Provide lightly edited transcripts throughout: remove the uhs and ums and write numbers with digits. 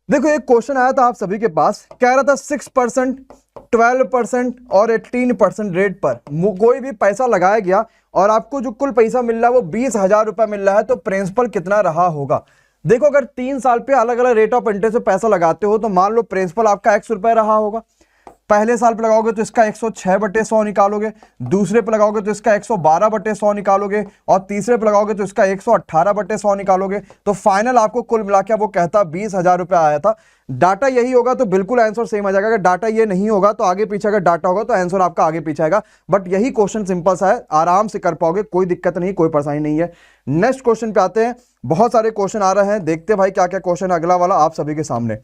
देखो एक क्वेश्चन आया था आप सभी के पास, कह रहा था 6%, 12% और 18% रेट पर कोई भी पैसा लगाया गया और आपको जो कुल पैसा मिल रहा है वो 20,000 रुपया मिल रहा है, तो प्रिंसिपल कितना रहा होगा। देखो अगर 3 साल पे अलग अलग रेट ऑफ इंटरेस्ट पे पैसा लगाते हो तो मान लो प्रिंसिपल आपका x रुपए रहा होगा। पहले साल पे लगाओगे तो इसका 106/100 निकालोगे, दूसरे पे लगाओगे तो इसका 112/100 निकालोगे और तीसरे पे लगाओगे तो इसका 118/100 निकालोगे। तो फाइनल आपको कुल मिला के वो कहता 20,000 रुपया आया था। डाटा यही होगा तो बिल्कुल आंसर सेम आ जाएगा। अगर डाटा ये नहीं होगा तो आगे पीछे, अगर डाटा होगा तो आंसर आपका आगे पीछे आएगा। बट यही क्वेश्चन सिंपल सा है, आराम से कर पाओगे, कोई दिक्कत नहीं, कोई परेशानी नहीं है। नेक्स्ट क्वेश्चन पे आते हैं। बहुत सारे क्वेश्चन आ रहे हैं, देखते भाई क्या क्या क्वेश्चन है अगला वाला आप सभी के सामने।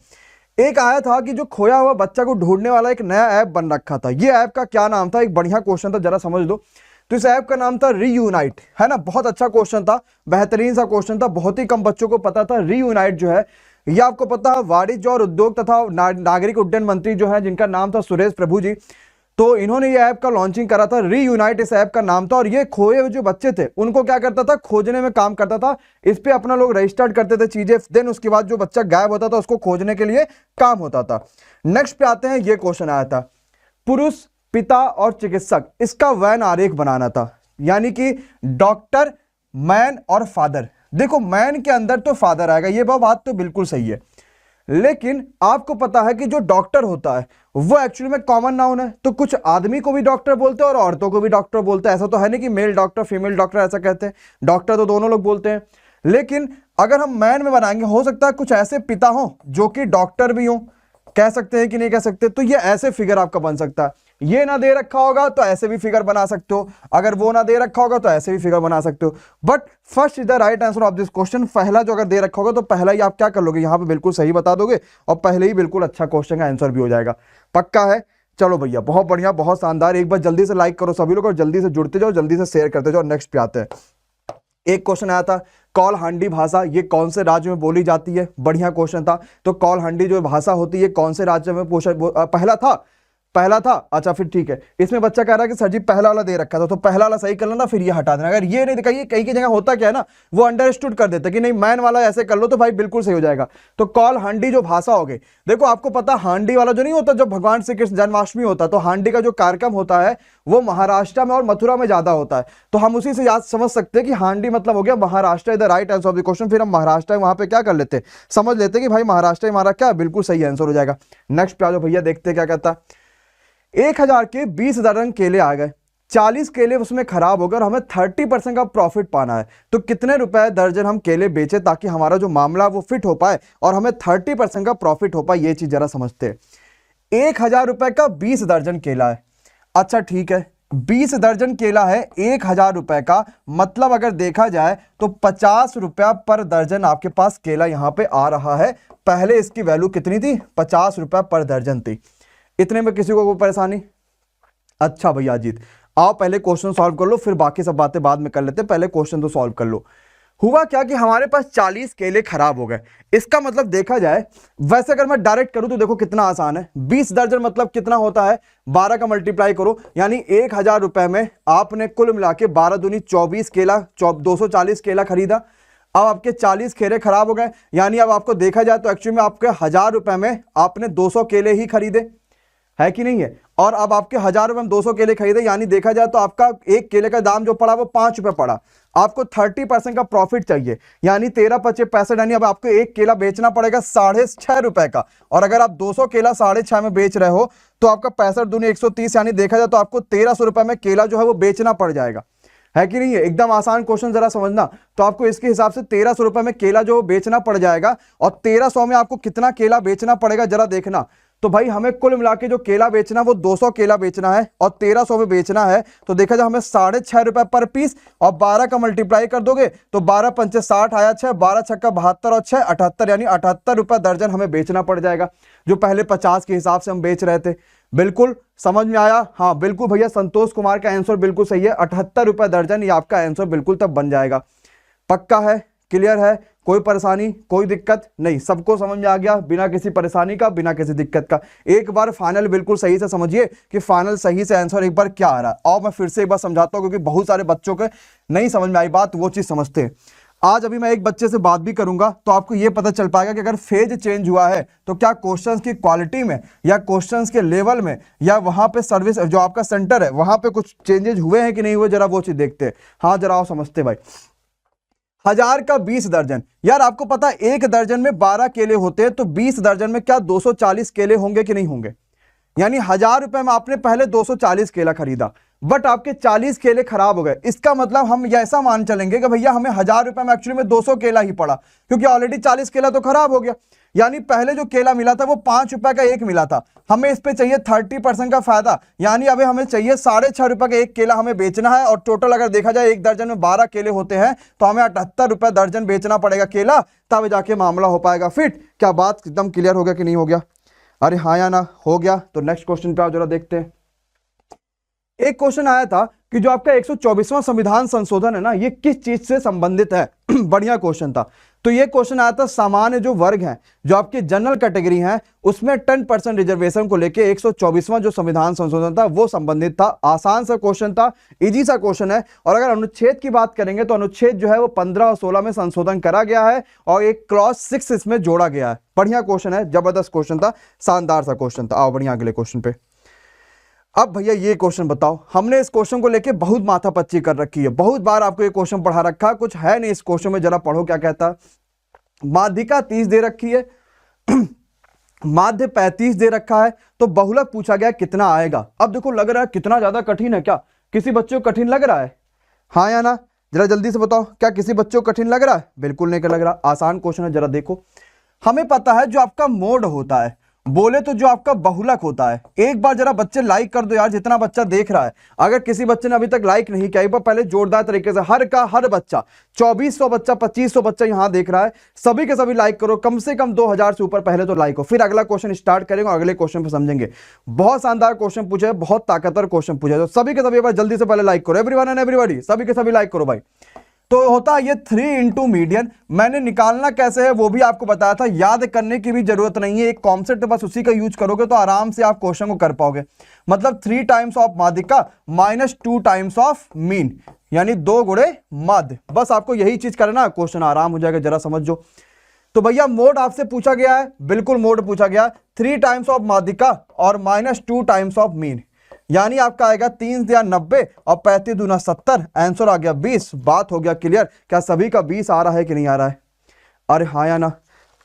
एक आया था कि जो खोया हुआ बच्चा को ढूंढने वाला एक नया ऐप बन रखा था। ये ऐप का क्या नाम था, एक बढ़िया क्वेश्चन था, जरा समझ लो। तो इस ऐप का नाम था रीयूनाइट, है ना। बहुत अच्छा क्वेश्चन था, बेहतरीन सा क्वेश्चन था, बहुत ही कम बच्चों को पता था। रीयूनाइट जो है ये आपको पता है वाणिज्य और उद्योग तथा नागरिक उड्डयन मंत्री जो है जिनका नाम था सुरेश प्रभु जी, तो इन्होंने ये ऐप का लॉन्चिंग करा था। रीयूनाइट इस ऐप का नाम था और ये खोए हुए जो बच्चे थे उनको क्या करता था, खोजने में काम करता था। इस पे अपना लोग रजिस्टर्ड करते थे चीजें, देन उसके बाद जो बच्चा गायब होता था उसको खोजने के लिए काम होता था। नेक्स्ट पे आते हैं, ये क्वेश्चन आया था पुरुष, पिता और चिकित्सक, इसका वैन आरेख बनाना था, यानी कि डॉक्टर, मैन और फादर। देखो मैन के अंदर तो फादर आएगा, ये बात तो बिल्कुल सही है, लेकिन आपको पता है कि जो डॉक्टर होता है वो एक्चुअली में कॉमन नाउन है, तो कुछ आदमी को भी डॉक्टर बोलते हैं और औरतों को भी डॉक्टर बोलते हैं। ऐसा तो है नहीं कि मेल डॉक्टर फीमेल डॉक्टर ऐसा कहते हैं, डॉक्टर तो दोनों लोग बोलते हैं। लेकिन अगर हम मैन में बनाएंगे, हो सकता है कुछ ऐसे पिता हो जो कि डॉक्टर भी हो, कह सकते हैं कि नहीं कह सकते, तो ये ऐसे फिगर आपका बन सकता है। ये ना दे रखा होगा तो ऐसे भी फिगर बना सकते हो, अगर वो ना दे रखा होगा तो ऐसे भी फिगर बना सकते हो। But first is the right answer of this question. पहला जो अगर दे रखा होगा तो पहला ही आप क्या कर लोगे, यहां पे बिल्कुल सही बता दोगे और पहले ही बिल्कुल अच्छा क्वेश्चन का आंसर भी हो जाएगा। पक्का है? चलो भैया बहुत बढ़िया, बहुत शानदार। एक बार जल्दी से लाइक करो सभी लोग और जल्दी से जुड़ते जाओ, जल्दी से शेयर करते जाओ। नेक्स्ट पे आते हैं। एक क्वेश्चन आया था कौल हांडी भाषा ये कौन से राज्य में बोली जाती है, बढ़िया क्वेश्चन था। तो कौल हांडी जो भाषा होती है कौन से राज्य में पहला था। अच्छा फिर ठीक है, इसमें बच्चा कह रहा है कि सर जी पहला वाला दे रखा था, तो पहला वाला सही कर लेना, फिर ये हटा देना। अगर ये नहीं दिखाइए, कई की जगह होता क्या है ना, वो अंडरस्टूड कर देते कि नहीं मैन वाला ऐसे कर लो, तो भाई बिल्कुल सही हो जाएगा। तो कौल हांडी जो भाषा हो गई, देखो आपको पता हांडी वाला जो नहीं होता, जब भगवान श्री कृष्ण जन्माष्टमी होता है तो हांडी का जो कार्यक्रम होता है वो महाराष्ट्र में और मथुरा में ज्यादा होता है। तो हम उसी से याद समझ सकते हैं कि हांडी मतलब हो गया Maharashtra. The right answer of the question. फिर हम महाराष्ट्र वहां पे क्या कर लेते हैं, समझ लेते कि भाई महाराष्ट्र हमारा क्या बिल्कुल सही आंसर हो जाएगा। नेक्स्ट पे आ जाओ भैया, देखते हैं क्या कहता है। 1,000 के 20 दर्जन केले आ गए, 40 केले उसमें खराब हो गए और हमें 30% का प्रॉफिट पाना है, तो कितने रुपए दर्जन हम केले बेचे ताकि हमारा जो मामला वो फिट हो पाए और हमें 30% का प्रॉफिट हो पाए। ये चीज जरा समझते हैं। 1,000 रुपए का 20 दर्जन केला है। अच्छा ठीक है, 20 दर्जन केला है 1,000 रुपए का, मतलब अगर देखा जाए तो 50 रुपया पर दर्जन आपके पास केला यहां पे आ रहा है। पहले इसकी वैल्यू कितनी थी, 50 रुपया पर दर्जन थी। इतने में किसी को कोई परेशानी? अच्छा भैया अजीत, आओ पहले क्वेश्चन सॉल्व कर लो, फिर बाकी सब बातें बाद में कर लेते हैं, पहले क्वेश्चन तो सॉल्व कर लो। हुआ क्या कि हमारे पास 40 केले खराब हो गए। इसका मतलब देखा जाए, वैसे अगर मैं डायरेक्ट करूं तो देखो कितना आसान है। 20 दर्जन मतलब कितना होता है, 12 का मल्टीप्लाई करो, यानी 1,000 रुपए में आपने कुल मिला के 12 दूनी 24 केला, 240 केला खरीदा। अब आपके 40 केले खराब हो गए, यानी अब आपको देखा जाए तो एक्चुअली में आपके 1,000 रुपए में आपने 200 केले ही खरीदे, है कि नहीं है। और अब आपके 1,000 रुपए में 200 केले खरीदे, यानी देखा जाए तो आपका एक केले का दाम जो पड़ा वो 5 रुपए पड़ा। आपको 30% का प्रॉफिट चाहिए, यानी 13 पचे 65, यानी अब आपको एक केला बेचना पड़ेगा 6.5 रुपए का। और अगर आप 200 केला 6.5 में बेच रहे हो तो आपका 65 दूनी 130, यानी देखा जाए तो आपको 1,300 रुपए में केला जो है वो बेचना पड़ जाएगा, है कि नहीं है। एकदम आसान क्वेश्चन, जरा समझना। तो आपको इसके हिसाब से 1,300 रुपए में केला जो बेचना पड़ जाएगा और 1,300 में आपको कितना केला बेचना पड़ेगा जरा देखना। तो भाई हमें कुल मिला के जो केला बेचना वो 200 केला बेचना है और 1,300 में बेचना है, तो देखा जाए हमें 6.5 रुपए पर पीस, और 12 का मल्टीप्लाई कर दोगे तो 12 पंचे 60 आया 6, 12 छक्का 72 और 6 78, यानी 78 रुपए दर्जन हमें बेचना पड़ जाएगा, जो पहले 50 के हिसाब से हम बेच रहे थे। बिल्कुल समझ में आया? हाँ बिल्कुल भैया, संतोष कुमार का आंसर बिल्कुल सही है, 78 रुपए दर्जन, ये आपका आंसर बिल्कुल तब बन जाएगा। पक्का है? क्लियर है? कोई परेशानी, कोई दिक्कत नहीं, सबको समझ में आ गया बिना किसी परेशानी का, बिना किसी दिक्कत का। एक बार फाइनल बिल्कुल सही से समझिए कि फाइनल सही से आंसर एक बार क्या आ रहा है। और मैं फिर से एक बार समझाता हूं क्योंकि बहुत सारे बच्चों के नहीं समझ में आई बात, वो चीज समझते हैं। आज अभी मैं एक बच्चे से बात भी करूंगा तो आपको यह पता चल पाएगा कि अगर फेज चेंज हुआ है तो क्या क्वेश्चंस की क्वालिटी में या क्वेश्चंस के लेवल में या वहां पे सर्विस जो आपका सेंटर है वहां पे कुछ चेंजेस हुए हैं कि नहीं हुए, जरा वो चीज देखते हैं। हाँ जरा आओ समझते भाई। 1000 का 20 दर्जन, यार आपको पता है एक दर्जन में 12 केले होते हैं, तो 20 दर्जन में क्या 240 केले होंगे कि नहीं होंगे? यानी 1000 रुपए में आपने पहले 240 केला खरीदा, बट आपके 40 केले खराब हो गए। इसका मतलब हम ऐसा मान चलेंगे कि भैया हमें 1000 रुपए में एक्चुअली में 200 केला ही पड़ा, क्योंकि ऑलरेडी 40 केला तो खराब हो गया। यानी पहले जो केला मिला था वो 5 रुपए का एक मिला था, हमें इस पे चाहिए 30% का फायदा, यानी अभी हमें चाहिए 6.5 रुपए का एक केला हमें बेचना है। और टोटल अगर देखा जाए एक दर्जन में 12 केले होते हैं तो हमें 78 रुपए दर्जन बेचना पड़ेगा केला, तब जाके मामला हो पाएगा फिट। क्या बात एकदम क्लियर हो गया कि नहीं हो गया? अरे हाँ या ना, हो गया। तो नेक्स्ट क्वेश्चन पे आओ जरा देखते हैं। एक क्वेश्चन आया था कि जो आपका 124वां संविधान संशोधन है ना, ये किस चीज से संबंधित है? बढ़िया क्वेश्चन था। तो ये क्वेश्चन आया था सामान्य जो वर्ग हैं, जो आपकी जनरल कैटेगरी हैं, उसमें 10% रिजर्वेशन को लेके 124वां जो संविधान संशोधन था वो संबंधित था। आसान सा क्वेश्चन था, इजी सा क्वेश्चन है। और अगर अनुच्छेद की बात करेंगे तो अनुच्छेद जो है वो 15 और 16 में संशोधन करा गया है और एक क्लॉज 6 इसमें जोड़ा गया है। बढ़िया क्वेश्चन है, जबरदस्त क्वेश्चन था, शानदार सा क्वेश्चन था। आओ बढ़िया अगले क्वेश्चन पे। अब भैया ये क्वेश्चन बताओ, हमने इस क्वेश्चन को लेके बहुत माथापच्ची कर रखी है, बहुत बार आपको ये क्वेश्चन पढ़ा रखा, कुछ है नहीं इस क्वेश्चन में, जरा पढ़ो क्या कहता। माध्यिका 30 दे रखी है, माध्य 35 दे रखा है, तो बहुलक पूछा गया कितना आएगा। अब देखो लग रहा है कितना ज्यादा कठिन है क्या? किसी बच्चे को कठिन लग रहा है? हाँ या ना, जरा जल्दी से बताओ, क्या किसी बच्चे को कठिन लग रहा है? बिल्कुल नहीं लग रहा, आसान क्वेश्चन है। जरा देखो, हमें पता है जो आपका मोड होता है, बोले तो जो आपका बहुलक होता है। एक बार जरा बच्चे लाइक कर दो यार, जितना बच्चा देख रहा है। अगर किसी बच्चे ने अभी तक लाइक नहीं किया, एक बार पहले जोरदार तरीके से हर बच्चा, 2400 बच्चा, 2500 बच्चा यहां देख रहा है, सभी के सभी लाइक करो, कम से कम 2000 से ऊपर पहले तो लाइक हो। फिर अगला क्वेश्चन स्टार्ट करेंगे और अगले क्वेश्चन पे समझेंगे। बहुत शानदार क्वेश्चन पूछा है, बहुत ताकतवर क्वेश्चन पूछा है, तो सभी के सभी एक बार जल्दी से पहले लाइक करो। एवरीवन एंड एवरीबॉडी, सभी के सभी लाइक करो भाई। तो होता है ये 3 इंटू मीडियन, मैंने निकालना कैसे है वो भी आपको बताया था, याद करने की भी जरूरत नहीं है, एक कॉन्सेप्ट बस उसी का यूज करोगे तो आराम से आप क्वेश्चन को कर पाओगे। मतलब 3 टाइम्स ऑफ माध्यिका माइनस 2 टाइम्स ऑफ मीन, यानी 2 गुणे माध्य। बस आपको यही चीज करना है, क्वेश्चन आराम हो जाएगा, जरा समझो। तो भैया मोड आपसे पूछा गया है, बिल्कुल मोड पूछा गया, 3 टाइम्स ऑफ माध्यिका और माइनस 2 टाइम्स ऑफ मीन, यानी आपका आएगा 3 या 90 और 35 दूना 70, आंसर आ गया 20। बात हो गया क्लियर। क्या सभी का 20 आ रहा है कि नहीं आ रहा है? अरे हाँ या ना,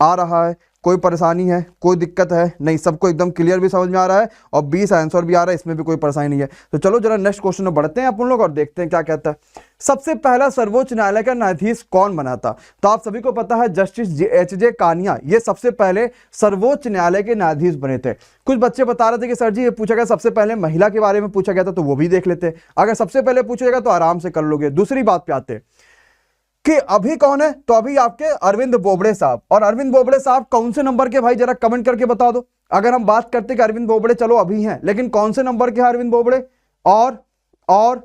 आ रहा है। कोई परेशानी है, कोई दिक्कत है? नहीं, सबको एकदम क्लियर भी समझ में आ रहा है और 20 आंसर भी आ रहा है, इसमें भी कोई परेशानी नहीं है। तो चलो जरा नेक्स्ट क्वेश्चन में बढ़ते हैं अपन लोग और देखते हैं क्या कहता है। सबसे पहला सर्वोच्च न्यायालय का न्यायाधीश कौन बना था? तो आप सभी को पता है जस्टिस एच.जे. कानिया, ये सबसे पहले सर्वोच्च न्यायालय के न्यायाधीश बने थे। कुछ बच्चे बता रहे थे कि सर जी ये पूछा गया सबसे पहले महिला के बारे में पूछा गया था, तो वो भी देख लेते। अगर सबसे पहले पूछेगा तो आराम से कर लोगे। दूसरी बात पे आते कि अभी कौन है, तो अभी आपके अरविंद बोबड़े साहब। और अरविंद बोबड़े साहब कौन से नंबर के भाई, जरा कमेंट करके बता दो। अगर हम बात करते कि अरविंद बोबड़े चलो अभी हैं, लेकिन कौन से नंबर के हैं अरविंद बोबड़े, और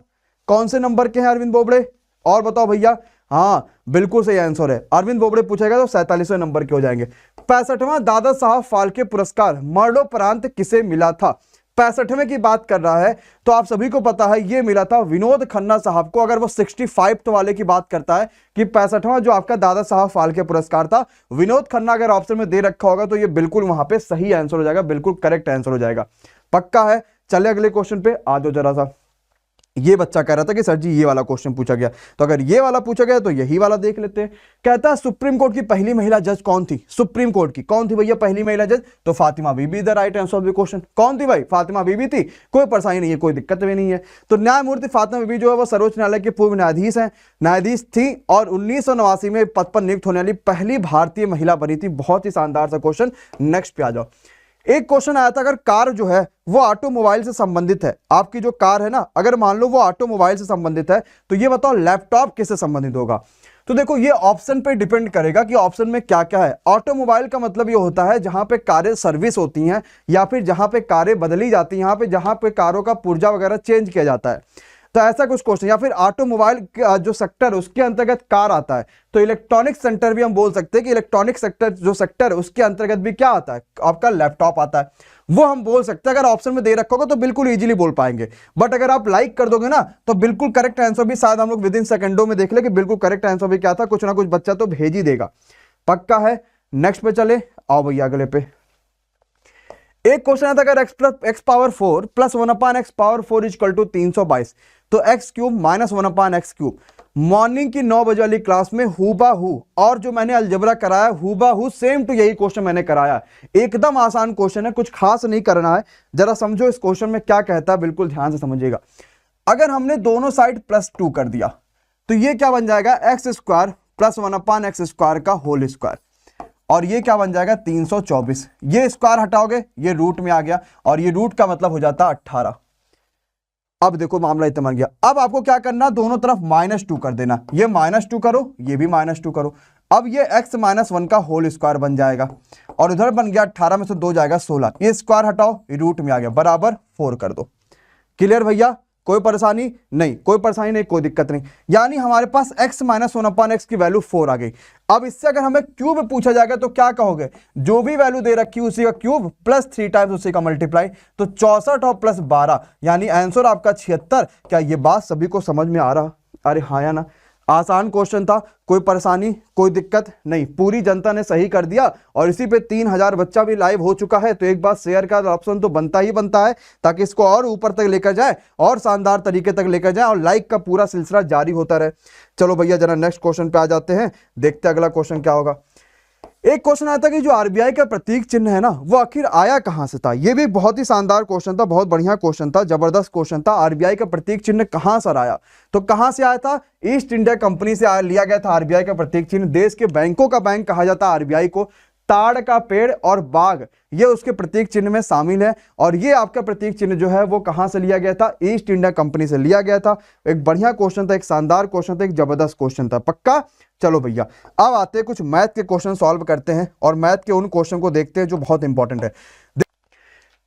कौन से नंबर के हैं अरविंद बोबड़े, और बताओ भैया। हाँ बिल्कुल सही आंसर है, अरविंद बोबड़े पूछेगा तो 47वें नंबर के हो जाएंगे। 65वां दादा साहब फाल्के पुरस्कार मरणोपरांत किसे मिला था? 65वें की बात कर रहा है, तो आप सभी को पता है ये मिला था विनोद खन्ना साहब को। अगर वो 65 वाले की बात करता है कि 65वां जो आपका दादा साहब फाल्के पुरस्कार था, विनोद खन्ना अगर ऑप्शन में दे रखा होगा तो ये बिल्कुल वहां पे सही आंसर हो जाएगा, बिल्कुल करेक्ट आंसर हो जाएगा, पक्का है। चले अगले क्वेश्चन पे आ जाओ जरा सा। ये बच्चा कह रहा था कि सर जी ये वाला क्वेश्चन पूछा गया, तो अगर ये वाला पूछा गया तो यही वाला देख लेते हैं। कहता है सुप्रीम कोर्ट की पहली महिला जज कौन थी? सुप्रीम कोर्ट की कौन थी भैया पहली महिला जज? तो Fatima Bibi the right answer of the question. कौन थी भाई? फातिमा बीबी थी। कोई परेशानी नहीं है, कोई दिक्कत भी नहीं है। तो न्यायमूर्ति फातिमा बीबी जो है वो सर्वोच्च न्यायालय के पूर्व न्यायाधीश हैं, न्यायाधीश थी और 1989 में पद पर नियुक्त होने वाली पहली भारतीय महिला बनी थी। बहुत ही शानदार सा क्वेश्चन। नेक्स्ट पे आ जाओ। एक क्वेश्चन आया था, अगर कार जो है वो ऑटोमोबाइल से संबंधित है, आपकी जो कार है ना, अगर मान लो वो ऑटोमोबाइल से संबंधित है, तो ये बताओ लैपटॉप किससे संबंधित होगा? तो देखो ये ऑप्शन पे डिपेंड करेगा कि ऑप्शन में क्या क्या है। ऑटोमोबाइल का मतलब ये होता है जहां पे कारें सर्विस होती हैं या फिर जहां पे कारें बदली जाती हैं, जहां पे कारों का पुर्जा वगैरह चेंज किया जाता है। तो ऐसा कुछ क्वेश्चन, या फिर ऑटोमोबाइल जो सेक्टर उसके अंतर्गत कार आता है, तो इलेक्ट्रॉनिक सेक्टर भी हम बोल सकते हैं कि इलेक्ट्रॉनिक सेक्टर जो सेक्टर है उसके अंतर्गत भी क्या आता है, आपका लैपटॉप आता है, वो हम बोल सकते हैं। अगर ऑप्शन में दे रखा होगा तो बिल्कुल इजीली बोल पाएंगे, बट अगर आप लाइक कर दोगे ना तो बिल्कुल करेक्ट आंसर भी शायद हम लोग विद इन सेकंडों में देख ले कि बिल्कुल करेक्ट आंसर भी क्या था, कुछ ना कुछ बच्चा तो भेज ही देगा, पक्का है। नेक्स्ट पे चले, आओ भैया अगले पे। एक क्वेश्चन आता है, अगर x power 4 plus 1/x power 4 equal to 322, तो x cube minus 1/x cube. Morning की 9 बजे वाली क्लास में हूबाहू, और जो मैंने अलजेब्रा कराया हूबाहू सेम टू यही क्वेश्चन मैंने कराया। एकदम आसान क्वेश्चन है, कुछ खास नहीं करना है, जरा समझो इस क्वेश्चन में क्या कहता है, बिल्कुल ध्यान से समझिएगा। अगर हमने दोनों साइड +2 कर दिया तो ये क्या बन जाएगा, x square plus 1/x square का होल स्क्वायर, और ये क्या बन जाएगा 324। ये स्क्वायर हटाओगे ये रूट में आ गया, और ये रूट का मतलब हो जाता 18। अब देखो मामला इतना बन गया। अब आपको क्या करना, दोनों तरफ -2 कर देना, ये -2 करो ये भी -2 करो। अब ये x - 1 का होल स्क्वायर बन जाएगा, और उधर बन गया 18 में से 2 जाएगा 16। ये स्क्वायर हटाओ ये रूट में आ गया, बराबर 4 कर दो। क्लियर भैया, कोई परेशानी नहीं, कोई परेशानी नहीं, कोई दिक्कत नहीं। यानी हमारे पास x - 1/x की वैल्यू 4 आ गई। अब इससे अगर हमें क्यूब पूछा जाएगा तो क्या कहोगे, जो भी वैल्यू दे रखी उसी का क्यूब प्लस 3 टाइम्स उसी का मल्टीप्लाई, तो 64 और प्लस 12 यानी आंसर आपका 76। क्या ये बात सभी को समझ में आ रहा, अरे हाँ या ना, आसान क्वेश्चन था, कोई परेशानी कोई दिक्कत नहीं, पूरी जनता ने सही कर दिया, और इसी पे 3000 बच्चा भी लाइव हो चुका है। तो एक बार शेयर का ऑप्शन तो बनता ही बनता है, ताकि इसको और ऊपर तक लेकर जाए और शानदार तरीके तक लेकर जाए, और लाइक का पूरा सिलसिला जारी होता रहे। चलो भैया जरा नेक्स्ट क्वेश्चन पे आ जाते हैं, देखते हैं अगला क्वेश्चन क्या होगा। एक क्वेश्चन आया था कि जो आरबीआई का प्रतीक चिन्ह है ना, वो आखिर आया कहां से था। ये भी बहुत ही शानदार क्वेश्चन था, बहुत बढ़िया क्वेश्चन था, जबरदस्त क्वेश्चन था। आरबीआई का प्रतीक चिन्ह कहां से आया, तो कहां से आया था, ईस्ट इंडिया कंपनी से लिया गया था आरबीआई का प्रतीक चिन्ह। देश के बैंकों का बैंक कहा जाता है आरबीआई को। ताड़ का पेड़ और बाघ ये उसके प्रतीक चिन्ह में शामिल है, और ये आपका प्रतीक चिन्ह जो है वो कहां से लिया गया था, ईस्ट इंडिया कंपनी से लिया गया था। एक बढ़िया क्वेश्चन था, एक शानदार क्वेश्चन था, एक जबरदस्त क्वेश्चन था, पक्का। चलो भैया अब आते हैं कुछ मैथ के क्वेश्चन सॉल्व करते हैं, और मैथ के उन क्वेश्चन को देखते हैं जो बहुत इंपॉर्टेंट है।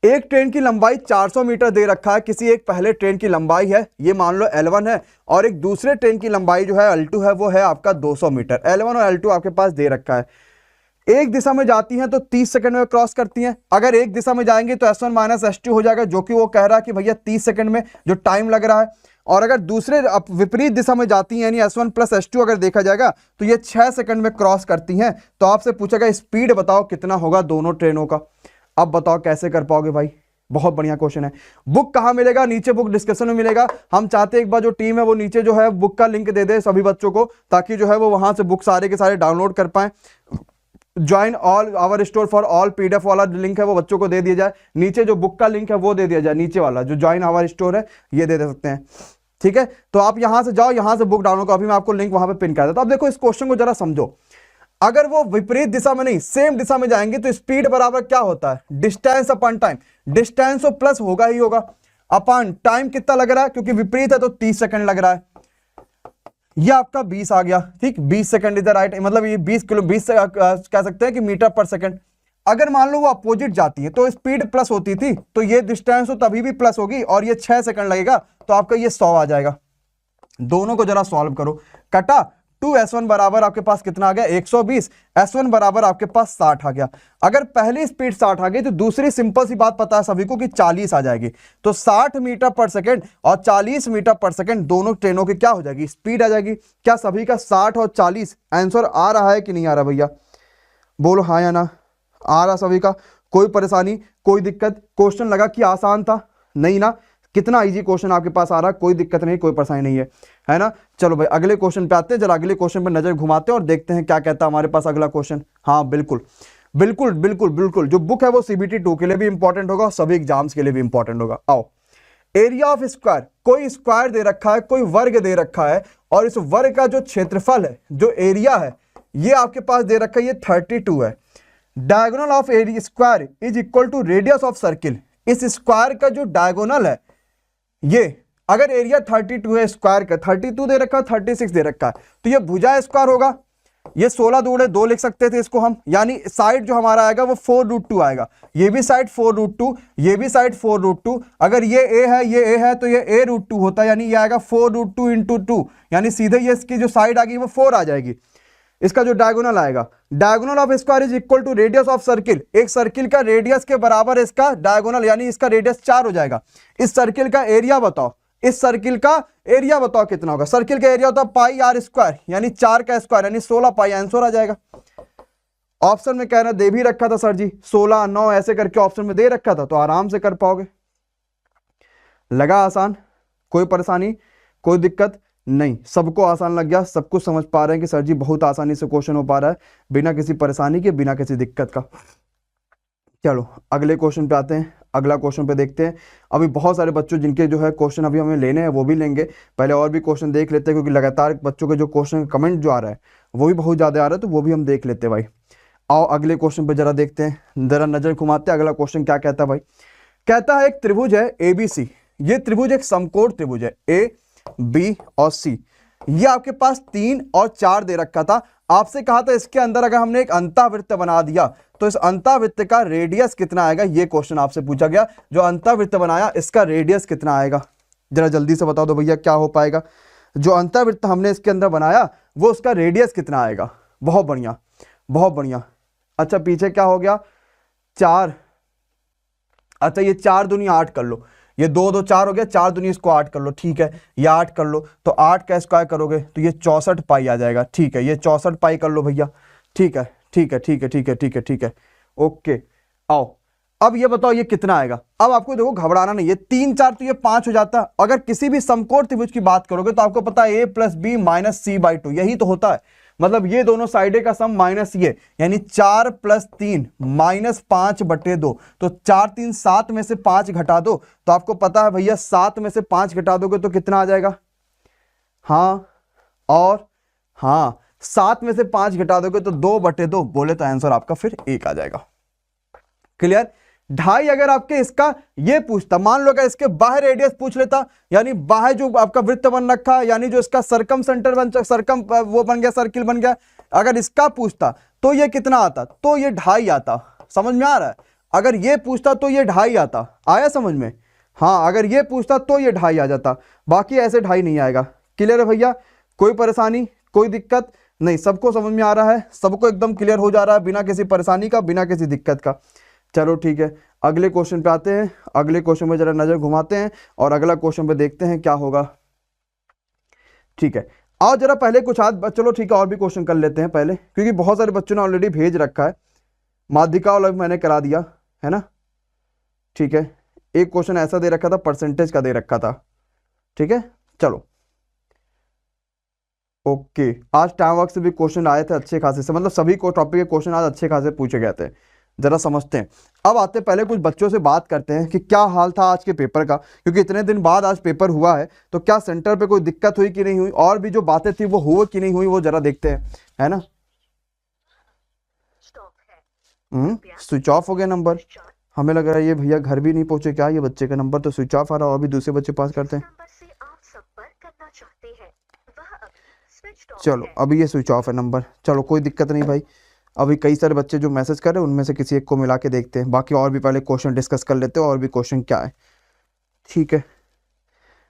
एक ट्रेन की लंबाई 400 मीटर दे रखा है, किसी एक पहले ट्रेन की लंबाई है, ये मान लो L1 है, और एक दूसरे ट्रेन की लंबाई जो है L2 है, वो है आपका 200 मीटर। L1 और L2 आपके पास दे रखा है। एक दिशा में जाती हैं तो 30 सेकंड में क्रॉस करती हैं। अगर एक दिशा में जाएंगे तो S1 - S2 हो जाएगा, जो कि वो कह रहा है कि भैया 30 सेकंड में जो टाइम लग रहा है। और अगर दूसरे विपरीत दिशा में जाती हैं, यानी S1 + S2 अगर देखा जाएगा तो ये 6 सेकंड में क्रॉस करती हैं। तो आपसे पूछेगा स्पीड बताओ कितना होगा दोनों ट्रेनों का। अब बताओ कैसे कर पाओगे भाई, बहुत बढ़िया क्वेश्चन है। बुक कहाँ मिलेगा, नीचे बुक डिस्कशन में मिलेगा। हम चाहते हैं एक बार जो टीम है वो नीचे जो है बुक का लिंक दे दे सभी बच्चों को, ताकि जो है वो वहां से बुक सारे के सारे डाउनलोड कर पाए। Join all our store for all PDF वाला लिंक है वो बच्चों को दे दिया जाए। नीचे जो बुक का लिंक है वो दे दिया जाए, नीचे वाला जो ज्वाइन आवर स्टोर है ये दे सकते हैं, ठीक है। तो आप यहां से जाओ, यहां से बुक डाउनलोड करो, अभी मैं आपको लिंक वहां पे पिन कर देता हूं। अब देखो इस क्वेश्चन को जरा समझो, अगर वो विपरीत दिशा में नहीं सेम दिशा में जाएंगे तो स्पीड बराबर क्या होता है, डिस्टेंस अपॉन टाइम। डिस्टेंस तो प्लस होगा ही होगा, अपॉन टाइम कितना लग रहा है, क्योंकि विपरीत है तो 30 सेकंड लग रहा है। ये आपका 20 आ गया, ठीक, 20 सेकंड इधर राइट, मतलब ये 20 कह सकते हैं कि मीटर पर सेकंड। अगर मान लो वो अपोजिट जाती है तो स्पीड प्लस होती थी, तो ये डिस्टेंस तो तभी भी प्लस होगी, और ये 6 सेकंड लगेगा, तो आपका ये 100 आ जाएगा। दोनों को जरा सॉल्व करो, कटा 2S1 बराबर आपके पास कितना आ गया 120, S1 बराबर आपके पास 60 आ गया। अगर पहली स्पीड 60 आ गई तो दूसरी सिंपल सी बात पता है सभी को कि 40 आ जाएगी। तो 60 मीटर पर सेकंड और 40 मीटर पर सेकंड दोनों ट्रेनों की क्या हो जाएगी, स्पीड आ जाएगी। क्या सभी का 60 और 40 आंसर आ रहा है कि नहीं आ रहा भैया, बोलो हाँ या ना, आ रहा सभी का, कोई परेशानी कोई दिक्कत। क्वेश्चन लगा कि आसान था, नहीं ना, कितना इजी क्वेश्चन आपके पास आ रहा है, कोई दिक्कत नहीं कोई परेशानी नहीं है ना। चलो भाई अगले क्वेश्चन पे आते हैं, जरा अगले क्वेश्चन पे नजर घुमाते हैं और देखते हैं क्या कहता है हमारे पास अगला क्वेश्चन। हाँ बिल्कुल बिल्कुल बिल्कुल बिल्कुल, जो बुक है वो CBT 2 के लिए भी इंपॉर्टेंट होगा और सभी एग्जाम्स के लिए भी इंपॉर्टेंट होगा। आओ, एरिया ऑफ स्क्वायर, कोई स्क्वायर दे रखा है, कोई वर्ग दे रखा है, और इस वर्ग का जो क्षेत्रफल है, जो एरिया है, ये आपके पास दे रखा है, ये 32 है। Diagonal of area square is equal to radius of circle. इस स्क्वायर का जो डायगोनल है, ये अगर एरिया 32 है, स्क्वायर का 32 दे रखा है, 36 दे रखा है, तो ये भुजा स्क्वायर होगा। ये 16 दूणे 2 लिख सकते थे इसको हम, यानी साइड जो हमारा आएगा वो 4√2 आएगा, ये भी साइड 4√2, ये भी साइड 4√2। अगर ये a है ये a है तो ये a√2 होता है, यानी ये आएगा 4√2 इंटू 2, यानी सीधे ये इसकी जो साइड आ गई वो 4 आ जाएगी। इसका जो डायगोनल आएगा, diagonal of square is equal to radius of circle, एक सर्किल का रेडियस के बराबर इसका डायगोनल, यानी इसका रेडियस 4 हो जाएगा। इस सर्किल का एरिया बताओ, इस सर्किल का एरिया बताओ कितना होगा। सर्किल का एरिया होता है पाई आर स्क्वायर, यानी 4 का स्क्वायर यानी 16 पाई, आंसर आ जाएगा। ऑप्शन में कहना दे भी रखा था सर जी, 16 9 ऐसे करके ऑप्शन में दे रखा था, तो आराम से कर पाओगे। लगा आसान, कोई परेशानी कोई दिक्कत नहीं, सबको आसान लग गया, सब कुछ समझ पा रहे हैं कि सर जी बहुत आसानी से क्वेश्चन हो पा रहा है बिना किसी परेशानी के, बिना किसी दिक्कत का। चलो अगले क्वेश्चन पे आते हैं, अगला क्वेश्चन पे देखते हैं। अभी बहुत सारे बच्चों जिनके जो है क्वेश्चन अभी हमें लेने हैं वो भी लेंगे, पहले और भी क्वेश्चन देख लेते हैं, क्योंकि लगातार बच्चों के जो क्वेश्चन कमेंट जो आ रहा है वो भी बहुत ज़्यादा आ रहा है, तो वो भी हम देख लेते हैं भाई। आओ अगले क्वेश्चन पे जरा देखते हैं, जरा नजर घुमाते हैं। अगला क्वेश्चन क्या कहता है भाई, कहता है एक त्रिभुज है ABC, ये त्रिभुज एक समकोण त्रिभुज है A B और C, ये आपके पास 3 और 4 दे रखा था। आपसे कहा था इसके अंदर अगर हमने एक अंतःवृत्त बना दिया तो इस अंतःवृत्त का रेडियस कितना आएगा, ये क्वेश्चन आपसे पूछा गया। जो अंतःवृत्त बनाया इसका रेडियस कितना आएगा, जरा जल्दी से बता दो भैया क्या हो पाएगा। जो अंतःवृत्त हमने इसके अंदर बनाया वो उसका रेडियस कितना आएगा। बहुत बढ़िया बहुत बढ़िया। अच्छा पीछे क्या हो गया, 4, अच्छा ये 4 दूनी 8 कर लो, ये 2 2 4 हो गया, 4 दूनी इसको 8 कर लो, ठीक है, ये 8 कर लो, तो 8 का स्क्वायर करोगे तो ये 64 पाई आ जाएगा, ठीक है, ये 64 पाई कर लो भैया, ठीक है ठीक है ठीक है ठीक है ठीक है ठीक है, ओके। आओ अब ये बताओ ये कितना आएगा। अब आपको देखो घबराना नहीं है, 3 4 तो ये 5 हो जाता है। अगर किसी भी समकोण त्रिभुज की बात करोगे तो आपको पता है a + b - c/2, यही तो होता है, मतलब ये दोनों साइडे का सम माइनस ये, यानी 4 + 3 -5/2, तो 4 3 7 में से 5 घटा दो, तो आपको पता है भैया 7 में से 5 घटा दोगे तो कितना आ जाएगा। हाँ और हाँ, 7 में से 5 घटा दोगे तो 2/2 बोले तो आंसर आपका फिर 1 आ जाएगा। क्लियर। 2.5 अगर आपके इसका ये पूछता, मान लो अगर इसके बाहर रेडियस पूछ लेता, यानी बाहर जो आपका वृत्त बन रखा है, यानी जो इसका सरकम सेंटर बन वो बन गया, सर्किल बन गया, अगर इसका पूछता तो ये कितना आता, तो ये 2.5 आता। समझ में आ रहा है। अगर ये पूछता तो ये 2.5 आता, आया समझ में। हाँ अगर ये पूछता तो ये 2.5 आ जाता, बाकी ऐसे 2.5 नहीं आएगा। क्लियर है भैया, कोई परेशानी कोई दिक्कत नहीं, सबको समझ में आ रहा है, सबको एकदम क्लियर हो जा रहा है बिना किसी परेशानी का, बिना किसी दिक्कत का। चलो ठीक है अगले क्वेश्चन पे आते हैं, अगले क्वेश्चन पे जरा नजर घुमाते हैं और अगला क्वेश्चन पे देखते हैं क्या होगा। ठीक है आओ जरा पहले कुछ आज, चलो ठीक है और भी क्वेश्चन कर लेते हैं पहले, क्योंकि बहुत सारे बच्चों ने ऑलरेडी भेज रखा है, माध्यिका वाला मैंने करा दिया है ना। ठीक है एक क्वेश्चन ऐसा दे रखा था, परसेंटेज का दे रखा था, ठीक है चलो ओके। आज टाइम वर्क से भी क्वेश्चन आए थे अच्छे खासे से, मतलब सभी को टॉपिक के क्वेश्चन आज अच्छे खासे पूछे गए थे, जरा समझते हैं। अब आते पहले कुछ बच्चों से बात करते हैं कि क्या हाल था आज के पेपर का, क्योंकि इतने दिन बाद आज पेपर हुआ है, तो क्या सेंटर पे कोई दिक्कत हुई कि नहीं हुई, और भी जो बातें थी वो हुई कि नहीं हुई, वो जरा देखते हैं, है ना। स्विच ऑफ हो गया नंबर, हमें लग रहा है ये भैया घर भी नहीं पहुंचे क्या, ये बच्चे का नंबर तो स्विच ऑफ आ रहा है, और भी दूसरे बच्चे पास करते हैं। चलो अभी ये स्विच ऑफ है नंबर, चलो कोई दिक्कत नहीं भाई। अभी कई सारे बच्चे जो मैसेज कर रहे हैं उनमें से किसी एक को मिला के देखते हैं, बाकी और भी पहले क्वेश्चन डिस्कस कर लेते हैं, और भी क्वेश्चन क्या है। ठीक है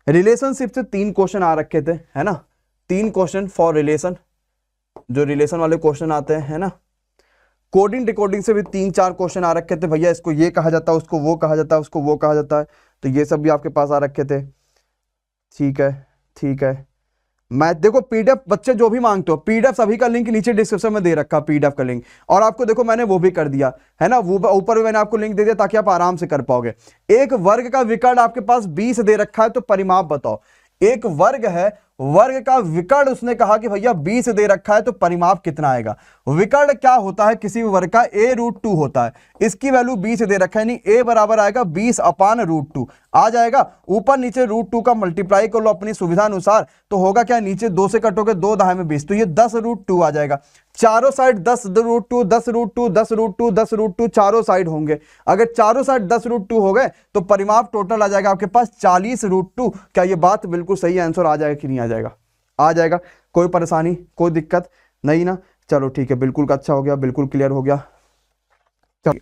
रिलेशनशिप से 3 क्वेश्चन आ रखे थे, है ना, 3 क्वेश्चन फॉर रिलेशन, जो रिलेशन वाले क्वेश्चन आते हैं, है ना। कोडिंग डिकोडिंग से भी 3 4 क्वेश्चन आ रखे थे, भैया इसको ये कहा जाता है, उसको वो कहा जाता है, उसको वो कहा जाता है, तो ये सब भी आपके पास आ रखे थे। ठीक है ठीक है मैं देखो पीडीएफ बच्चे जो भी मांगते हो, पीडीएफ सभी का लिंक नीचे डिस्क्रिप्शन में दे रखा, पीडीएफ का लिंक, और आपको देखो मैंने वो भी कर दिया है ना, वो ऊपर भी मैंने आपको लिंक दे दिया ताकि आप आराम से कर पाओगे। एक वर्ग का विकर्ण आपके पास 20 दे रखा है, तो परिमाप बताओ। एक वर्ग है, वर्ग का विकर्ण उसने कहा कि भैया 20 दे रखा है, तो परिमाप कितना आएगा। विकर्ण क्या होता है किसी वर्ग का, a√2 होता है, इसकी वैल्यू 20 दे रखा है, नहीं a बराबर आएगा 20/√2 आ जाएगा। ऊपर नीचे √2 का मल्टीप्लाई कर लो अपनी सुविधा अनुसार, तो होगा क्या, नीचे 2 से कटोगे 2 दाएं में 20, तो ये 10√2 आ जाएगा। चारों साइड 10√2 10√2 10√2 10√2 चारों साइड होंगे, अगर चारों साइड 10√2 हो गए तो परिमाप टोटल आ जाएगा आपके पास 40√2। क्या ये बात बिल्कुल सही आंसर आ जाएगा कि नहीं आ जाएगा, आ जाएगा, कोई परेशानी कोई दिक्कत नहीं ना। चलो ठीक है, बिल्कुल अच्छा हो गया, बिल्कुल क्लियर हो गया। चलिए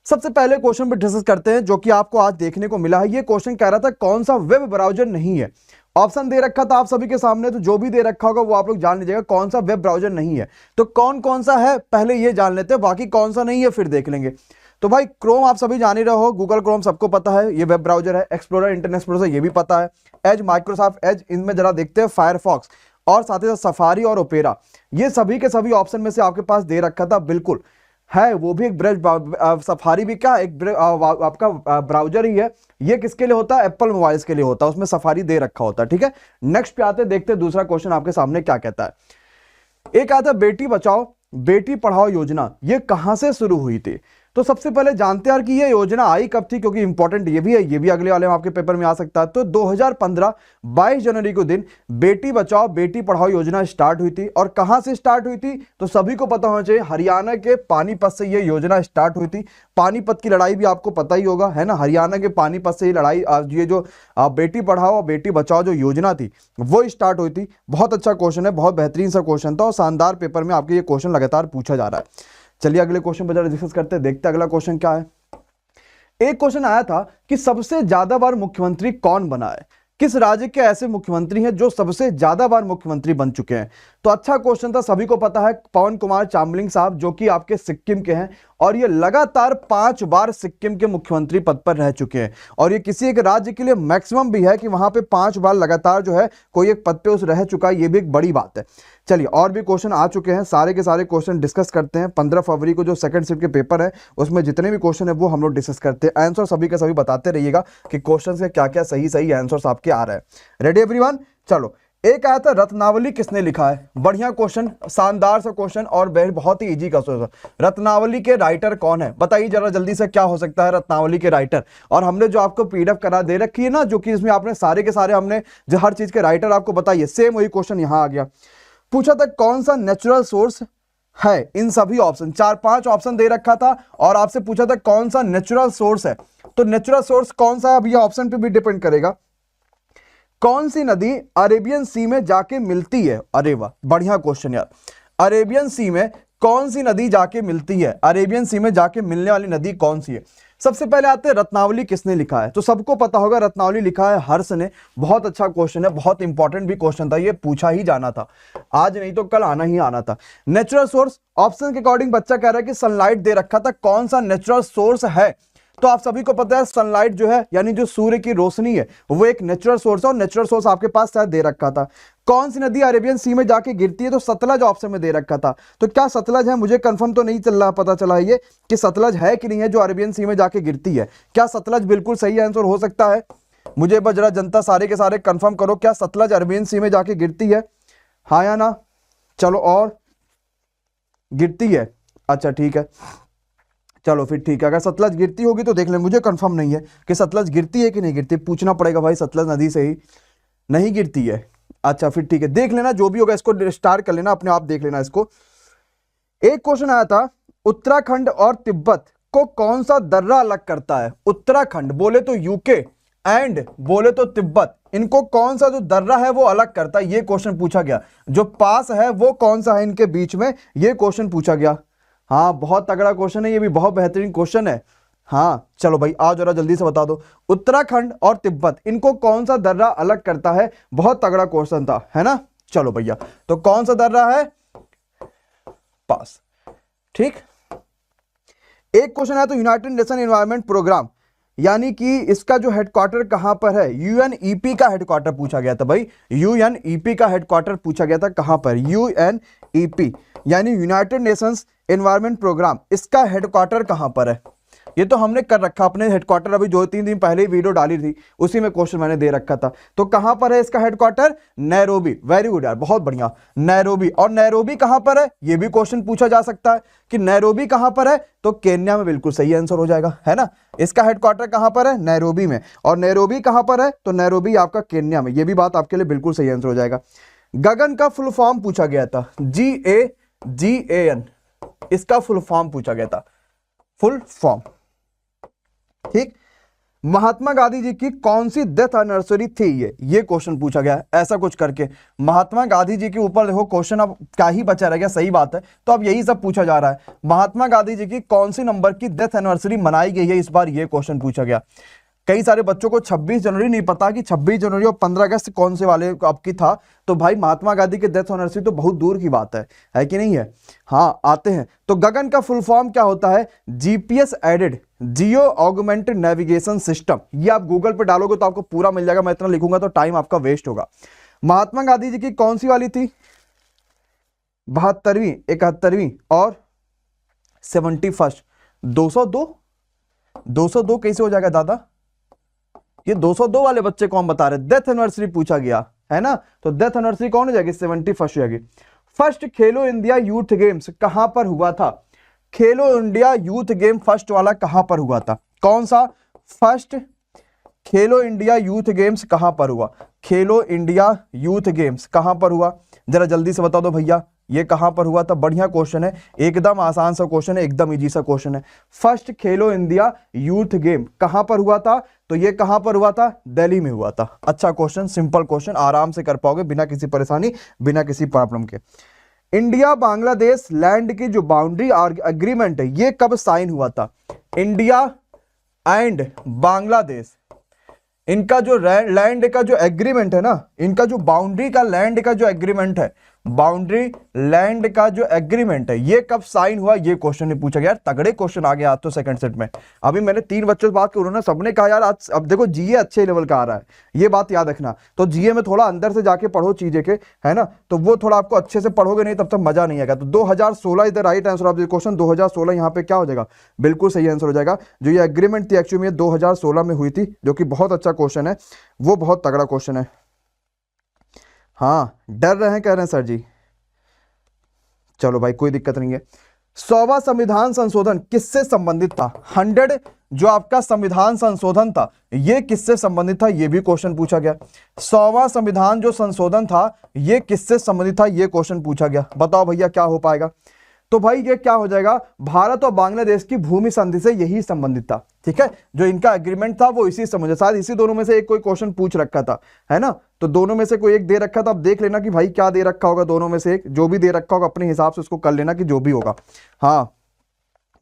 सबसे पहले क्वेश्चन पे डिस्कस करते हैं जो कि आपको आज देखने को मिला है। ये क्वेश्चन कह रहा था कौन सा वेब ब्राउजर नहीं है। ऑप्शन दे रखा था आप सभी के सामने, तो जो भी दे रखा होगा वो आप लोग जान लीजिएगा कौन सा वेब ब्राउजर नहीं है। तो कौन कौन सा है पहले ये जान लेते हैं, बाकी कौन सा नहीं है फिर देख लेंगे। तो भाई क्रोम आप सभी जान ही रहे हो, गूगल क्रोम सबको पता है ये वेब ब्राउजर है। एक्सप्लोरर, इंटरनेट एक्सप्लोरर ये भी पता है। एज, माइक्रोसॉफ्ट एज, इनमें जरा देखते हैं फायरफॉक्स, और साथ ही साथ सफारी और ओपेरा, ये सभी के सभी ऑप्शन में से आपके पास दे रखा था, बिल्कुल है। वो भी एक सफारी भी क्या एक आपका ब्राउजर ही है। ये किसके लिए होता है? एप्पल मोबाइल्स के लिए होता है, उसमें सफारी दे रखा होता है। ठीक है, नेक्स्ट पे आते देखते दूसरा क्वेश्चन आपके सामने क्या कहता है। एक आता बेटी बचाओ बेटी पढ़ाओ योजना, ये कहां से शुरू हुई थी? तो सबसे पहले जानते हैं कि ये योजना आई कब थी, क्योंकि इंपॉर्टेंट ये भी है, ये भी अगले वाले में आपके पेपर में आ सकता है। तो 2015 22 जनवरी को दिन बेटी बचाओ बेटी पढ़ाओ योजना स्टार्ट हुई थी। और कहां से स्टार्ट हुई थी तो सभी को पता होना चाहिए, हरियाणा के पानीपत से ये योजना स्टार्ट हुई थी। पानीपत की लड़ाई भी आपको पता ही होगा, है ना। हरियाणा के पानीपत से ये लड़ाई, ये जो बेटी पढ़ाओ और बेटी बचाओ जो योजना थी वो स्टार्ट हुई थी। बहुत अच्छा क्वेश्चन है, बहुत बेहतरीन सा क्वेश्चन था, और शानदार पेपर में आपके ये क्वेश्चन लगातार पूछा जा रहा है। चलिए अगले क्वेश्चन पर जरा डिस्कस करते हैं, देखते हैं अगला क्वेश्चन क्या है। एक क्वेश्चन आया था कि सबसे ज्यादा बार मुख्यमंत्री कौन बना है, किस राज्य के ऐसे मुख्यमंत्री हैं जो सबसे ज्यादा बार मुख्यमंत्री बन चुके हैं। तो अच्छा क्वेश्चन था, सभी को पता है पवन कुमार चामलिंग साहब, जो कि आपके सिक्किम के हैं, और ये लगातार 5 बार सिक्किम के मुख्यमंत्री पद पर रह चुके हैं। और ये किसी एक राज्य के लिए मैक्सिमम भी है कि वहां पे 5 बार लगातार जो है कोई एक पद पे उस रह चुका है, ये भी एक बड़ी बात है। चलिए और भी क्वेश्चन आ चुके हैं, सारे के सारे क्वेश्चन डिस्कस करते हैं। 15 फरवरी को जो सेकंड शिफ्ट के पेपर है उसमें जितने भी क्वेश्चन है वो हम लोग डिस्कस करते हैं। आंसर सभी के सभी बताते रहिएगा कि क्वेश्चन के क्या क्या सही सही आंसर्स आपके आ रहे हैं। Ready everyone? चलो एक आया था रत्नावली किसने लिखा है, बढ़िया क्वेश्चन, शानदार सा क्वेश्चन और बहुत ही इजी का क्वेश्चन। रत्नावली के राइटर कौन है बताइए जरा जल्दी से, क्या हो सकता है रत्नावली के राइटर। और हमने जो आपको पीडीएफ करा दे रखी है ना, जो कि इसमें आपने सारे के सारे हमने जो हर चीज के राइटर आपको बताइए, सेम वही क्वेश्चन यहां आ गया। पूछा था कौन सा नेचुरल सोर्स है, इन सभी ऑप्शन 4-5 ऑप्शन दे रखा था, और आपसे पूछा था कौन सा नेचुरल सोर्स है। तो नेचुरल सोर्स कौन सा है, अब ये ऑप्शन पे भी डिपेंड करेगा। कौन सी नदी अरेबियन सी में जाके मिलती है? अरे वाह बढ़िया क्वेश्चन यार। अरेबियन सी में कौन सी नदी जाके मिलती है, अरेबियन सी में जाके मिलने वाली नदी कौन सी है? सबसे पहले आते हैं रत्नावली किसने लिखा है, तो सबको पता होगा रत्नावली लिखा है हर्ष ने। बहुत अच्छा क्वेश्चन है, बहुत इंपॉर्टेंट भी क्वेश्चन था, ये पूछा ही जाना था, आज नहीं तो कल आना ही आना था। नेचुरल सोर्स ऑप्शन के अकॉर्डिंग बच्चा कह रहा है कि सनलाइट दे रखा था, कौन सा नेचुरल सोर्स है? तो आप सभी को पता है सनलाइट जो है यानी जो सूर्य की रोशनी है वो एक नेचुरल सोर्स है, और नेचुरल सोर्स आपके पास शायद दे रखा था। कौन सी नदी अरेबियन सी में जाके गिरती है, तो सतलज ऑप्शन में दे रखा था। तो क्या सतलज है? मुझे कंफर्म तो नहीं चल रहा, पता चला है ये कि सतलज है कि नहीं है जो अरेबियन सी में जाके गिरती है। क्या सतलज बिल्कुल सही आंसर हो सकता है? मुझे बस जरा जनता सारे के सारे कंफर्म करो, क्या सतलज अरेबियन सी में जाके गिरती है, हाँ या ना? चलो और गिरती है, अच्छा ठीक है, चलो फिर ठीक है। अगर सतलज गिरती होगी तो देख लें, मुझे कंफर्म नहीं है कि सतलज गिरती है कि नहीं गिरती, पूछना पड़ेगा भाई सतलज नदी से ही। नहीं गिरती है, अच्छा फिर ठीक है, देख लेना जो भी होगा, इसको स्टार कर लेना, अपने आप देख लेना इसको। एक क्वेश्चन आया था उत्तराखंड और तिब्बत को कौन सा दर्रा अलग करता है? उत्तराखंड बोले तो यूके एंड बोले तो तिब्बत, इनको कौन सा जो दर्रा है वो अलग करता है, ये क्वेश्चन पूछा गया। जो पास है वो कौन सा है इनके बीच में, ये क्वेश्चन पूछा गया। हाँ बहुत तगड़ा क्वेश्चन है, ये भी बहुत बेहतरीन क्वेश्चन है। हाँ चलो भाई आओ जरा जल्दी से बता दो, उत्तराखंड और तिब्बत इनको कौन सा दर्रा अलग करता है? बहुत तगड़ा क्वेश्चन था, है ना। चलो भैया तो कौन सा दर्रा है? पास, ठीक। एक क्वेश्चन है तो यूनाइटेड नेशन एनवायरनमेंट प्रोग्राम यानी कि इसका जो हेडक्वार्टर कहां पर है? यूएनईपी का हेडक्वार्टर पूछा गया था भाई, यूएनईपी का हेडक्वार्टर पूछा गया था, कहां पर? यूएनईपी यानी यूनाइटेड नेशंस एनवायरनमेंट प्रोग्राम, इसका हेडक्वार्टर कहां पर है? ये तो हमने कर रखा अपने हेडक्वार्टर, अभी 2-3 दिन पहले ही वीडियो डाली थी, उसी में क्वेश्चन मैंने दे रखा था। तो कहां पर है इसका हेडक्वार्टर? नैरोबी, वेरी गुड यार, बहुत बढ़िया, नैरोबी। और नैरोबी कहां पर है ये भी क्वेश्चन पूछा जा सकता है कि नैरोबी कहां पर है, तो केन्या में बिल्कुल सही आंसर हो जाएगा, है ना। इसका हेडक्वार्टर कहां पर है? नैरोबी में। और नैरोबी कहां पर है? तो नैरोबी आपका केन्या में, ये भी बात आपके लिए बिल्कुल सही आंसर हो जाएगा। गगन का फुल फॉर्म पूछा गया था, GAGAN, इसका फुल फॉर्म पूछा गया था, फुल फॉर्म, ठीक। महात्मा गांधी जी की कौन सी डेथ एनिवर्सरी थी? ये क्वेश्चन पूछा गया है ऐसा कुछ करके। महात्मा गांधी जी के ऊपर देखो क्वेश्चन अब क्या ही बचा रह गया, सही बात है, तो अब यही सब पूछा जा रहा है। महात्मा गांधी जी की कौन सी नंबर की डेथ एनिवर्सरी मनाई गई है इस बार, ये क्वेश्चन पूछा गया। कई सारे बच्चों को 26 जनवरी नहीं पता कि 26 जनवरी और 15 अगस्त कौन से वाले आपकी था, तो भाई महात्मा गांधी के डेथ एनिवर्सरी तो बहुत दूर की बात है कि नहीं है। हाँ आते हैं, तो गगन का फुल फॉर्म क्या होता है? GPS aided geo augmented navigation system. ये आप गूगल पे डालोगे तो आपको पूरा मिल जाएगा, मैं इतना लिखूंगा तो टाइम आपका वेस्ट होगा। महात्मा गांधी जी की कौन सी वाली थी? 72वीं, 71वीं और 71st। 202 कैसे हो जाएगा दादा? ये 202 वाले बच्चे कौन बता रहे? डेथ एनिवर्सरी पूछा गया है ना, तो डेथ एनिवर्सरी कौन हो जाएगी? 71st हो जाएगी। फर्स्ट खेलो इंडिया यूथ गेम्स कहां पर हुआ था? खेलो इंडिया यूथ गेम फर्स्ट वाला कहां पर हुआ था? कौन सा फर्स्ट खेलो इंडिया यूथ गेम्स कहां पर हुआ? खेलो इंडिया यूथ गेम्स कहां पर हुआ? जरा जल्दी से बता दो भैया, ये कहां पर हुआ था? बढ़िया क्वेश्चन है, एकदम आसान सा क्वेश्चन है, एकदम इजी सा क्वेश्चन है। फर्स्ट खेलो इंडिया यूथ गेम कहां पर हुआ था? तो ये कहां पर हुआ था? दिल्ली में हुआ था। अच्छा क्वेश्चन, सिंपल क्वेश्चन, आराम से कर पाओगे बिना किसी परेशानी, बिना किसी प्रॉब्लम के। इंडिया बांग्लादेश लैंड की जो बाउंड्री एग्रीमेंट है ये कब साइन हुआ था? इंडिया एंड बांग्लादेश, इनका जो लैंड का जो एग्रीमेंट है ना, इनका जो बाउंड्री का लैंड का जो एग्रीमेंट है, बाउंड्री लैंड का जो एग्रीमेंट है, ये कब साइन हुआ? ये क्वेश्चन नहीं पूछा गया यार। तगड़े क्वेश्चन आ गया आज तो सेकंड सेट में। अभी मैंने 3 बच्चों से बात की, उन्होंने सबने कहा यार आज, अब देखो जीए अच्छे लेवल का आ रहा है, ये बात याद रखना। तो जीए में थोड़ा अंदर से जाके पढ़ो चीजें के, है ना, तो वो थोड़ा आपको अच्छे से पढ़ोगे, नहीं तब तक मजा नहीं आएगा। तो 2016 is the right answer of this question. 2016 यहाँ पे क्या हो जाएगा? बिल्कुल सही आंसर हो जाएगा। जो ये एग्रीमेंट थी एक्चुअली में 2016 में हुई थी, जो कि बहुत अच्छा क्वेश्चन है, वो बहुत तगड़ा क्वेश्चन है। हाँ डर रहे हैं कह रहे हैं सर जी, चलो भाई कोई दिक्कत नहीं है। 100वां संविधान संशोधन किससे संबंधित था? 100 जो आपका संविधान संशोधन था ये किससे संबंधित था? ये भी क्वेश्चन पूछा गया। 100वां संविधान जो संशोधन था ये किससे संबंधित था? ये क्वेश्चन पूछा गया। बताओ भैया क्या हो पाएगा? तो भाई ये क्या हो जाएगा? भारत और बांग्लादेश की भूमि संधि से यही संबंधित था। ठीक है, जो इनका एग्रीमेंट था वो इसी संबंधित, शायद इसी दोनों में से एक कोई क्वेश्चन पूछ रखा था, है ना, तो दोनों में से कोई एक दे रखा था। अब देख लेना कि भाई क्या दे रखा होगा, दोनों में से एक जो भी दे रखा होगा अपने हिसाब से उसको कर लेना कि जो भी होगा। हाँ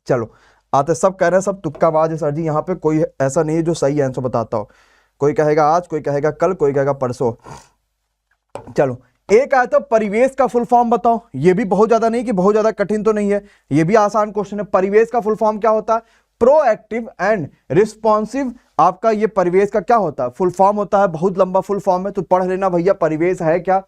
चलो आते, सब कह रहे हैं सब तुक्काबाज है सर जी, यहाँ पे कोई ऐसा नहीं है जो सही आंसर बताता हो। कोई कहेगा आज, कोई कहेगा कल, कोई कहेगा परसों। चलो एक आया था परिवेश का फुल फॉर्म बताओ। ये भी बहुत ज्यादा नहीं कि बहुत ज्यादा कठिन तो नहीं है, ये भी आसान क्वेश्चन है। परिवेश का फुल फॉर्म क्या होता है? Proactive and responsive. आपका ये परिवेश का क्या होता है? फुल फॉर्म होता है, बहुत लंबा फुल फॉर्म है, तो पढ़ लेना भैया परिवेश है क्या,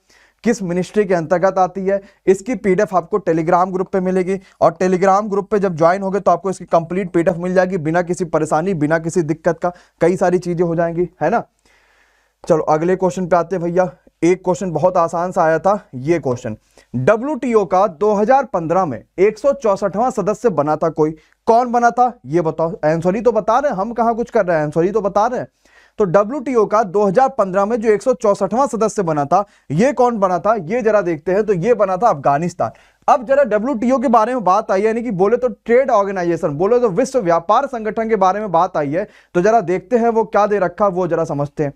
किस मिनिस्ट्री के अंतर्गत आती है। इसकी पीडीएफ आपको टेलीग्राम ग्रुप पे मिलेगी, और टेलीग्राम ग्रुप पे जब ज्वाइन होगे तो आपको इसकी कंप्लीट पीडीएफ मिल जाएगी, बिना किसी परेशानी, बिना किसी दिक्कत का, कई सारी चीजें हो जाएंगी, है ना। चलो अगले क्वेश्चन पे आते हैं भैया। एक क्वेश्चन बहुत आसान सा आया था, ये क्वेश्चन, WTO का 2015 में 164वां सदस्य बना था कोई, कौन बना था? ये बताओ। आंसर ही तो बता रहे हैं, हम कहां कुछ कर रहे हैं, आंसर ही तो बता रहे हैं। तो WTO का 2015 में जो 164वां सदस्य बना था, ये कौन बना था? ये जरा देखते हैं। तो ये बना था अफगानिस्तान। अब जरा WTO के बारे में बात आई है, यानी कि बोले तो ट्रेड ऑर्गेनाइजेशन, बोले तो विश्व व्यापार संगठन के बारे में बात आई है, तो जरा देखते हैं वो क्या दे रखा, वो जरा समझते हैं।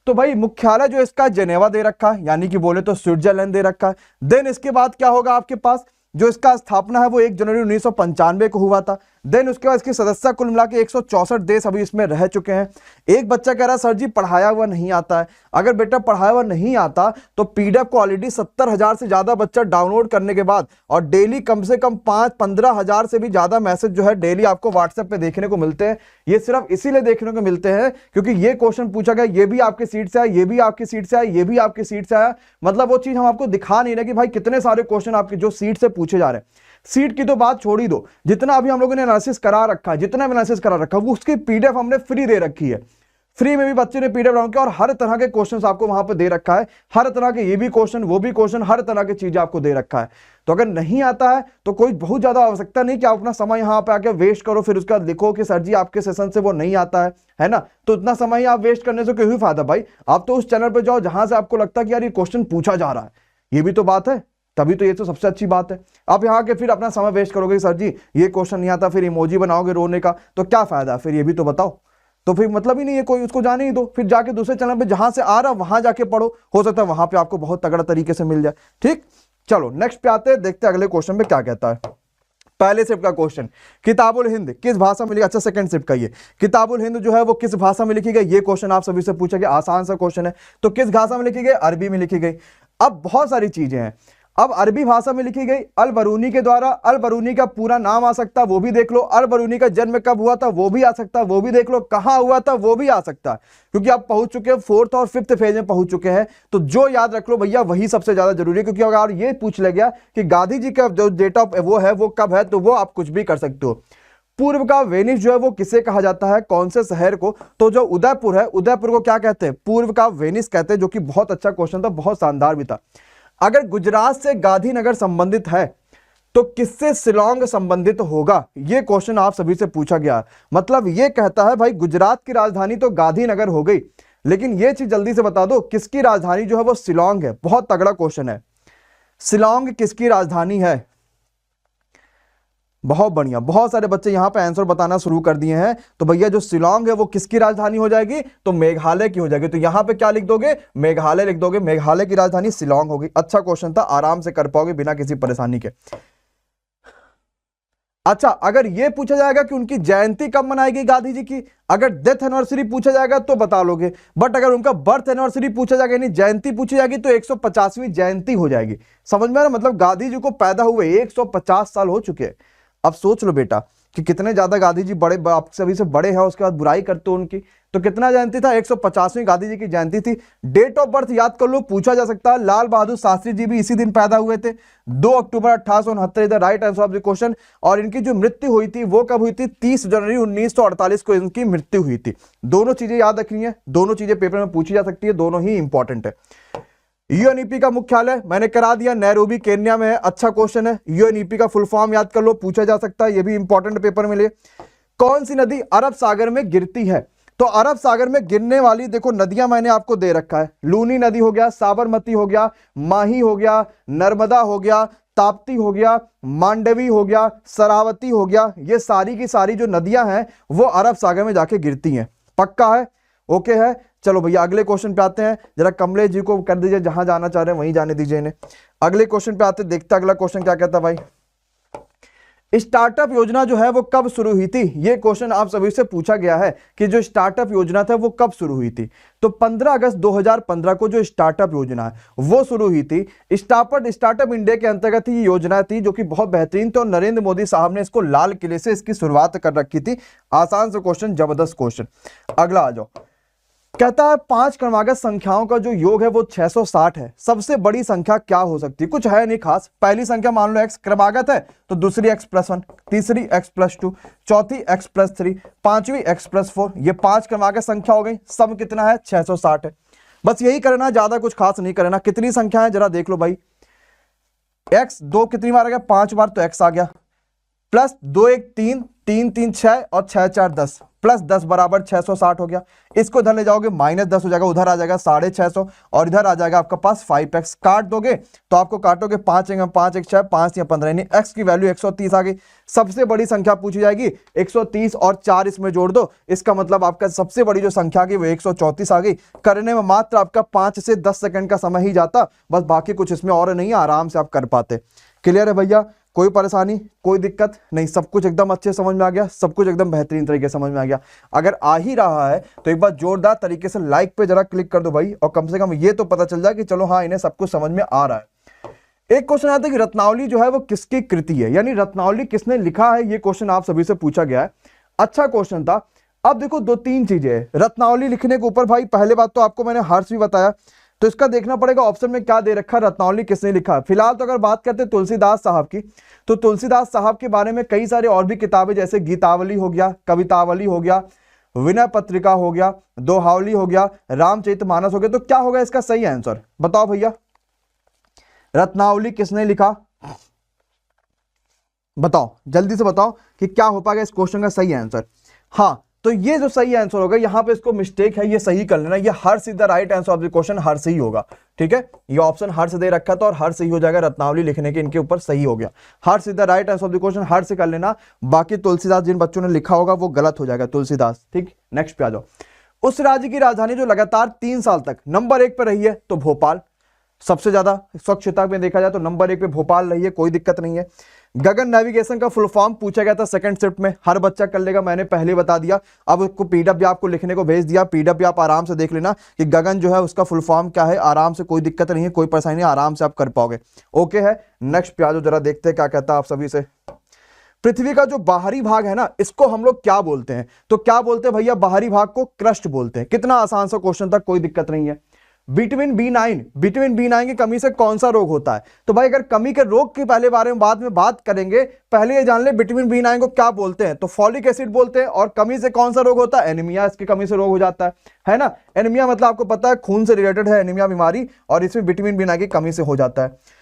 तो भाई मुख्यालय जो इसका जेनेवा दे रखा है, यानी कि बोले तो स्विट्जरलैंड दे रखा है। देन इसके बाद क्या होगा आपके पास, जो इसका स्थापना है वो 1 जनवरी 1995 को हुआ था। देन उसके बाद इसकी सदस्यता कुल मिला के 164 देश अभी इसमें रह चुके हैं। एक बच्चा कह रहा है सर जी पढ़ाया हुआ नहीं आता है। अगर बेटा पढ़ाया हुआ नहीं आता तो पीडीएफ को ऑलरेडी 70,000 से ज्यादा बच्चा डाउनलोड करने के बाद, और डेली कम से कम 5-15,000 से भी ज्यादा मैसेज जो है डेली आपको व्हाट्सएप पे देखने को मिलते हैं। ये सिर्फ इसीलिए देखने को मिलते हैं क्योंकि ये क्वेश्चन पूछा गया, ये भी आपकी सीट से आया, ये भी आपकी सीट से आया, ये भी आपकी सीट से आया। मतलब वो चीज हम आपको दिखा नहीं रहे कि भाई कितने सारे क्वेश्चन आपके जो सीट से पूछे जा रहे हैं। सीट की तो बात छोड़ ही दो, जितना अभी हम लोगों ने एनालिसिस करा रखा है, जितना एनालिसिस करा रखा है, उसकी पीडीएफ हमने फ्री दे रखी है। फ्री में भी बच्चे ने पीडीएफ डाउनलोड किया और हर तरह के क्वेश्चंस आपको वहां पर दे रखा है। हर तरह के ये भी क्वेश्चन, वो भी क्वेश्चन, हर तरह की चीजें आपको दे रखा है। तो अगर नहीं आता है तो कोई बहुत ज्यादा आवश्यकता नहीं कि आप अपना समय यहाँ पे आके वेस्ट करो, फिर उसका लिखो कि सर जी आपके सेशन से वो नहीं आता है ना। तो इतना समय आप वेस्ट करने से कोई फायदा भाई। आप तो उस चैनल पर जाओ जहां से आपको लगता है कि यार ये क्वेश्चन पूछा जा रहा है, ये भी तो बात है, तभी तो ये तो सबसे अच्छी बात है। आप यहाँ के फिर अपना समय वेस्ट करोगे सर जी ये क्वेश्चन नहीं आता, फिर इमोजी बनाओगे रोने का, तो क्या फायदा फिर, ये भी तो बताओ। तो फिर मतलब ही नहीं है कोई, उसको जाने ही दो, फिर जाके दूसरे चैनल पे जहां से आ रहा वहां जाके पढ़ो, हो सकता है वहां पे आपको बहुत तगड़ा तरीके से मिल जाए। ठीक, चलो नेक्स्ट पे आते हैं, देखते हैं अगले क्वेश्चन पे क्या कहता है। पहले शिफ्ट का क्वेश्चन, किताबुल हिंद किस भाषा में लिखा, अच्छा सेकंड शिफ्ट का ये, किताबुल हिंद जो है वो किस भाषा में लिखी गई, ये क्वेश्चन आप सभी से पूछा गया, आसान सा क्वेश्चन है। तो किस भाषा में लिखी गई, अरबी में लिखी गई। अब बहुत सारी चीजें हैं, अब अरबी भाषा में लिखी गई अल बरूनी के द्वारा, अल बरूनी का पूरा नाम आ सकता, वो भी देख लो, अल बरूनी का जन्म कब हुआ था वो भी आ सकता, वो भी देख लो, कहां हुआ था वो भी आ सकता, क्योंकि आप पहुंच चुके हैं 4th और 5th फेज में पहुंच चुके हैं। तो जो याद रख लो भैया वही सबसे ज्यादा जरूरी है, क्योंकि अगर ये पूछ ले गया कि गांधी जी का जो डेट ऑफ वो है वो कब है, तो वो आप कुछ भी कर सकते हो। पूर्व का वेनिस जो है वो किसे कहा जाता है, कौन से शहर को, तो जो उदयपुर है, उदयपुर को क्या कहते हैं, पूर्व का वेनिस कहते हैं, जो कि बहुत अच्छा क्वेश्चन था, बहुत शानदार भी था। अगर गुजरात से गांधीनगर संबंधित है तो किससे शिलांग संबंधित होगा, यह क्वेश्चन आप सभी से पूछा गया। मतलब यह कहता है भाई गुजरात की राजधानी तो गांधीनगर हो गई, लेकिन यह चीज जल्दी से बता दो किसकी राजधानी जो है वो शिलांग है। बहुत तगड़ा क्वेश्चन है, शिलांग किसकी राजधानी है। बहुत बढ़िया, बहुत सारे बच्चे यहां पे आंसर बताना शुरू कर दिए हैं। तो भैया जो शिलांग है वो किसकी राजधानी हो जाएगी, तो मेघालय की हो जाएगी। तो यहां पे क्या लिख दोगे, मेघालय लिख दोगे, मेघालय की राजधानी शिलांग होगी। अच्छा क्वेश्चन था, आराम से कर पाओगे बिना किसी परेशानी के। अच्छा, अगर ये पूछा जाएगा कि उनकी जयंती कब मनाएगी गांधी जी की, अगर डेथ एनिवर्सरी पूछा जाएगा तो बता लोगे, बट अगर उनका बर्थ एनिवर्सरी पूछा जाएगा यानी जयंती पूछी जाएगी तो 150वीं जयंती हो जाएगी। समझ में आ रहा, मतलब गांधी जी को पैदा हुए 150 साल हो चुके हैं। अब सोच लो बेटा कि कितने ज्यादा गांधी जी बड़े, आप सभी से बड़े हैं, उसके बाद बुराई करते हो उनकी। तो कितना जयंती था, 150वीं गांधी जी की जयंती थी। डेट ऑफ बर्थ याद कर लो, पूछा जा सकता है। लाल बहादुर शास्त्री जी भी इसी दिन पैदा हुए थे, 2 अक्टूबर 1869, इधर right answer of the question. और इनकी जो मृत्यु हुई थी वो कब हुई थी, 30 जनवरी 1948 को इनकी मृत्यु हुई थी। दोनों चीजें याद रखनी है, दोनों चीजें पेपर में पूछी जा सकती है, दोनों ही इंपॉर्टेंट है। यूएनईपी का मुख्यालय मैंने करा दिया, नैरोबी केन्या में है। अच्छा क्वेश्चन है, यूएनईपी का फुल फॉर्म याद कर लो, पूछा जा सकता है, ये भी इंपॉर्टेंट पेपर में ले। कौन सी नदी अरब सागर में गिरती है, तो अरब सागर में गिरने वाली देखो नदियां मैंने आपको दे रखा है। लूनी नदी हो गया, साबरमती हो गया, माही हो गया, नर्मदा हो गया, ताप्ती हो गया, मांडवी हो गया, शरावती हो गया। ये सारी की सारी जो नदियां हैं वो अरब सागर में जाके गिरती हैं। पक्का है, ओके है। चलो भैया अगले क्वेश्चन पे आते हैं, जरा कमलेश जी को कर दीजिए, जहां जाना चाह रहे हैं वहीं जाने दीजिए इन्हें। अगले क्वेश्चन पे आते हैं, देखते हैं अगला क्वेश्चन क्या कहता है भाई। स्टार्टअप योजना जो है वो कब शुरू हुई थी, ये क्वेश्चन आप सभी से पूछा गया है कि जो स्टार्टअप योजना था वो कब शुरू हुई थी। तो 15 अगस्त 2015 को जो स्टार्टअप योजना है वो शुरू हुई थी। स्टार्टअप इंडिया के अंतर्गत ये योजना थी, जो कि बहुत बेहतरीन थी, और नरेंद्र मोदी साहब ने इसको लाल किले से इसकी शुरुआत कर रखी थी। आसान से क्वेश्चन, जबरदस्त क्वेश्चन। अगला आ जाओ, कहता है 5 क्रमागत संख्याओं का जो योग है वो 660 है। सबसे बड़ी संख्या क्या हो सकती है, कुछ है नहीं खास। पहली संख्या मान लो x क्रमागत है तो दूसरी x+1, तीसरी x+2, चौथी x+3, पांचवी x+4। ये 5 क्रमागत संख्या हो गई। सम कितना है, 660 है। बस यही करना, ज्यादा कुछ खास नहीं करना। कितनी संख्या है जरा देख लो भाई, x 2 कितनी बार आ गया, 5 बार, तो x आ गया, प्लस 2 1 3, 3 3 6 और 6 4 10, प्लस 10 बराबर 660 हो गया। इसको इधर ले जाओगे -10 हो जाएगा, उधर आ जाएगा 650 और इधर आ जाएगा आपका पास 5x। काट दोगे तो आपको काटोगे 5 5 1 6 5 या 15, यानी x की वैल्यू 130 आ गई। सबसे बड़ी संख्या पूछी जाएगी 130 और 4 इसमें जोड़ दो, इसका मतलब आपका सबसे बड़ी जो संख्या की वो 134 आ गई। करने में मात्र आपका 5 से 10 सेकंड का समय ही जाता, बस बाकी कुछ इसमें और नहीं, आराम से आप कर पाते। क्लियर है भैया, कोई परेशानी कोई दिक्कत नहीं, सब कुछ एकदम अच्छे समझ में आ गया, सब कुछ एकदम बेहतरीन तरीके से समझ में आ गया। अगर आ ही रहा है तो एक बार जोरदार तरीके से लाइक पे जरा क्लिक कर दो भाई, और कम से कम ये तो पता चल जाए कि चलो हाँ इन्हें सब कुछ समझ में आ रहा है। एक क्वेश्चन आता है कि रत्नावली जो है वो किसकी कृति है, यानी रत्नावली किसने लिखा है, ये क्वेश्चन आप सभी से पूछा गया है। अच्छा क्वेश्चन था। अब देखो 2-3 चीजें है रत्नावली लिखने के ऊपर भाई। पहले बात तो आपको मैंने हर्ष भी बताया, तो इसका देखना पड़ेगा ऑप्शन में क्या दे रखा है, रत्नावली किसने लिखा है। फिलहाल तो अगर बात करते हैं तुलसीदास साहब की, तो तुलसीदास साहब के बारे में कई सारे और भी किताबें, जैसे गीतावली हो गया, कवितावली हो गया, विनय पत्रिका हो गया, दोहावली हो गया, रामचरितमानस हो गया। तो क्या होगा इसका सही आंसर, बताओ भैया, रत्नावली किसने लिखा, बताओ जल्दी से बताओ कि क्या हो पाएगा इस क्वेश्चन का सही आंसर। हाँ, तो ये जो सही आंसर होगा, यहां पे इसको मिस्टेक है, ये सही कर लेना, ये हर से the right answer of the question हर सही होगा। ठीक है, ये ऑप्शन हर से दे रखा था और हर सही हो जाएगा, रत्नावली लिखने के इनके ऊपर सही हो गया। हर से the right answer of the question हर से कर लेना, बाकी तुलसीदास जिन बच्चों ने लिखा होगा वो गलत हो जाएगा, तुलसीदास। ठीक, नेक्स्ट पे आ जाओ। उस राज्य की राजधानी जो लगातार 3 साल तक नंबर 1 पर रही है, तो भोपाल। सबसे ज्यादा स्वच्छता में देखा जाए तो नंबर 1 पे भोपाल रही है, कोई दिक्कत नहीं है। गगन नेविगेशन का फुल फॉर्म पूछा गया था सेकंड शिफ्ट में, हर बच्चा कर लेगा, मैंने पहले बता दिया। अब उसको पीडीएफ भी आपको लिखने को भेज दिया, पीडीएफ भी आप आराम से देख लेना कि गगन जो है उसका फुल फॉर्म क्या है, आराम से, कोई दिक्कत नहीं है, कोई परेशानी नहीं, आराम से आप कर पाओगे। ओके है, नेक्स्ट पे आ जाओ, जरा देखते हैं क्या कहता है आप सभी से। पृथ्वी का जो बाहरी भाग है ना, इसको हम लोग क्या बोलते हैं? तो क्या बोलते हैं भैया, बाहरी भाग को क्रस्ट बोलते हैं। कितना आसान सा क्वेश्चन था, कोई दिक्कत नहीं है। विटामिन बी9 की कमी से कौन सा रोग होता है? तो भाई अगर कमी के रोग के पहले बारे में बाद में बात करेंगे, पहले ये जान ले विटामिन बी9 को क्या बोलते हैं। तो फॉलिक एसिड बोलते हैं। और कमी से कौन सा रोग होता है? एनीमिया, इसकी कमी से रोग हो जाता है ना। एनीमिया मतलब आपको पता है खून से रिलेटेड है एनीमिया बीमारी, और इसमें विटामिन बी9 की कमी से हो जाता है।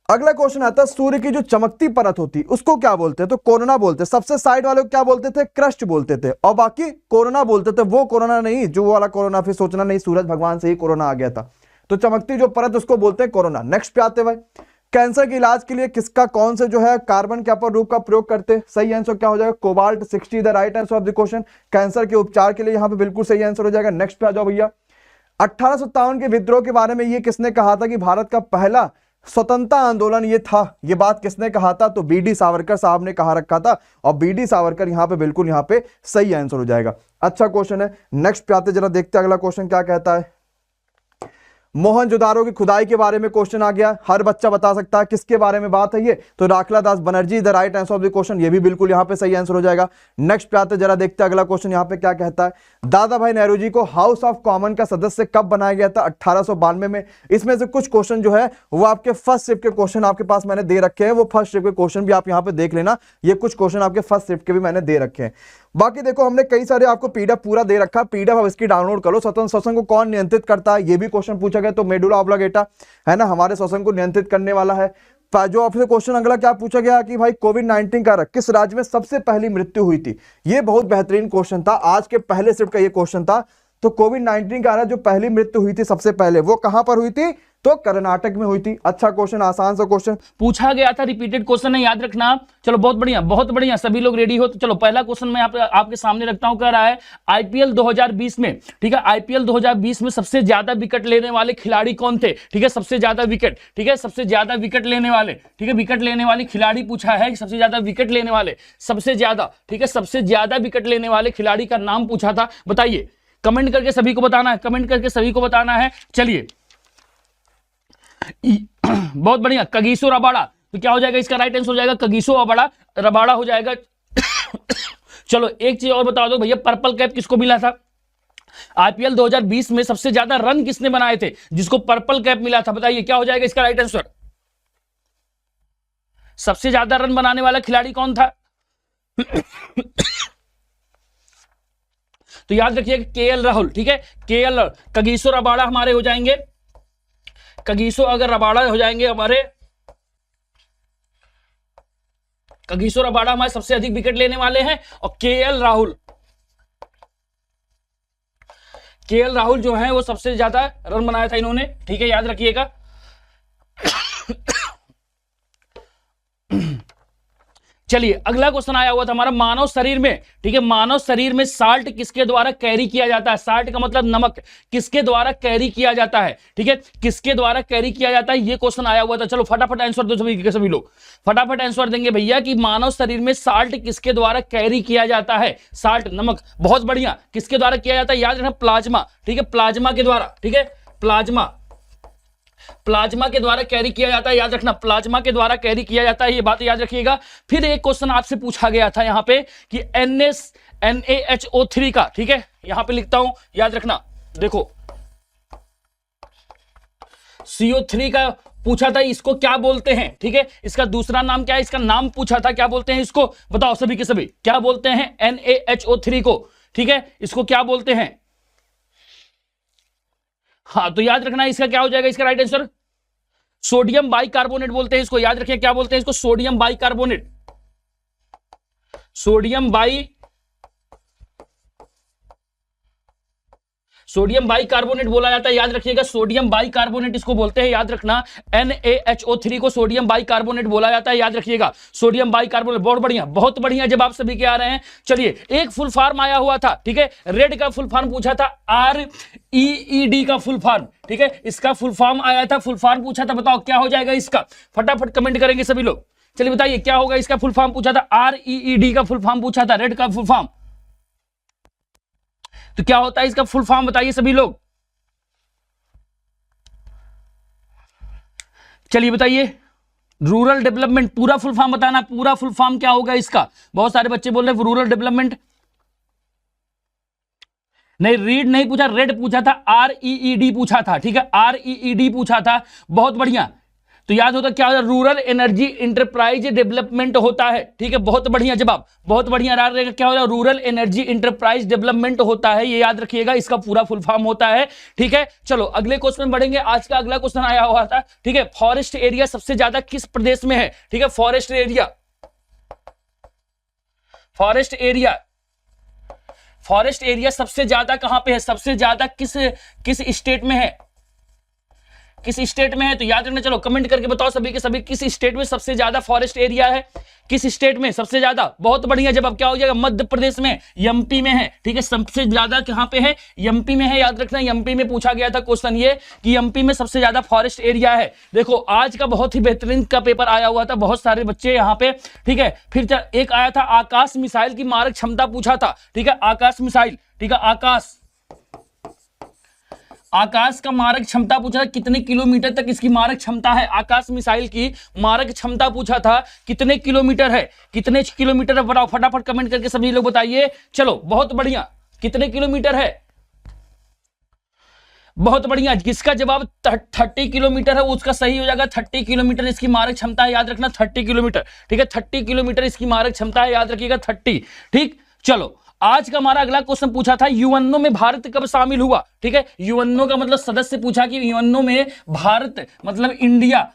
अगला क्वेश्चन आता है, सूर्य की जो चमकती परत होती है उसको क्या बोलते हैं? तो कोरोना बोलते हैं। सबसे साइड वाले को क्या बोलते थे? क्रस्ट बोलते थे। और बाकी कोरोना बोलते थे। वो कोरोना नहीं, जो वाला कोरोना, फिर सोचना नहीं सूरज भगवान से ही कोरोना आ गया था। तो चमकती जो परत उसको बोलते हैं कोरोना। नेक्स्ट पे आते भाई, कैंसर के इलाज के लिए किसका, कौन से जो है कार्बन के अपर रूप का प्रयोग करते हैं? सही आंसर क्या हो जाएगा? Cobalt 60 the right answer of the question. Cancer के उपचार के लिए यहां पे बिल्कुल सही आंसर हो जाएगा। नेक्स्ट पे आ जाओ भैया। 1857 के विद्रोह के बारे में ये किसने कहा था कि भारत का पहला स्वतंत्रता आंदोलन ये था? ये बात किसने कहा था? तो बीडी सावरकर साहब ने कहा रखा था। और बीडी सावरकर यहां पे बिल्कुल यहां पे सही आंसर हो जाएगा। अच्छा क्वेश्चन है। नेक्स्ट पे आते, जरा देखते हैं अगला क्वेश्चन क्या कहता है। मोहनजोदारो की खुदाई के बारे में क्वेश्चन आ गया, हर बच्चा बता सकता है किसके बारे में बात है ये? तो Rakhal Das Banerjee the right answer of the question, ये भी बिल्कुल यहां पे सही आंसर हो जाएगा। नेक्स्ट पे आते, जरा देखते हैं अगला क्वेश्चन यहां पे क्या कहता है। दादा भाई नेहरू जी को हाउस ऑफ कॉमन का सदस्य कब बनाया गया था? 1892 में। इसमें से कुछ क्वेश्चन जो है वो आपके फर्स्ट शिफ्ट के क्वेश्चन आपके पास मैंने दे रखे हैं, वो फर्स्ट शिफ्ट के क्वेश्चन भी आप यहां पे देख लेना। ये कुछ क्वेश्चन आपके फर्स्ट शिफ्ट के भी मैंने दे रखे हैं। बाकी देखो हमने कई सारे आपको पीडीएफ पूरा दे रखा है, पीडीएफ अब इसकी डाउनलोड करो। स्वतंत्र श्वसन को कौन नियंत्रित करता है? ये भी क्वेश्चन पूछा गया। तो मेडुला ऑब्लिगेटा है ना, हमारे श्वसन को नियंत्रित करने वाला है। जो आपसे क्वेश्चन अगला क्या पूछा गया कि भाई कोविड-19 का किस राज्य में सबसे पहली मृत्यु हुई थी? ये बहुत बेहतरीन क्वेश्चन था, आज के पहले शिफ्ट का ये क्वेश्चन था। तो कोविड-19 का जो पहली मृत्यु हुई थी सबसे पहले, वो कहां पर हुई थी? तो कर्नाटक में हुई थी। अच्छा क्वेश्चन, आसान सा क्वेश्चन पूछा गया था, रिपीटेड क्वेश्चन है, याद रखना। चलो बहुत बढ़िया, बहुत बढ़िया, सभी लोग रेडी हो? तो चलो पहला क्वेश्चन मैं आपके सामने रखता हूं। कह रहा है आईपीएल 2020 में, ठीक है, आईपीएल 2020 में सबसे ज्यादा विकेट लेने वाले खिलाड़ी कौन थे? ठीक है, सबसे ज्यादा विकेट, ठीक है, सबसे ज्यादा विकेट लेने वाले, ठीक है, विकेट लेने वाले खिलाड़ी पूछा है, सबसे ज्यादा विकेट लेने वाले, सबसे ज्यादा, ठीक है, सबसे ज्यादा विकेट लेने वाले खिलाड़ी का नाम पूछा था। बताइए, कमेंट करके सभी को बताना है, कमेंट करके सभी को बताना है। चलिए बहुत बढ़िया, कगिसो रबाड़ा। तो क्या हो जाएगा इसका राइट आंसर? हो जाएगा कगिसो रबाड़ा हो जाएगा। चलो एक चीज और बता दो भैया, पर्पल कैप किसको मिला था? आईपीएल 2020 में सबसे ज्यादा रन किसने बनाए थे जिसको पर्पल कैप मिला था? बताइए क्या हो जाएगा इसका राइट आंसर? सबसे ज्यादा रन बनाने वाला खिलाड़ी कौन था? तो याद रखिए केएल राहुल, ठीक है, केएल। कगिसो रबाड़ा हमारे हो जाएंगे, कगिसो अगर रबाड़ा हो जाएंगे हमारे, कगिसो रबाड़ा हमारे सबसे अधिक विकेट लेने वाले हैं। और केएल राहुल जो है वो सबसे ज्यादा रन बनाया था इन्होंने, ठीक है, याद रखिएगा। चलिए अगला क्वेश्चन आया हुआ था हमारा, मानव शरीर में, ठीक है, मानव शरीर में साल्ट किसके द्वारा कैरी किया जाता है? साल्ट का मतलब नमक, किसके द्वारा कैरी किया जाता है? ठीक है, किसके द्वारा कैरी किया जाता है, ये क्वेश्चन आया हुआ था। चलो फटाफट आंसर दो सभी के सभी लोग, फटाफट आंसर देंगे भैया कि मानव शरीर में साल्ट किसके द्वारा कैरी किया जाता है? साल्ट, नमक, बहुत बढ़िया, किसके द्वारा किया जाता है? याद रखना प्लाज्मा, ठीक है, प्लाज्मा के द्वारा, ठीक है, प्लाज्मा के द्वारा कैरी किया जाता है, याद रखना, प्लाज्मा के द्वारा कैरी किया जाता है, ये बात याद रखिएगा। फिर एक क्वेश्चन आपसे पूछा गया था यहां पे कि NaHO3 का, ठीक है, यहां पे लिखता हूं, याद रखना, देखो CO3 का पूछा था, इसको क्या बोलते हैं? ठीक है, इसका दूसरा नाम क्या है? इसका नाम पूछा था, क्या बोलते हैं इसको? बताओ सभी के सभी, क्या बोलते हैं NaHO3 को? ठीक है, इसको क्या बोलते हैं? हाँ, तो याद रखना इसका क्या हो जाएगा इसका राइट आंसर? सोडियम बाइकार्बोनेट बोलते हैं इसको, याद रखिए क्या बोलते हैं इसको? Sodium bicarbonate, sodium sodium bicarbonate बोला जाता है, याद रखिएगा, सोडियम बाइकार्बोनेट इसको बोलते हैं, याद रखना। NaHO3 को सोडियम बाइकार्बोनेट बोला जाता है, याद रखिएगा, सोडियम बाइकार्बोनेट। बहुत बढ़िया, बहुत बढ़िया, जब आप सभी के आ रहे हैं। चलिए, एक फुल फॉर्म आया हुआ था, ठीक है, रेड का फुल फॉर्म पूछा था, REED का फुल फॉर्म, ठीक है, इसका फुल फॉर्म आया था, फुल फॉर्म पूछा था, बताओ क्या हो जाएगा इसका, फटाफट कमेंट करेंगे सभी लोग। चलिए बताइए क्या होगा इसका फुल फॉर्म पूछा था, REED का फुल फॉर्म पूछा था, रेड का फुल फॉर्म, तो क्या होता है इसका फुल फॉर्म, बताइए सभी लोग। चलिए बताइए, रूरल डेवलपमेंट, पूरा फुल फॉर्म बताना, पूरा फुल फॉर्म क्या होगा इसका। बहुत सारे बच्चे बोल रहे हैं रूरल डेवलपमेंट, नहीं, रीड नहीं पूछा, रेड पूछा था, REED पूछा था, ठीक है, REED पूछा था, बहुत बढ़िया। तो याद होता क्या होता है, रूरल एनर्जी इंटरप्राइज डेवलपमेंट होता है, ठीक है, बहुत बढ़िया जवाब, बहुत बढ़िया याद रहेगा, क्या होता है, रूरल एनर्जी इंटरप्राइज डेवलपमेंट होता है, ये याद रखिएगा, इसका पूरा फुल फॉर्म होता है, ठीक है। चलो अगले क्वेश्चन बढ़ेंगे, आज का अगला क्वेश्चन आया हुआ था, ठीक है, फॉरेस्ट एरिया सबसे ज्यादा किस प्रदेश में है, ठीक है, forest area, forest area, forest area सबसे ज्यादा कहां पे है, सबसे ज्यादा किस स्टेट में है, किस स्टेट में है, तो याद रखना। चलो कमेंट करके बताओ सभी के सभी, किस स्टेट में सबसे ज्यादा फॉरेस्ट एरिया है, किस स्टेट में सबसे ज्यादा, बहुत बढ़िया जवाब क्या हो जाएगा, मध्य प्रदेश में, MP में है, ठीक है, सबसे ज्यादा कहां पे है, MP में है, याद रखना, MP में पूछा गया था क्वेश्चन ये कि MP में सबसे ज्यादा फॉरेस्ट एरिया है। देखो आज का बहुत ही बेहतरीन का पेपर आया हुआ था, बहुत सारे बच्चे यहाँ पे, ठीक है। फिर एक आया था आकाश मिसाइल की मारक क्षमता पूछा था, ठीक है, आकाश मिसाइल, ठीक है, आकाश का मारक क्षमता पूछा था, कितने किलोमीटर तक इसकी मारक क्षमता है, आकाश मिसाइल की मारक क्षमता पूछा था, कितने किलोमीटर है, कितने किलोमीटर है, बताओ फटाफट कमेंट करके सभी लोग बताइए। चलो बहुत बढ़िया, कितने किलोमीटर है, बहुत बढ़िया, जिसका जवाब 30 किलोमीटर है उसका सही हो जाएगा, 30 किलोमीटर इसकी मारक क्षमता है, याद रखना 30 किलोमीटर, ठीक है, 30 किलोमीटर इसकी मारक क्षमता है, याद रखिएगा 30, ठीक। चलो आज का हमारा अगला क्वेश्चन पूछा था, यूएनओ में भारत कब शामिल हुआ, ठीक है, यूएनओ का मतलब सदस्य पूछा कि यूएनओ में भारत मतलब इंडिया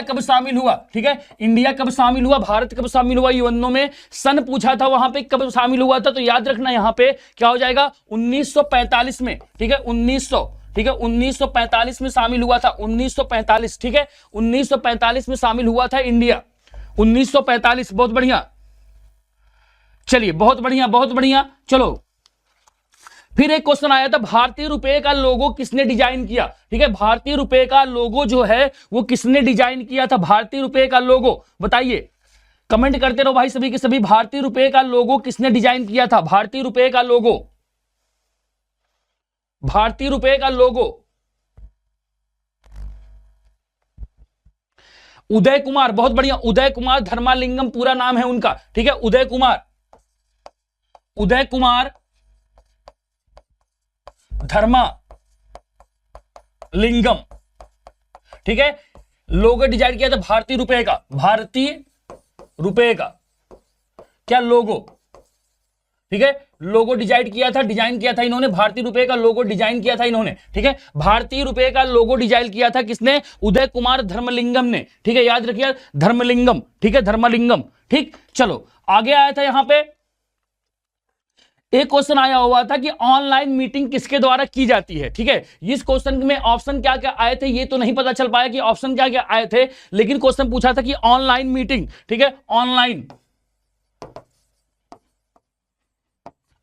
कब शामिल हुआ, ठीक है, इंडिया कब शामिल हुआ, भारत कब शामिल हुआ यूएनओ में, सन पूछा था वहां पे कब शामिल हुआ था, तो याद रखना यहां पे क्या हो जाएगा, 1945 में, ठीक है, 1945 में शामिल हुआ था, 1945, ठीक है, 1945 में शामिल हुआ था इंडिया, 1945, बहुत बढ़िया। चलिए बहुत बढ़िया, बहुत बढ़िया। चलो फिर एक क्वेश्चन आया था, भारतीय रुपए का लोगो किसने डिजाइन किया, ठीक है, भारतीय रुपए का लोगो जो है वो किसने डिजाइन किया था, भारतीय रुपए का लोगो, बताइए, कमेंट करते रहो भाई सभी के सभी, भारतीय रुपए का लोगो किसने डिजाइन किया था, भारतीय रुपए का लोगो, भारतीय रुपए का लोगो, उदय कुमार, बहुत बढ़िया, उदय कुमार धर्मालिंगम पूरा नाम है उनका, ठीक है, उदय कुमार धर्मालिंगम, ठीक है, लोगो डिजाइन किया था भारतीय रुपए का, भारतीय रुपए का क्या लोगो, ठीक है, लोगो डिजाइन किया था इन्होंने, भारतीय रुपए का लोगो डिजाइन किया था इन्होंने, ठीक है, भारतीय रुपए का लोगो डिजाइन किया था किसने, उदय कुमार धर्मलिंगम ने, ठीक है, याद रखिए धर्मलिंगम, ठीक है, धर्मलिंगम, ठीक। चलो आगे आया था यहां पे एक क्वेश्चन आया हुआ था कि ऑनलाइन मीटिंग किसके द्वारा की जाती है, ठीक है, इस क्वेश्चन में ऑप्शन क्या क्या आए थे ये तो नहीं पता चल पाया कि ऑप्शन क्या क्या आए थे, लेकिन क्वेश्चन पूछा था कि ऑनलाइन मीटिंग, ठीक है,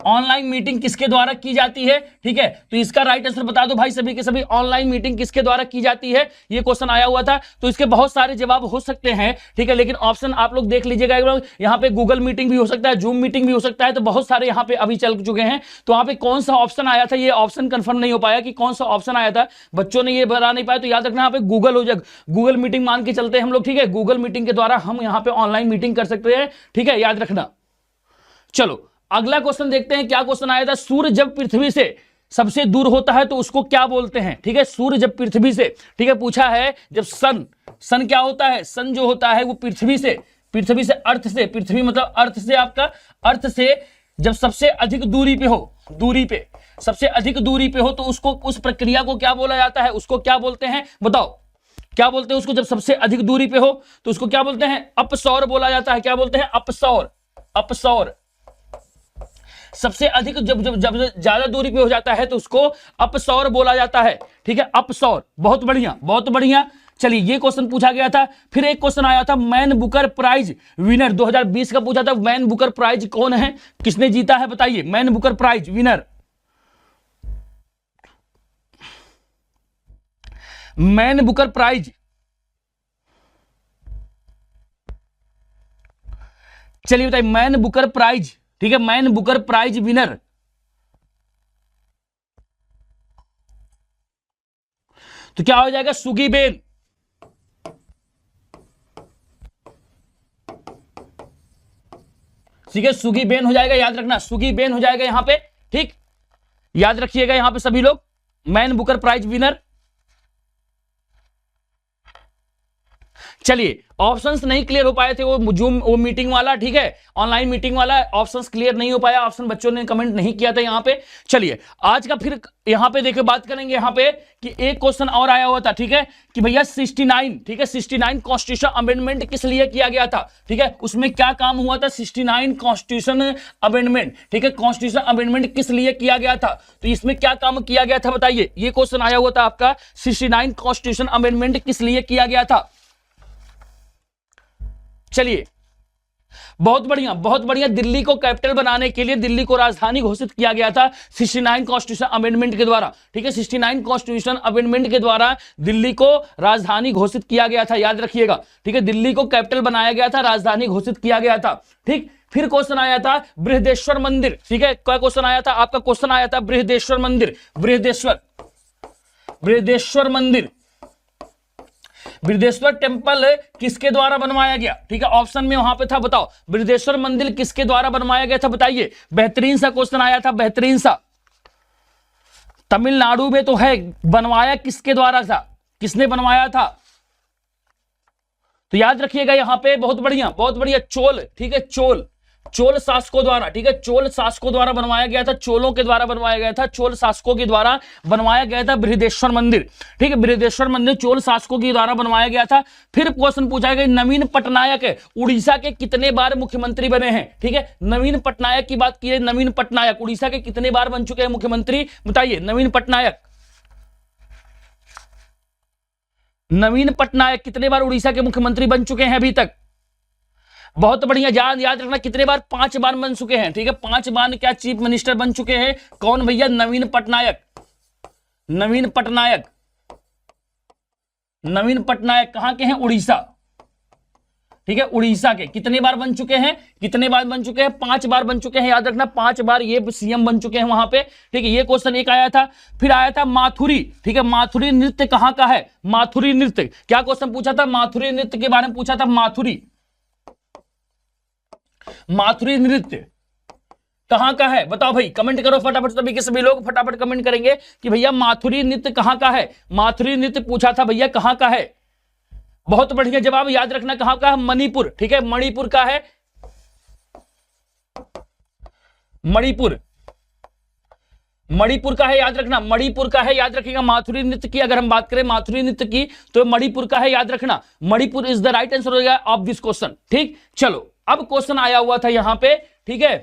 ऑनलाइन मीटिंग किसके द्वारा की जाती है, ठीक है, तो इसका राइट आंसर बता दो भाई सभी के सभी, ऑनलाइन मीटिंग किसके द्वारा की जाती है, ये क्वेश्चन आया हुआ था, तो इसके बहुत सारे जवाब हो सकते हैं, ठीक है, लेकिन ऑप्शन आप लोग देख लीजिएगा, यहां पे गूगल मीटिंग भी हो सकता है, जूम मीटिंग भी हो सकता है, तो बहुत सारे यहां पे अभी चल चुके हैं, तो वहां पे कौन सा ऑप्शन आया था, ये ऑप्शन कंफर्म नहीं हो पाया कि कौन सा ऑप्शन आया था, बच्चों ने ये बता नहीं पाया, तो याद रखना यहाँ पे गूगल हो जाएगा, गूगल मीटिंग मान के चलते हैं हम लोग, ठीक है, गूगल मीटिंग के द्वारा हम यहाँ पे ऑनलाइन मीटिंग कर सकते हैं, ठीक है, याद रखना। चलो अगला क्वेश्चन देखते हैं, क्या क्वेश्चन आया था, सूर्य जब पृथ्वी से सबसे दूर होता है तो उसको क्या बोलते हैं, ठीक है, सूर्य जब पृथ्वी से, ठीक है, पूछा है जब सन क्या होता है, सन जो होता है वो पृथ्वी से अर्थ से, पृथ्वी मतलब अर्थ से, आपका अर्थ से जब सबसे अधिक दूरी पे सबसे अधिक दूरी पे हो तो उसको, उस प्रक्रिया को क्या बोला जाता है, उसको क्या बोलते हैं, बताओ क्या बोलते हैं उसको, जब सबसे अधिक दूरी पे हो तो उसको क्या बोलते हैं, अपसौर बोला जाता है, क्या बोलते हैं, अपसौर। सबसे अधिक जब जब जब ज्यादा दूरी पे हो जाता है तो उसको अपसौर बोला जाता है, ठीक है, अपसौर। बहुत बढ़िया, बहुत बढ़िया। चलिए, ये क्वेश्चन पूछा गया था। फिर एक क्वेश्चन आया था मैन बुकर प्राइज विनर 2020 का पूछा था। मैन बुकर प्राइज कौन है, किसने जीता है, बताइए। Man Booker prize winner, Man Booker prize, चलिए बताइए, मैन बुकर प्राइज, ठीक है, मैन बुकर प्राइज विनर। तो क्या हो जाएगा, सुगी बेन। ठीक है, सुगी बेन हो जाएगा, याद रखना, सुगी बेन हो जाएगा यहां पे, ठीक, याद रखिएगा यहां पे सभी लोग, मैन बुकर प्राइज विनर। चलिए, ऑप्शंस नहीं क्लियर हो पाए थे, वो मीटिंग वाला, ठीक है, ऑनलाइन मीटिंग वाला, ऑप्शंस क्लियर नहीं हो पाया, ऑप्शन बच्चों ने कमेंट नहीं किया था यहां पे। चलिए, आज का फिर यहां पे देखिए बात करेंगे यहां पे कि एक क्वेश्चन और आया हुआ था, ठीक है, कि भैया 69, ठीक है, 69 कॉन्स्टिट्यूशन अमेंडमेंट किस लिए किया गया था, ठीक है, उसमें क्या काम हुआ था, 69 कॉन्स्टिट्यूशन अमेंडमेंट, ठीक है, कॉन्स्टिट्यूशन अमेंडमेंट किस लिए किया गया था, तो इसमें क्या काम किया गया था, बताइए। ये क्वेश्चन आया हुआ था आपका, 69 कॉन्स्टिट्यूशन अमेंडमेंट किस लिए किया गया था। चलिए, बहुत बढ़िया, बहुत बढ़िया। दिल्ली को कैपिटल बनाने के लिए, दिल्ली को राजधानी घोषित किया गया था 69 कॉन्स्टिट्यूशन अमेंडमेंट के द्वारा, ठीक है, 69 कॉन्स्टिट्यूशन अमेंडमेंट के द्वारा दिल्ली को राजधानी घोषित किया गया था, याद रखिएगा, ठीक है, दिल्ली को कैपिटल बनाया गया था, राजधानी घोषित किया गया था, ठीक। फिर क्वेश्चन आया था बृहदेश्वर मंदिर, ठीक है, क्या क्वेश्चन आया था आपका, क्वेश्चन आया था बृहदेश्वर मंदिर, बृहदेश्वर मंदिर, बृहदेश्वर टेम्पल किसके द्वारा बनवाया गया, ठीक है, ऑप्शन में वहां पे था, बताओ बृहदेश्वर मंदिर किसके द्वारा बनवाया गया था, बताइए। बेहतरीन सा क्वेश्चन आया था, बेहतरीन सा। तमिलनाडु में तो है, बनवाया किसके द्वारा था, किसने बनवाया था, तो याद रखिएगा यहां पे, बहुत बढ़िया, बहुत बढ़िया, चोल, ठीक है, चोल शासकों द्वारा, ठीक है, चोल शासकों द्वारा बनवाया गया था, चोलों के द्वारा बनवाया गया था, चोल शासकों के द्वारा बनवाया गया था बृहदेश्वर मंदिर, ठीक है, बृहदेश्वर मंदिर चोल शासकों के द्वारा बनवाया गया था। फिर क्वेश्चन पूछा गया, नवीन पटनायक उड़ीसा के कितने बार मुख्यमंत्री बने हैं, ठीक है, नवीन पटनायक की बात की है, नवीन पटनायक उड़ीसा के कितने बार बन चुके हैं मुख्यमंत्री, बताइए। नवीन पटनायक कितने बार उड़ीसा के मुख्यमंत्री बन चुके हैं अभी तक, बहुत बढ़िया, याद रखना कितने बार, 5 बार बन चुके हैं, ठीक है, 5 बार क्या चीफ मिनिस्टर बन चुके हैं, कौन भैया, नवीन पटनायक। नवीन पटनायक कहां के हैं, उड़ीसा, ठीक है, उड़ीसा के कितने बार बन चुके हैं, कितने बार बन चुके हैं, 5 बार बन चुके हैं, याद रखना 5 बार ये सीएम बन चुके हैं वहां पे, ठीक है, ये क्वेश्चन एक आया था। फिर आया था माथुरी, ठीक है, माथुरी नृत्य कहां का है, माथुरी नृत्य, क्या क्वेश्चन पूछा था, माथुरी नृत्य के बारे में पूछा था, माथुरी नृत्य कहां का है, बताओ भाई, कमेंट करो फटाफट, सभी के सभी लोग फटाफट कमेंट करेंगे कि भैया माथुरी नृत्य कहां का है, माथुरी नृत्य पूछा था भैया कहां का है, बहुत बढ़िया जवाब, याद रखना कहां का है, मणिपुर, ठीक है, मणिपुर का है, मणिपुर का है, याद रखना, मणिपुर का है, याद रखिएगा। माथुरी नृत्य की अगर हम बात करें, माथुरी नृत्य की, तो मणिपुर का है, याद रखना, Manipur is the right answer of this question, ठीक। चलो, अब क्वेश्चन आया हुआ था यहां पे, ठीक है,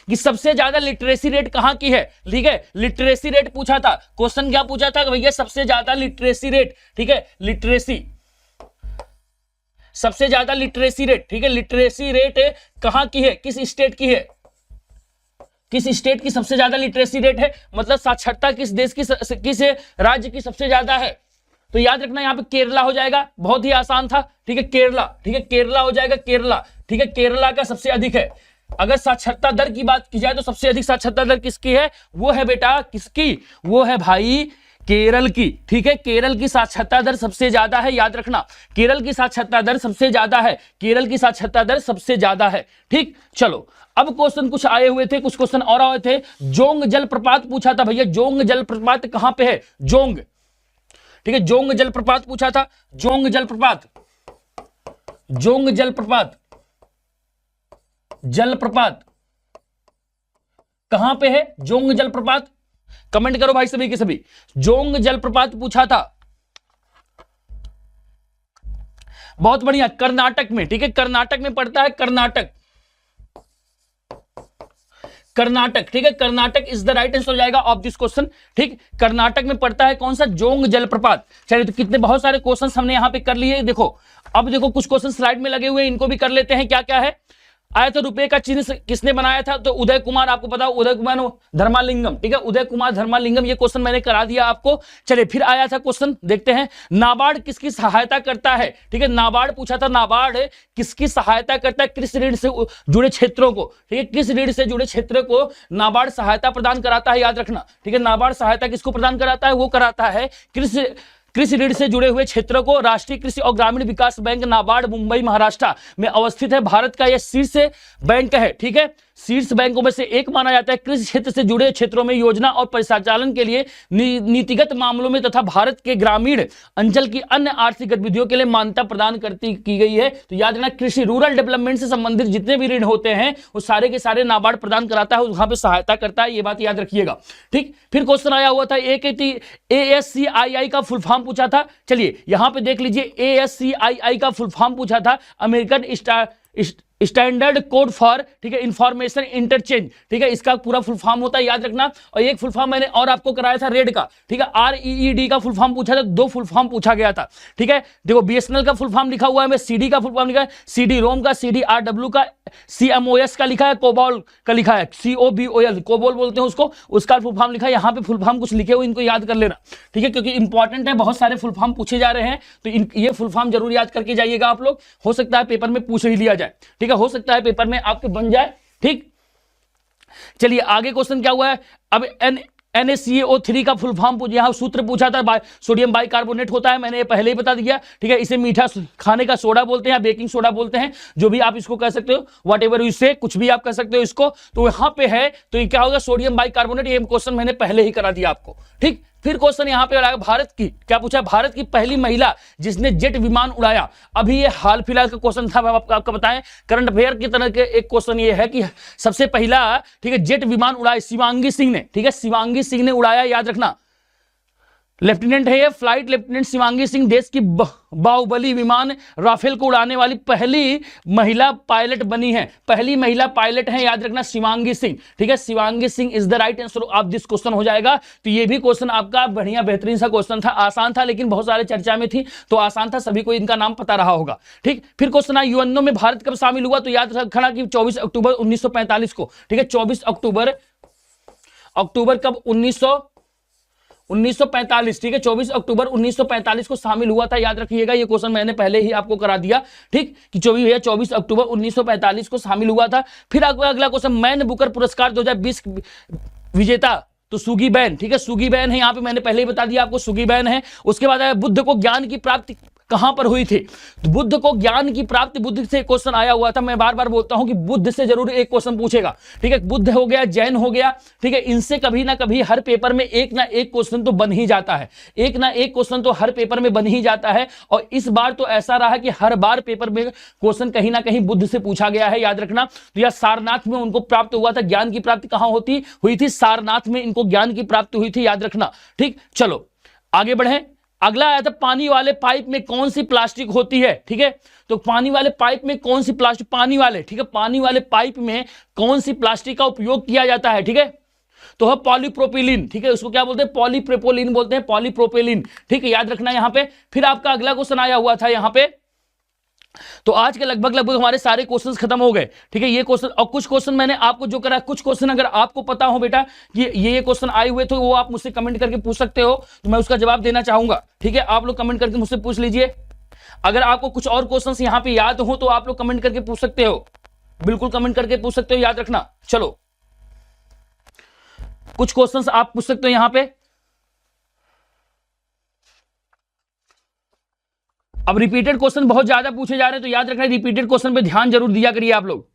कि सबसे ज्यादा लिटरेसी रेट कहां की है, ठीक है, लिटरेसी रेट पूछा था, क्वेश्चन क्या पूछा था भैया, सबसे ज्यादा लिटरेसी रेट, ठीक है, लिटरेसी, सबसे ज्यादा लिटरेसी रेट, ठीक है, लिटरेसी रेट कहां की है, किस स्टेट की है, किस स्टेट की सबसे ज्यादा लिटरेसी रेट है, मतलब साक्षरता किस देश की, किस राज्य की सबसे ज्यादा है, तो याद रखना यहां पे केरला हो जाएगा, बहुत ही आसान था, ठीक है, केरला, ठीक है, केरला हो जाएगा, केरला, ठीक है, केरला का सबसे अधिक है। अगर साक्षरता दर की बात की जाए तो सबसे अधिक साक्षरता दर किसकी है, वो है बेटा किसकी, वो है भाई केरल की, ठीक है, केरल की साक्षरता दर सबसे ज्यादा है, याद रखना, केरल की साक्षरता दर सबसे ज्यादा है, केरल की साक्षरता दर सबसे ज्यादा है, ठीक। चलो, अब क्वेश्चन कुछ आए हुए थे, कुछ क्वेश्चन और आए थे। जोंग जलप्रपात पूछा था भैया, जोंग जलप्रपात कहां पे है, जोंग, ठीक है, जोंग जलप्रपात पूछा था, जोंग जलप्रपात, जोंग जलप्रपात, जलप्रपात कहां पे है, जोंग जलप्रपात, कमेंट करो भाई सभी के सभी, जोंग जलप्रपात पूछा था, बहुत बढ़िया, कर्नाटक में, ठीक है, कर्नाटक में पड़ता है, कर्नाटक, कर्नाटक, ठीक है, Karnataka is the right answer हो जाएगा ऑफ दिस क्वेश्चन। ठीक, कर्नाटक में पड़ता है कौन सा, जोंग जलप्रपात। चलिए, तो कितने बहुत सारे क्वेश्चंस हमने यहां पे कर लिए। देखो अब देखो कुछ क्वेश्चन स्लाइड में लगे हुए हैं, इनको भी कर लेते हैं। क्या क्या है, आया था रुपए का चिन्ह किसने बनाया था, तो उदय कुमार, आपको पता उदय कुमार धर्मालिंगम, ठीक है, उदय कुमार धर्मालिंगम, ये क्वेश्चन मैंने करा दिया आपको। चलिए फिर आया था क्वेश्चन, देखते हैं, नाबार्ड किसकी सहायता करता है, ठीक है, नाबार्ड पूछा था, नाबार्ड किसकी सहायता करता है, कृषि ऋण से जुड़े क्षेत्रों को, ठीक है, किस ऋण से जुड़े क्षेत्र को नाबार्ड सहायता प्रदान कराता है, याद रखना, ठीक है, नाबार्ड सहायता किसको प्रदान कराता है, वो कराता है कृषि ऋण से जुड़े हुए क्षेत्रों को। राष्ट्रीय कृषि और ग्रामीण विकास बैंक नाबार्ड मुंबई महाराष्ट्र में अवस्थित है। भारत का यह शीर्ष बैंक है, ठीक है, शीर्ष बैंकों में से एक माना जाता है। कृषि क्षेत्र से जुड़े क्षेत्रों में योजना और परिचालन के लिए नीतिगत मामलों में तथा भारत के ग्रामीण अंचल की अन्य आर्थिक गतिविधियों के लिए मान्यता प्रदान की गई है। तो याद रखना, कृषि रूरल डेवलपमेंट से संबंधित जितने भी ऋण होते हैं वो सारे के सारे नाबार्ड प्रदान कराता है, वहां पे सहायता करता है, ये बात याद रखिएगा। ठीक, फिर क्वेश्चन आया हुआ था ASCII का फुल फॉर्म पूछा था। चलिए यहां पे देख लीजिए, ASCII का फुल फॉर्म पूछा था, अमेरिकन स्टैंडर्ड कोड फॉर, ठीक है, इंफॉर्मेशन इंटरचेंज, ठीक है, इसका पूरा फुल फॉर्म होता है, याद रखना। और एक फुल फॉर्म मैंने और आपको कराया था रेड का, ठीक है, REED का फुल फॉर्म पूछा था, 2 फुल फॉर्म पूछा गया था। ठीक है, देखो BSNL का फुल फॉर्म लिखा हुआ है, मैं CD का फुल फॉर्म लिखा है, CD रोम का, CDRW का, CMOS का लिखा है, कोबोल का लिखा है, COBOL कोबोल बोलते हैं उसको, उसका फुल फॉर्म लिखा है। यहाँ पे फुल फॉर्म कुछ लिखे हुए, इनको याद कर लेना, ठीक है, क्योंकि इंपॉर्टेंट है, बहुत सारे फुल फॉर्म पूछे जा रहे हैं, तो ये फुल फॉर्म जरूर याद करके जाइएगा आप लोग, हो सकता है पेपर में पूछ ही लिया जाए, ठीक है, हो सकता है पेपर में आपके बन जाए। ठीक, चलिए आगे क्वेश्चन क्या हुआ है, अब NaCO3 का फुल फॉर्म यहां सूत्र पूछा था, सोडियम बाइकार्बोनेट होता है, मैंने ये पहले ही बता दिया, ठीक है, इसे मीठा खाने का सोडा बोलते हैं, बेकिंग सोडा बोलते हैं, जो भी आप इसको कह सकते हो, वट एवर यू से, कुछ भी आप कह सकते हो इसको। तो यहां पे है, तो ये क्या होगा, सोडियम बाइकार्बोनेट, ये क्वेश्चन मैंने पहले ही करा दिया आपको। ठीक, फिर क्वेश्चन यहां पे आएगा, भारत की क्या पूछा, भारत की पहली महिला जिसने जेट विमान उड़ाया। अभी ये हाल फिलहाल का क्वेश्चन था, आपको बताएं, करंट अफेयर की तरह के एक क्वेश्चन ये है कि सबसे पहला, ठीक है, जेट विमान उड़ाया शिवांगी सिंह ने, ठीक है, शिवांगी सिंह ने उड़ाया, याद रखना, लेफ्टिनेंट है ये, फ्लाइट लेफ्टिनेंट शिवांगी सिंह देश की बाहुबली विमान राफेल को उड़ाने वाली पहली महिला पायलट बनी है, पहली महिला पायलट है, याद रखना, शिवांगी सिंह, ठीक है, Shivangi Singh is the right answer of this question हो जाएगा। तो ये भी क्वेश्चन आपका बढ़िया बेहतरीन सा क्वेश्चन था, आसान था, लेकिन बहुत सारे चर्चा में थी, तो आसान था, सभी को इनका नाम पता रहा होगा। ठीक, फिर क्वेश्चन आया, यूएनओ में भारत कब शामिल हुआ, तो याद रखना कि 24 अक्टूबर 1945 को, ठीक है, 24 अक्टूबर कब, 1945, ठीक है, 24 अक्टूबर 1945 को शामिल हुआ था, याद रखिएगा, ये क्वेश्चन मैंने पहले ही आपको करा दिया। ठीक, कि 24 अक्टूबर 1945 को शामिल हुआ था। फिर अगला क्वेश्चन, मैन बुकर पुरस्कार 2020 विजेता, तो सुगी बैन, ठीक है, सुगी बैन है, यहां पे मैंने पहले ही बता दिया आपको, सुगी बैन है। उसके बाद बुद्ध को ज्ञान की प्राप्ति कहां पर हुई थी, तो बुद्ध को ज्ञान की प्राप्ति, बुद्ध से क्वेश्चन आया हुआ था, मैं बार बार बोलता हूं कि बुद्ध से जरूर एक क्वेश्चन पूछेगा, ठीक है, बुद्ध हो गया, जैन हो गया, ठीक है, इनसे कभी ना कभी हर पेपर में एक ना एक क्वेश्चन तो बन ही जाता है, एक ना एक क्वेश्चन तो हर पेपर में बन ही जाता है। और इस बार तो ऐसा रहा कि हर बार पेपर में क्वेश्चन कहीं ना कहीं बुद्ध से पूछा गया है, याद रखना। तो यह सारनाथ में उनको प्राप्त हुआ था, ज्ञान की प्राप्ति कहां हुई थी, सारनाथ में इनको ज्ञान की प्राप्ति हुई थी, याद रखना। ठीक, चलो आगे बढ़े। अगला आया था, पानी वाले पाइप में कौन सी प्लास्टिक होती है, ठीक है, तो पानी वाले पाइप में कौन सी प्लास्टिक, पानी वाले, ठीक है, पानी वाले पाइप में कौन सी प्लास्टिक का उपयोग किया जाता है, ठीक है, तो है पॉलीप्रोपिलीन, ठीक है, उसको क्या बोलते हैं, पॉलीप्रोपिलीन बोलते हैं, पॉलीप्रोपिलीन, ठीक है, याद रखना यहां पे। फिर आपका अगला क्वेश्चन आया हुआ था यहां पे, तो आज के लगभग हमारे सारे क्वेश्चंस खत्म हो गए, ठीक है, ये क्वेश्चन और कुछ क्वेश्चन मैंने आपको जो करा, कुछ क्वेश्चन अगर आपको पता हो बेटा कि ये क्वेश्चन आए हुए तो वो आप मुझसे कमेंट करके पूछ सकते हो, तो मैं उसका जवाब देना चाहूंगा, ठीक है, आप लोग कमेंट करके मुझसे पूछ लीजिए। अगर आपको कुछ और क्वेश्चंस यहां पे याद हो तो आप लोग कमेंट करके पूछ सकते हो, बिल्कुल कमेंट करके पूछ सकते हो, याद रखना। चलो कुछ क्वेश्चंस आप पूछ सकते हो यहां पे। अब रिपीटेड क्वेश्चन बहुत ज्यादा पूछे जा रहे हैं, तो याद रखना रिपीटेड क्वेश्चन पे ध्यान जरूर दिया करिए आप लोग।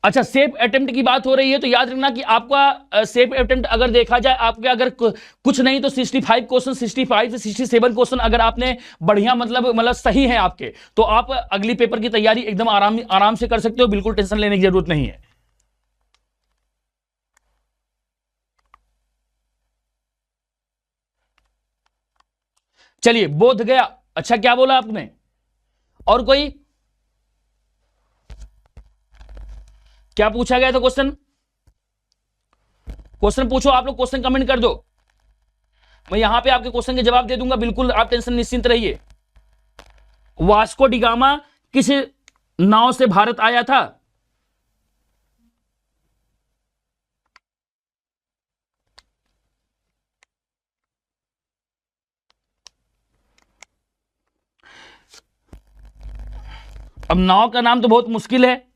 अच्छा, सेफ अटेम्प्ट की बात हो रही है, तो याद रखना कि आपका सेफ अटेम्प्ट अगर देखा जाए, आपके अगर कुछ नहीं तो 65 क्वेश्चन, 65 से 67 क्वेश्चन अगर आपने बढ़िया मतलब सही है आपके, तो आप अगली पेपर की तैयारी एकदम आराम से कर सकते हो, बिल्कुल टेंशन लेने की जरूरत नहीं है। चलिए, बोध गया, अच्छा क्या बोला आपने, और कोई क्या पूछा गया था क्वेश्चन? क्वेश्चन पूछो आप लोग, क्वेश्चन कमेंट कर दो, मैं यहां पे आपके क्वेश्चन के जवाब दे दूंगा, बिल्कुल आप टेंशन निश्चिंत रहिए। वास्को डिगामा किस नाव से भारत आया था? अब नाव का नाम तो बहुत मुश्किल है।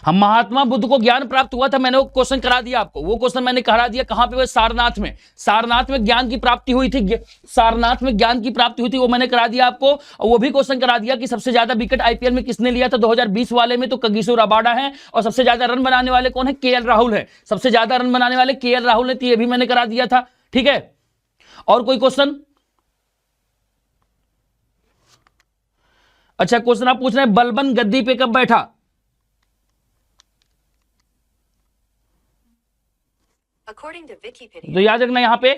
हम महात्मा बुद्ध को ज्ञान प्राप्त हुआ था, मैंने वो क्वेश्चन करा दिया आपको, वो क्वेश्चन मैंने करा दिया कहां पे? सारनाथ में। सारनाथ में ज्ञान की प्राप्ति हुई थी, सारनाथ में ज्ञान की प्राप्ति हुई थी, वो मैंने करा दिया आपको। और वो भी क्वेश्चन करा दिया कि सबसे ज्यादा विकेट आईपीएल में किसने लिया था 2020 वाले में, तो कगिसो रबाडा है। और सबसे ज्यादा रन बनाने वाले कौन है? केएल राहुल है। सबसे ज्यादा रन बनाने वाले केएल राहुल है, तो ये भी मैंने करा दिया था। ठीक है, और कोई क्वेश्चन? अच्छा, क्वेश्चन आप पूछ रहे हैं बलबन गद्दी पे कब बैठा? According to Wikipedia, तो याद रखना यहां पे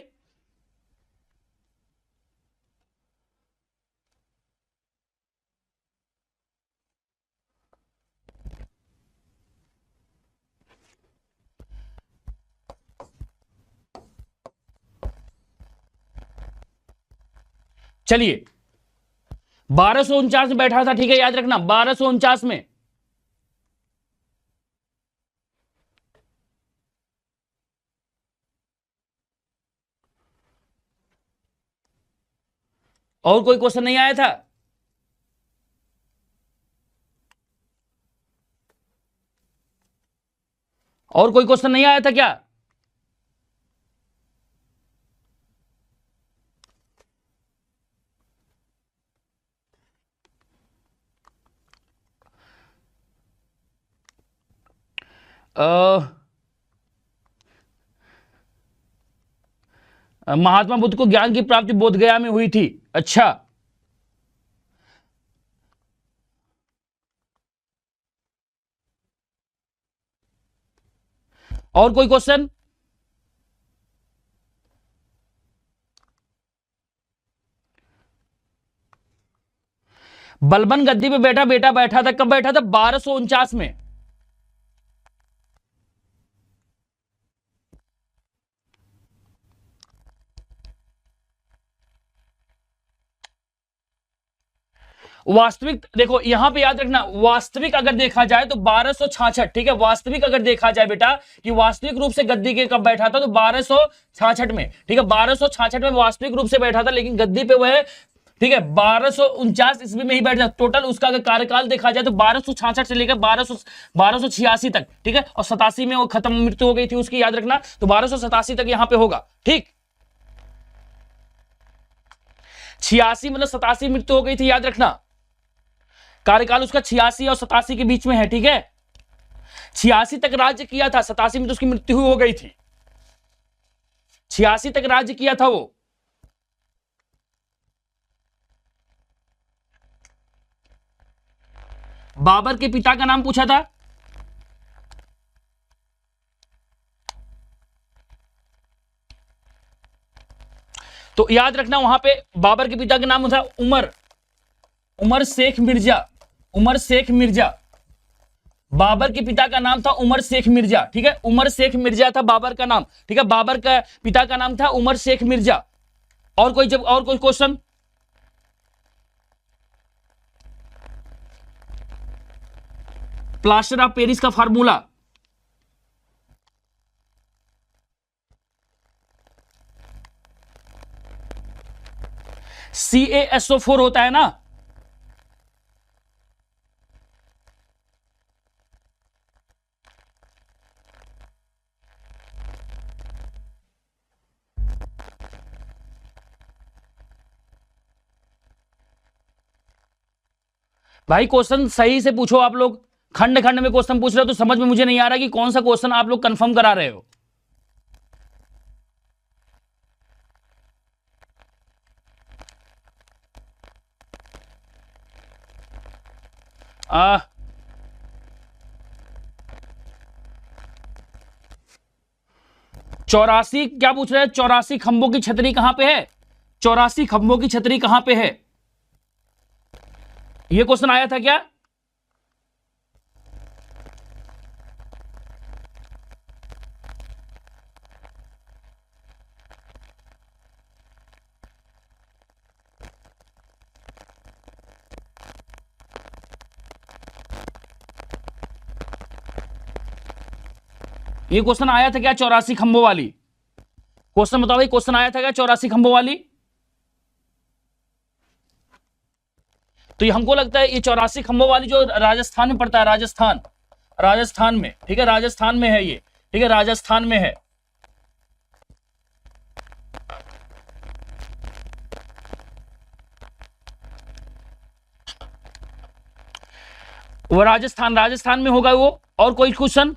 चलिए 1249 में बैठा था। ठीक है, याद रखना 1249 में। और कोई क्वेश्चन नहीं आया था? और कोई क्वेश्चन नहीं आया था क्या? महात्मा बुद्ध को ज्ञान की प्राप्ति बोधगया में हुई थी। अच्छा, और कोई क्वेश्चन? बलबन गद्दी पे बेटा बैठा था, कब बैठा था? 1249 में। वास्तविक देखो यहां पे याद रखना, वास्तविक अगर देखा जाए तो 1266। ठीक है, वास्तविक अगर देखा जाए बेटा कि वास्तविक रूप से गद्दी के कब बैठा था, तो 1266 में। ठीक है, 1266 में वास्तविक रूप से बैठा था, लेकिन गद्दी पे वह, ठीक है, 1249 ईस्वी में ही बैठा। टोटल उसका अगर कार्यकाल देखा जाए तो 1266 से लेकर 1286 तक। ठीक है, और 87 में वो खत्म, मृत्यु हो गई थी उसकी, याद रखना। तो 1287 तक यहां पे होगा। ठीक, 86 मतलब 87 मृत्यु हो गई थी, याद रखना। कार्यकाल उसका 86 और 87 के बीच में है। ठीक है, 86 तक राज्य किया था, 87 में तो उसकी मृत्यु हो गई थी। 86 तक राज्य किया था वो। बाबर के पिता का नाम पूछा था? तो याद रखना वहां पे बाबर के पिता का नाम था उमर शेख मिर्जा। उमर शेख मिर्जा, बाबर के पिता का नाम था उमर शेख मिर्जा। ठीक है, उमर शेख मिर्जा था बाबर का नाम। ठीक है, बाबर का पिता का नाम था उमर शेख मिर्जा। और कोई क्वेश्चन? प्लास्टर ऑफ पेरिस का फार्मूला? CaSO4 होता है ना। भाई क्वेश्चन सही से पूछो आप लोग, खंड खंड में क्वेश्चन पूछ रहे हो तो समझ में मुझे नहीं आ रहा कि कौन सा क्वेश्चन आप लोग कंफर्म करा रहे हो। 84 क्या पूछ रहे हैं? 84 खंभों की छतरी कहां पे है? 84 खंभों की छतरी कहां पे है? यह क्वेश्चन आया था क्या? ये क्वेश्चन आया था क्या 84 खंभों वाली? क्वेश्चन बताओ भाई, क्वेश्चन आया था क्या 84 खंभों वाली? तो ये हमको लगता है ये 84 खंभों वाली जो राजस्थान में पड़ता है, राजस्थान में, ठीक है, राजस्थान में है ये, ठीक है, राजस्थान में है। वो राजस्थान में होगा वो। और कोई क्वेश्चन?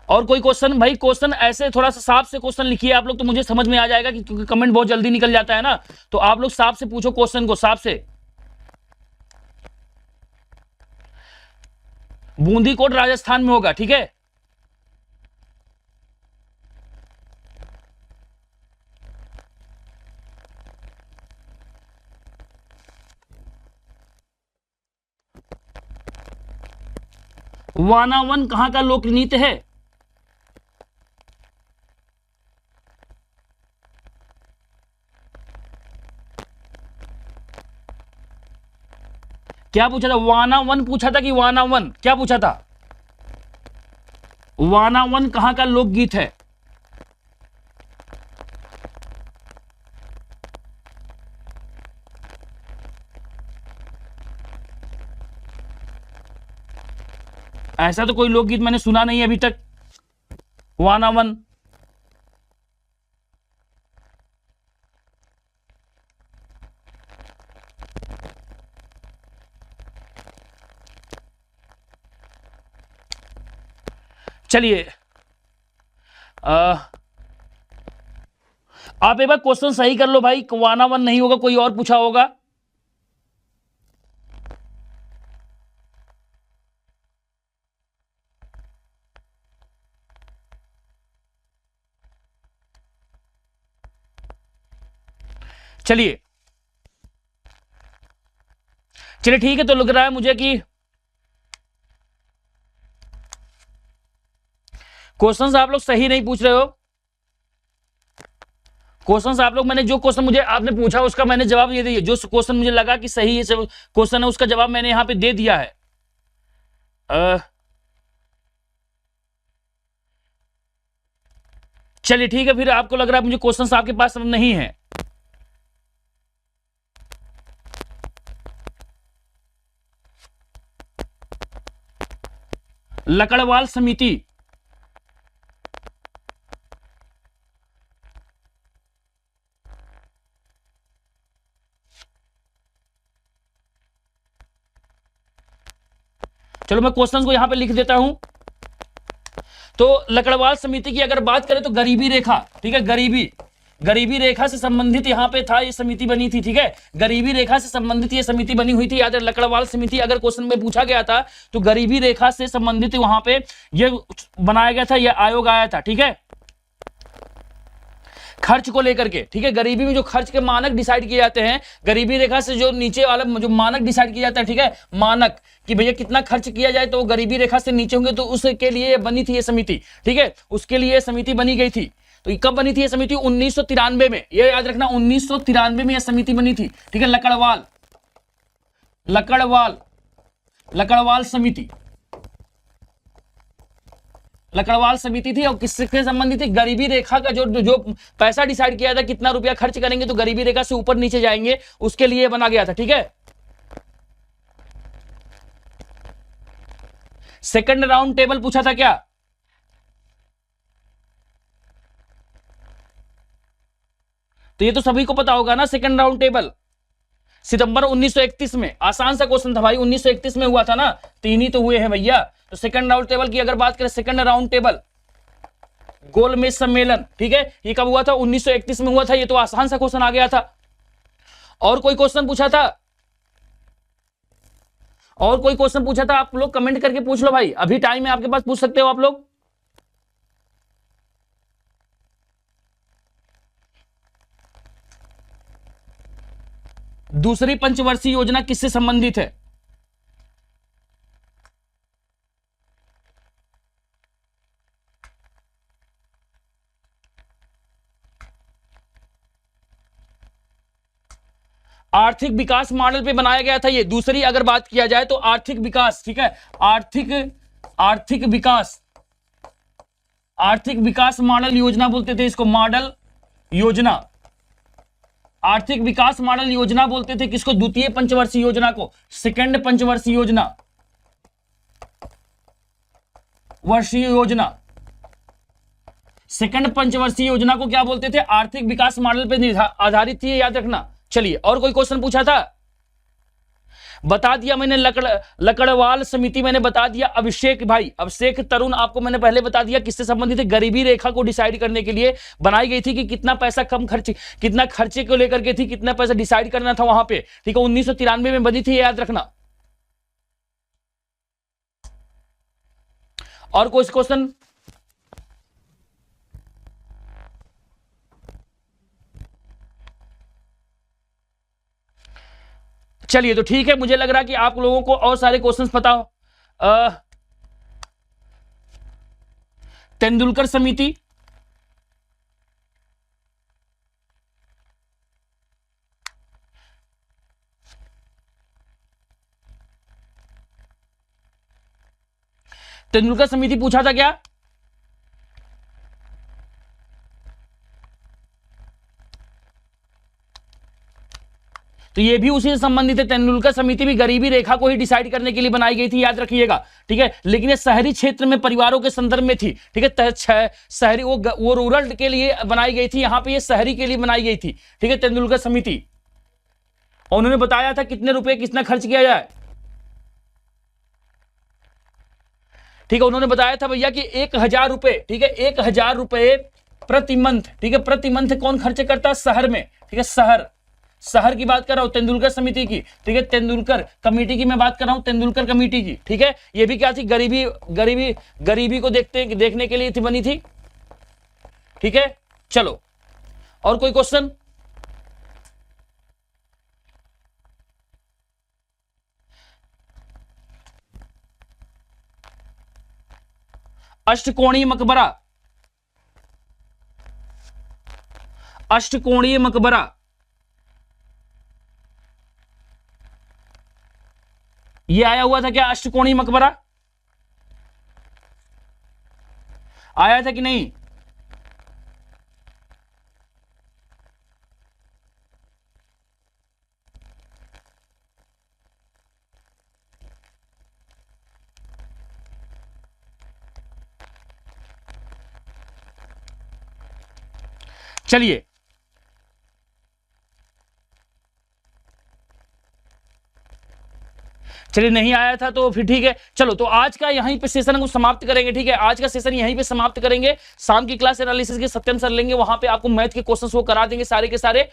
और कोई क्वेश्चन भाई? क्वेश्चन ऐसे थोड़ा सा साफ से क्वेश्चन लिखिए आप लोग, तो मुझे समझ में आ जाएगा कि क्योंकि कमेंट बहुत जल्दी निकल जाता है ना, तो आप लोग साफ से पूछो क्वेश्चन को, साफ से। बूंदी कोट राजस्थान में होगा, ठीक है। वानावन कहां का लोक नृत्य है? क्या पूछा था? वानावन पूछा था कि वानावन? क्या पूछा था? वानावन कहां का लोकगीत है? ऐसा तो कोई लोकगीत मैंने सुना नहीं अभी तक, वानावन। चलिए आप एक बार क्वेश्चन सही कर लो भाई, वानावन नहीं होगा, कोई और पूछा होगा। चलिए ठीक है, तो लग रहा है मुझे कि क्वेश्चंस आप लोग सही नहीं पूछ रहे हो। क्वेश्चंस आप लोग, मैंने जो क्वेश्चन मुझे आपने पूछा उसका मैंने जवाब दे दिया, जो क्वेश्चन मुझे लगा कि सही क्वेश्चन है उसका जवाब मैंने यहां पे दे दिया है। चलिए ठीक है, फिर आपको लग रहा है मुझे क्वेश्चंस आपके पास नहीं है। लकड़वाल समिति, चलो मैं क्वेश्चन को यहां पे लिख देता हूं। तो लकड़वाल समिति की अगर बात करें तो गरीबी रेखा, ठीक है, गरीबी रेखा से संबंधित यहां पे था, ये समिति बनी थी, ठीक है, गरीबी रेखा से संबंधित ये समिति बनी हुई थी। याद है, लकड़वाल समिति अगर क्वेश्चन में पूछा गया था तो गरीबी रेखा से संबंधित वहां पे ये बनाया गया था, ये आयोग आया था, ठीक है, खर्च को लेकर के, ठीक है। गरीबी में जो खर्च के मानक डिसाइड किए जाते हैं, गरीबी रेखा से जो नीचे वाला जो मानक डिसाइड किया जाता है, ठीक है, मानक कि भैया कितना खर्च किया जाए, तो गरीबी रेखा से नीचे होंगे, तो उसके लिए बनी थी ये समिति, ठीक है, उसके लिए समिति बनी गई थी। तो ये कब बनी थी ये समिति? 1993 में, ये याद रखना, 1993 में यह समिति बनी थी, ठीक है। लकड़वाल समिति, लकड़वाल समिति थी, और किससे संबंधित थी? गरीबी रेखा का जो पैसा डिसाइड किया था, कितना रुपया खर्च करेंगे तो गरीबी रेखा से ऊपर नीचे जाएंगे, उसके लिए बना गया था, ठीक है। सेकंड राउंड टेबल पूछा था क्या? तो ये तो सभी को पता होगा ना, सेकंड राउंड टेबल सितंबर 1931 में, आसान सा क्वेश्चन था भाई, 1931 में हुआ था ना, 3 ही तो हुए हैं भैया। तो सेकंड राउंड टेबल की अगर बात करें, सेकंड राउंड टेबल गोलमेज सम्मेलन, ठीक है, ये कब हुआ था? 1931 में हुआ था, ये तो आसान सा क्वेश्चन आ गया था। और कोई क्वेश्चन पूछा था? और कोई क्वेश्चन पूछा था आप लोग कमेंट करके पूछ लो भाई, अभी टाइम है आपके पास, पूछ सकते हो आप लोग। दूसरी पंचवर्षीय योजना किससे संबंधित है? आर्थिक विकास मॉडल पे बनाया गया था ये। दूसरी अगर बात किया जाए तो आर्थिक विकास, ठीक है, आर्थिक विकास मॉडल योजना बोलते थे इसको, मॉडल योजना, आर्थिक विकास मॉडल योजना बोलते थे किसको? द्वितीय पंचवर्षीय योजना को, सेकंड पंचवर्षीय योजना, वर्षीय योजना, सेकंड पंचवर्षीय योजना को क्या बोलते थे? आर्थिक विकास मॉडल पे आधारित थी, याद रखना। चलिए, और कोई क्वेश्चन पूछा था? बता दिया मैंने, लकड़वाल समिति मैंने बता दिया। अभिषेक भाई, अभिषेक तरुण, आपको मैंने पहले बता दिया किससे संबंधित है? गरीबी रेखा को डिसाइड करने के लिए बनाई गई थी कि कितना पैसा कम खर्च, कितना खर्चे को लेकर के थी, कितना पैसा डिसाइड करना था वहां पे, ठीक है। 1993 में बनी थी, याद रखना। और कोई क्वेश्चन? चलिए, तो ठीक है, मुझे लग रहा है कि आप लोगों को और सारे क्वेश्चंस पता हो। तेंदुलकर समिति, तेंदुलकर समिति पूछा था क्या? तो ये भी उसी से संबंधित है। तेंदुलकर समिति भी गरीबी रेखा को ही डिसाइड करने के लिए बनाई गई थी, याद रखिएगा, ठीक है। लेकिन ये शहरी क्षेत्र में परिवारों के संदर्भ में थी, ठीक है। शहरी वो रूरल के लिए बनाई गई थी, यहां पे ये शहरी के लिए बनाई गई थी, ठीक है, तेंदुलकर समिति। और उन्होंने बताया था कितने रुपए कितना खर्च किया जाए, ठीक है। उन्होंने बताया था भैया कि 1000 रुपए, ठीक है, 1000 रुपए प्रति मंथ, ठीक है। प्रति मंथ कौन खर्च करता है? शहर में, ठीक है। शहर की बात कर रहा हूं, तेंदुलकर समिति की, ठीक है। तेंदुलकर कमेटी की मैं बात कर रहा हूं, तेंदुलकर कमेटी की, ठीक है। ये भी क्या थी? गरीबी को देखने के लिए थी, बनी थी, ठीक है। चलो, और कोई क्वेश्चन? अष्टकोणीय मकबरा, अष्टकोणीय मकबरा, ये आया हुआ था क्या? अष्टकोणीय मकबरा आया था कि नहीं? चलिए, नहीं आया था तो फिर ठीक है। चलो, तो आज का यहीं पे सेशन को समाप्त करेंगे, ठीक है। आज का सेशन यहीं पे समाप्त करेंगे। शाम की क्लास एनालिसिस के सत्यम सर लेंगे, वहां पे आपको मैथ के क्वेश्चंस वो करा देंगे सारे के सारे,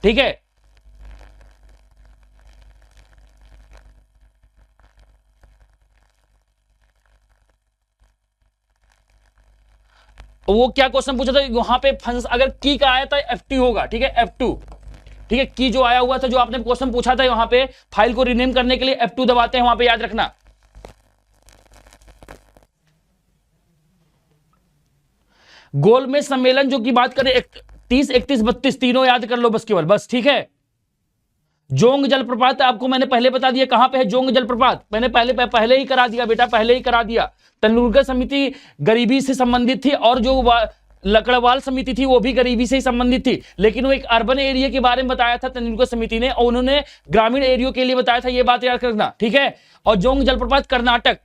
ठीक है। वो क्या क्वेश्चन पूछा था वहां पे? फंस अगर की का आया था F2 होगा, ठीक है, F2, ठीक है। की जो आया हुआ था, जो आपने क्वेश्चन पूछा था, वहां पे फाइल को रीनेम करने के लिए F2 दबाते हैं, वहां पे याद रखना। गोल में सम्मेलन जो की बात करें, 30, 31, 32 तीनों याद कर लो बस, केवल बस, ठीक है। जोंग जलप्रपात आपको मैंने पहले बता दिया कहां पे है जोंग जलप्रपात, मैंने पहले ही करा दिया बेटा, पहले ही करा दिया। तेंदुलकर समिति गरीबी से संबंधित थी, और जो लकड़वाल समिति थी वो भी गरीबी से ही संबंधित थी, लेकिन वो एक अर्बन एरिया के बारे में बताया था तेंदुलकर समिति ने, और उन्होंने ग्रामीण एरिया के लिए बताया था, ये बात याद रखना, ठीक है। और जोंग जलप्रपात कर्नाटक।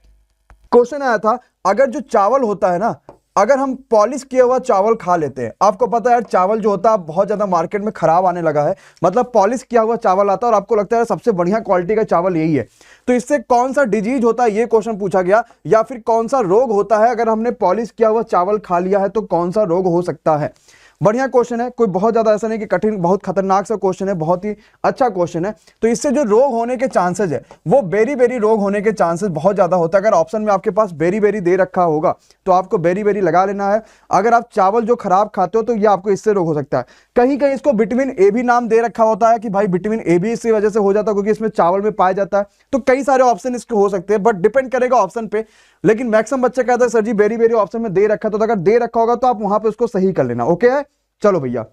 क्वेश्चन आया था, अगर जो चावल होता है ना, अगर हम पॉलिश किया हुआ चावल खा लेते हैं, आपको पता है यार चावल जो होता है बहुत ज्यादा मार्केट में खराब आने लगा है, मतलब पॉलिश किया हुआ चावल आता है और आपको लगता है सबसे बढ़िया क्वालिटी का चावल यही है, तो इससे कौन सा डिजीज होता है, ये क्वेश्चन पूछा गया, या फिर कौन सा रोग होता है अगर हमने पॉलिश किया हुआ चावल खा लिया है, तो कौन सा रोग हो सकता है। बढ़िया क्वेश्चन है, कोई बहुत ज्यादा ऐसा नहीं कि कठिन, बहुत खतरनाक सा क्वेश्चन है, बहुत ही अच्छा क्वेश्चन है। तो इससे जो रोग होने के चांसेस है वो बेरी बेरी रोग होने के चांसेस बहुत ज्यादा होता है। अगर ऑप्शन में आपके पास बेरी बेरी दे रखा होगा तो आपको बेरी बेरी लगा लेना है। अगर आप चावल जो खराब खाते हो तो ये आपको इससे रोग हो सकता है। कहीं कहीं इसको विटामिन ए भी नाम दे रखा होता है कि भाई विटामिन ए भी इसी वजह से हो जाता है क्योंकि इसमें चावल में पाया जाता है। तो कई सारे ऑप्शन इसके हो सकते हैं, बट डिपेंड करेगा ऑप्शन पे। लेकिन मैक्सिमम बच्चे कहते हैं सर जी बेरी बेरी ऑप्शन में दे रखा, तो अगर दे रखा होगा तो आप वहां पे उसको सही कर लेना। ओके है, चलो भैया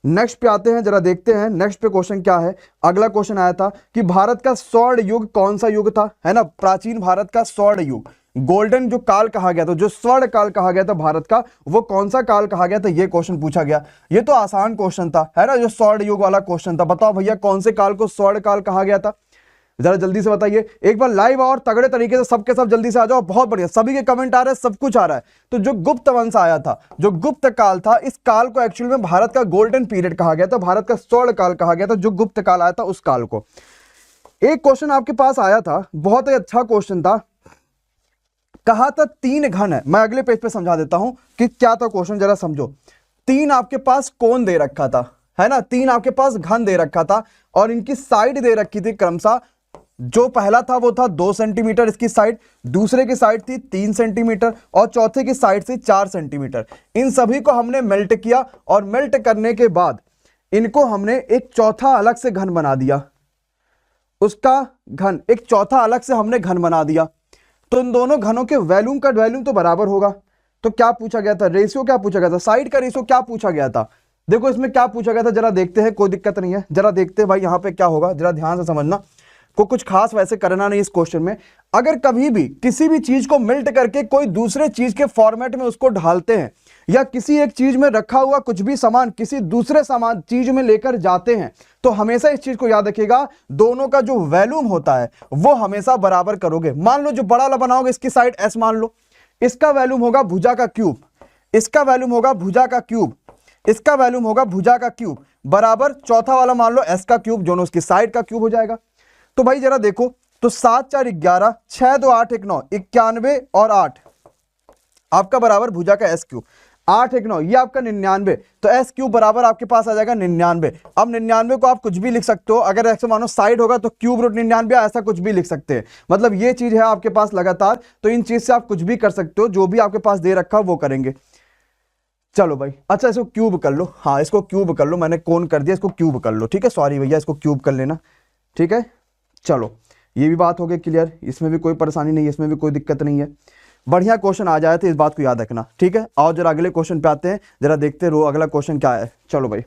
नेक्स्ट पे आते हैं, जरा देखते हैं नेक्स्ट पे क्वेश्चन क्या है। अगला क्वेश्चन आया था कि भारत का स्वर्ण युग कौन सा युग था, है ना, प्राचीन भारत का स्वर्ण युग, गोल्डन जो काल कहा गया था, जो स्वर्ण काल कहा गया था भारत का, वो कौन सा काल कहा गया था, ये क्वेश्चन पूछा गया। ये तो आसान क्वेश्चन था, है ना, जो स्वर्ण युग वाला क्वेश्चन था। बताओ भैया कौन से काल को स्वर्ण काल कहा गया था, जरा जल्दी से बताइए। एक बार लाइव और तगड़े तरीके से सबके सब जल्दी से आ जाओ। बहुत बढ़िया, सभी के कमेंट आ रहे हैं, सब कुछ आ रहा है। तो जो गुप्त वंश आया था, जो गुप्त काल था, इस काल को एक्चुअल में भारत का गोल्डन पीरियड कहा गया था, भारत का स्वर्ण काल कहा गया था। जो गुप्त काल आया था उस काल को। एक क्वेश्चन आपके पास आया था, बहुत ही अच्छा क्वेश्चन था, कहा था 3 घन है। मैं अगले पेज पे समझा देता हूं कि क्या था क्वेश्चन, जरा समझो। 3 आपके पास कोण दे रखा था, है ना, 3 आपके पास घन दे रखा था और इनकी साइड दे रखी थी क्रमशः। जो पहला था वो था 2 सेंटीमीटर इसकी साइड, दूसरे की साइड थी 3 सेंटीमीटर और चौथे की साइड से 4 सेंटीमीटर। इन सभी को हमने मेल्ट किया और मेल्ट करने के बाद इनको हमने एक चौथा अलग से घन बना दिया, उसका घन एक चौथा अलग से हमने घन बना दिया। तो इन दोनों घनों के वैल्यूम का वैल्यूम तो बराबर होगा। तो क्या पूछा गया था, रेशियो क्या पूछा गया था, साइड का रेशियो क्या पूछा गया था। देखो इसमें क्या पूछा गया था, जरा देखते हैं, कोई दिक्कत नहीं है, जरा देखते हैं भाई यहां पे क्या होगा, जरा ध्यान से समझना। को कुछ खास वैसे करना नहीं इस क्वेश्चन में। अगर कभी भी किसी भी चीज को मेल्ट करके कोई दूसरे चीज के फॉर्मेट में उसको ढालते हैं या किसी एक चीज में रखा हुआ कुछ भी सामान किसी दूसरे सामान चीज में लेकर जाते हैं, तो हमेशा इस चीज को याद रखिएगा, दोनों का जो वैल्यूम होता है वो हमेशा बराबर करोगे। मान लो जो बड़ा वाला बनाओगे, इसकी साइड एस मान लो, इसका वैल्यूम होगा भुजा का क्यूब, इसका वैल्यूम होगा भुजा का क्यूब, इसका वैल्यूम होगा भुजा का क्यूब, बराबर चौथा वाला मान लो एस का क्यूब, दोनों उसकी साइड का क्यूब हो जाएगा। तो भाई जरा देखो, तो 7 4 11, 6 2 8 1 9, 91 और 8 आपका बराबर भुजा का एस क्यूब, 8 1 9 ये आपका 99। तो एस क्यूब बराबर आपके पास आ जाएगा 99। अब 99 को आप कुछ भी लिख सकते हो, अगर ऐसे मानो साइड होगा तो क्यूब रूट 99, ऐसा कुछ भी लिख सकते हैं। मतलब ये चीज है आपके पास लगातार, तो इन चीज से आप कुछ भी कर सकते हो, जो भी आपके पास दे रखा वो करेंगे। चलो भाई, अच्छा इसको क्यूब कर लो, हाँ इसको क्यूब कर लो, मैंने कोण कर दिया, इसको क्यूब कर लो, ठीक है, सॉरी भैया इसको क्यूब कर लेना, ठीक है। चलो ये भी बात हो गई क्लियर, इसमें भी कोई परेशानी नहीं है, इसमें भी कोई दिक्कत नहीं है। बढ़िया क्वेश्चन आ जाए तो इस बात को याद रखना, ठीक है। और जरा अगले क्वेश्चन पे आते हैं, जरा देखते रहो अगला क्वेश्चन क्या है। चलो भाई,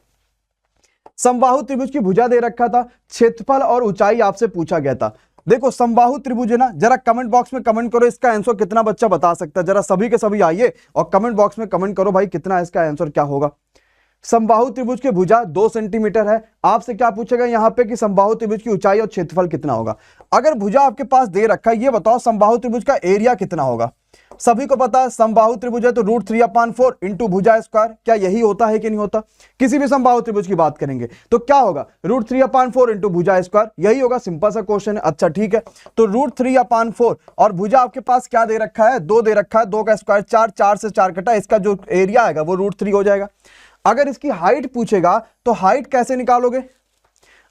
समबाहु त्रिभुज की भुजा दे रखा था, क्षेत्रफल और ऊंचाई आपसे पूछा गया था। देखो समबाहु त्रिभुज है ना, जरा कमेंट बॉक्स में कमेंट करो इसका आंसर कितना बच्चा बता सकता है। जरा सभी के सभी आइए और कमेंट बॉक्स में कमेंट करो भाई कितना इसका आंसर क्या होगा। समबाहु त्रिभुज की भुजा 2 सेंटीमीटर है। आपसे क्या पूछेगा यहां पे कि समबाहु त्रिभुज की ऊंचाई और क्षेत्रफल कितना होगा। अगर भुजा आपके पास दे रखा है, ये बताओ समबाहु त्रिभुज का एरिया कितना होगा। सभी को पता है समबाहु त्रिभुज है तो √3/4 इंटू भुजा स्क्वायर, क्या यही होता है कि नहीं होता। किसी भी समबाहु त्रिभुज की बात करेंगे तो क्या होगा, √3/4 इंटू भुजा स्क्वायर, यही होगा। सिंपल सा क्वेश्चन है। अच्छा ठीक है, तो √3/4 और भुजा आपके पास क्या दे रखा है, 2 दे रखा है, 2 का स्क्वायर 4, 4 से 4 कटा, इसका जो एरिया आएगा वो √3 हो जाएगा। अगर इसकी हाइट पूछेगा तो हाइट कैसे निकालोगे।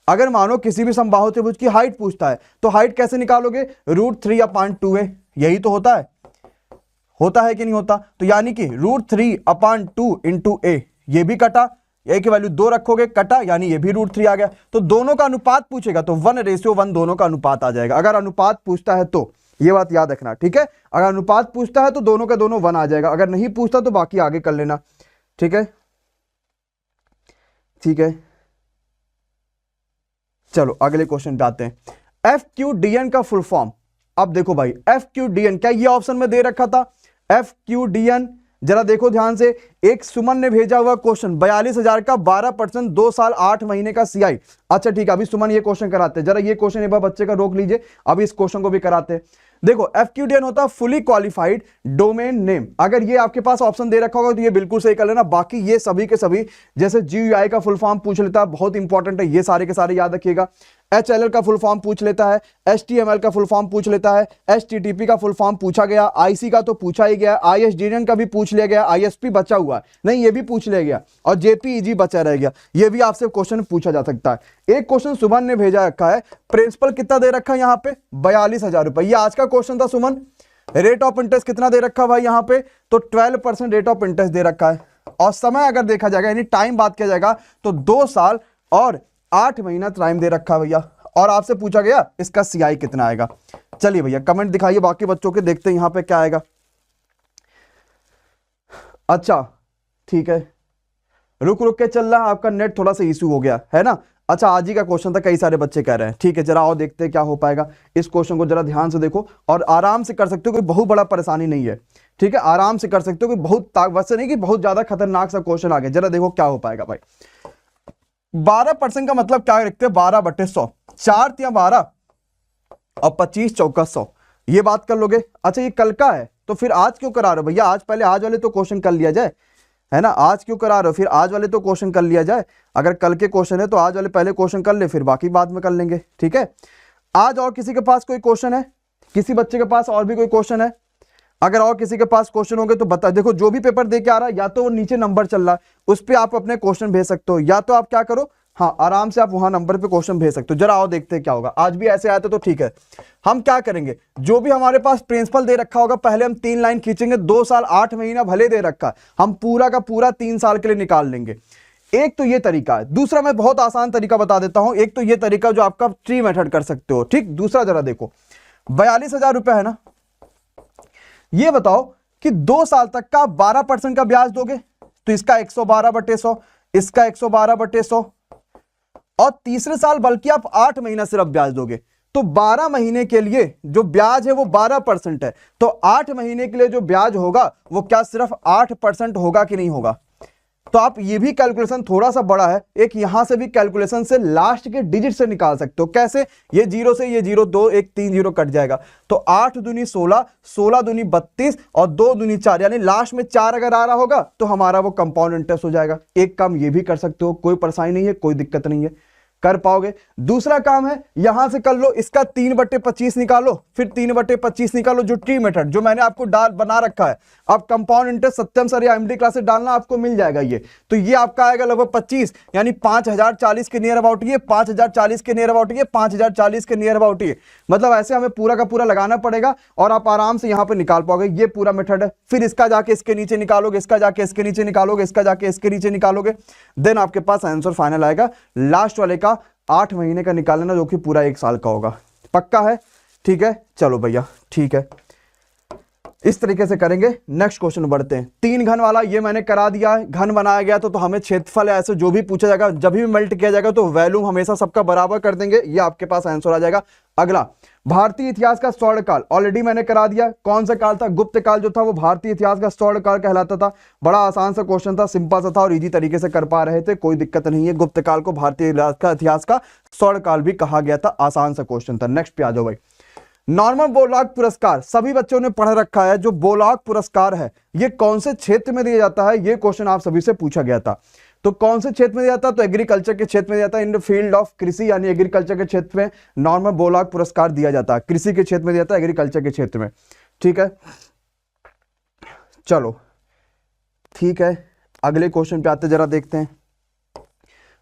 अगर मानो किसी भी समबाहु त्रिभुज की हाइट पूछता है तो हाइट कैसे निकालोगे, √3/2 यही तो होता है कि नहीं होता। तो यानी कि √3/2 इंटू ए, ये भी कटा, ए की वैल्यू 2 रखोगे कटा, यानी ये भी √3 आ गया। तो दोनों का अनुपात पूछेगा तो 1:1 दोनों का अनुपात आ जाएगा। अगर अनुपात पूछता है तो ये बात याद रखना, ठीक है। अगर अनुपात पूछता है तो दोनों का दोनों 1 आ जाएगा, अगर नहीं पूछता तो बाकी आगे कर लेना, ठीक है। ठीक है, चलो अगले क्वेश्चन पे आते हैं। FQDN का फुल फॉर्म, अब देखो भाई FQDN क्या ये ऑप्शन में दे रखा था। FQDN जरा देखो ध्यान से, एक सुमन ने भेजा हुआ क्वेश्चन 42,000 का 12%, 2 साल 8 महीने का CI। अच्छा ठीक है, अभी सुमन ये क्वेश्चन कराते हैं, जरा ये क्वेश्चन एक बार बच्चे का रोक लीजिए, अभी इस क्वेश्चन को भी कराते हैं। देखो FQDN होता है फुली क्वालिफाइड डोमेन नेम। अगर ये आपके पास ऑप्शन दे रखा होगा तो ये बिल्कुल सही कर लेना। बाकी ये सभी के सभी, जैसे GUI का फुल फॉर्म पूछ लेता है, बहुत इंपॉर्टेंट है, ये सारे के सारे याद रखिएगा। HLL का फुल फॉर्म पूछ लेता है, HTML का फुल फॉर्म पूछ लेता है, HTTP का फुल फॉर्म पूछा गया, IC का तो पूछा ही गया, ISDN का भी पूछ लिया गया, ISP बचा हुआ है, नहीं ये भी पूछ लिया गया, और JPEG बचा रह गया, ये भी आपसे क्वेश्चन पूछा जा सकता है। एक क्वेश्चन सुमन ने भेजा रखा है, प्रिंसिपल कितना दे रखा है यहाँ पे 42,000 रुपए, ये आज का क्वेश्चन था सुमन। रेट ऑफ इंटरेस्ट कितना दे रखा है भाई यहाँ पे, तो 12% रेट ऑफ इंटरेस्ट दे रखा है। और समय अगर देखा जाएगा यानी टाइम बात किया जाएगा तो 2 साल और 8 महीना टाइम दे रखा है भैया। और आपसे पूछा गया इसका CI कितना आएगा। चलिए भैया कमेंट दिखाइए बाकी बच्चों के, देखते हैं यहां पे क्या आएगा। अच्छा ठीक है, रुक रुक के चल रहा है, आपका नेट थोड़ा सा इश्यू हो गया है ना। अच्छा आज ही का क्वेश्चन था, कई सारे बच्चे कह रहे हैं। ठीक है जरा और देखते हैं क्या हो पाएगा। इस क्वेश्चन को जरा ध्यान से देखो और आराम से कर सकते हो, कोई बहुत बड़ा परेशानी नहीं है। ठीक है आराम से कर सकते हो, कोई बहुत वैसे नहीं कि बहुत ज्यादा खतरनाक सा क्वेश्चन आ गया। जरा देखो क्या हो पाएगा भाई। 12% का मतलब क्या रखते हैं, 12/100, 4 या 12 और 25 चौका 100, ये बात कर लोगे। अच्छा ये कल का है तो फिर आज क्यों करा रहे हो भैया, आज पहले आज वाले तो क्वेश्चन कर लिया जाए, है ना। आज क्यों करा रहे हो, फिर आज वाले तो क्वेश्चन कर लिया जाए। अगर कल के क्वेश्चन है तो आज वाले पहले क्वेश्चन कर ले, फिर बाकी बाद में कर लेंगे। ठीक है आज और किसी के पास कोई क्वेश्चन है, किसी बच्चे के पास और भी कोई क्वेश्चन है, अगर और किसी के पास क्वेश्चन होंगे तो बता। देखो जो भी पेपर दे के आ रहा है या तो वो नीचे नंबर चल रहा है उस पर आप अपने क्वेश्चन भेज सकते हो, या तो आप क्या करो, हाँ आराम से आप वहां नंबर पे क्वेश्चन भेज सकते हो। जरा आओ देखते हैं क्या होगा। आज भी ऐसे आया था तो ठीक है, हम क्या करेंगे, जो भी हमारे पास प्रिंसिपल दे रखा होगा पहले हम 3 लाइन खींचेंगे। 2 साल 8 महीना भले दे रखा, हम पूरा का पूरा 3 साल के लिए निकाल लेंगे। एक तो ये तरीका है। दूसरा मैं बहुत आसान तरीका बता देता हूं, एक तो ये तरीका जो आपका ट्री मेथड कर सकते हो। ठीक दूसरा जरा देखो, 42,000 रुपए है ना, ये बताओ कि 2 साल तक का 12% का ब्याज दोगे तो इसका 112/100, इसका 112/100, और तीसरे साल बल्कि आप 8 महीना सिर्फ ब्याज दोगे तो 12 महीने के लिए जो ब्याज है वो 12% है। तो 8 महीने के लिए जो ब्याज होगा वो क्या सिर्फ 8% होगा कि नहीं होगा। तो आप ये भी कैलकुलेशन थोड़ा सा बड़ा है, एक यहां से भी कैलकुलेशन से लास्ट के डिजिट से निकाल सकते हो। कैसे, ये 0 से ये 0, 2 1 3 0 कट जाएगा तो 8 दूनी 16, 16 दूनी 32 और 2 दूनी 4, यानी लास्ट में 4 अगर आ रहा होगा तो हमारा वो कंपाउंड इंटरेस्ट हो जाएगा। एक काम ये भी कर सकते हो, कोई परेशानी नहीं है, कोई दिक्कत नहीं है, कर पाओगे। दूसरा काम है यहां से कर लो, इसका 3/25 निकालो, फिर 3/25 निकालो, जो ट्री मेथड जो मैंने आपको बना रखा है। अब कंपाउंड इंटरेस्ट सत्यम सर या MD क्लासेस डालना आपको मिल जाएगा। ये तो ये आपका आएगा लगभग 25, यानी 5040 के नियर अबाउट, ये 5040 के नियर अबाउट, ये 5040 के नियर अबाउट। ये मतलब ऐसे हमें पूरा का पूरा लगाना पड़ेगा और आप आराम से यहां पर निकाल पाओगे। ये पूरा मेथड है। फिर इसका जाके इसके नीचे निकालोगे, इसका जाके इसके नीचे निकालोगे, इसका जाके इसके नीचे निकालोगे, देन आपके पास आंसर फाइनल आएगा। लास्ट वाले का 8 महीने का निकाल लेना जो कि पूरा 1 साल का होगा। पक्का है, ठीक है चलो भैया ठीक है, इस तरीके से करेंगे। नेक्स्ट क्वेश्चन बढ़ते हैं। 3 घन वाला ये मैंने करा दिया है, घन बनाया गया तो हमें क्षेत्रफल ऐसे जो भी पूछा जाएगा, जब भी मेल्ट किया जाएगा तो वैल्यूम हमेशा सबका बराबर कर देंगे, ये आपके पास आंसर आ जाएगा। अगला, भारतीय इतिहास का स्वर्णकाल ऑलरेडी मैंने करा दिया। कौन सा काल था, गुप्त काल जो था वो भारतीय इतिहास का स्वर्णकाल कहलाता था। बड़ा आसान सा क्वेश्चन था, सिंपल सा था और इजी तरीके से कर पा रहे थे, कोई दिक्कत नहीं है। गुप्त काल को भारतीय इतिहास का स्वर्णकाल भी कहा गया था, आसान सा क्वेश्चन था। नेक्स्ट पे आ जाओ भाई। नॉर्मन बोरलॉग पुरस्कार सभी बच्चों ने पढ़ रखा है। जो बोरलॉग पुरस्कार है ये कौन से क्षेत्र में दिया जाता है, ये क्वेश्चन आप सभी से पूछा गया था। तो कौन से क्षेत्र में दिया जाता है, तो एग्रीकल्चर के क्षेत्र में दिया जाता है। इन द फील्ड ऑफ कृषि यानी एग्रीकल्चर के क्षेत्र में नॉर्मन बोरलॉग पुरस्कार दिया जाता है। कृषि के क्षेत्र में दिया जाता है, एग्रीकल्चर के क्षेत्र में। ठीक है चलो ठीक है, अगले क्वेश्चन पे आते जरा देखते हैं।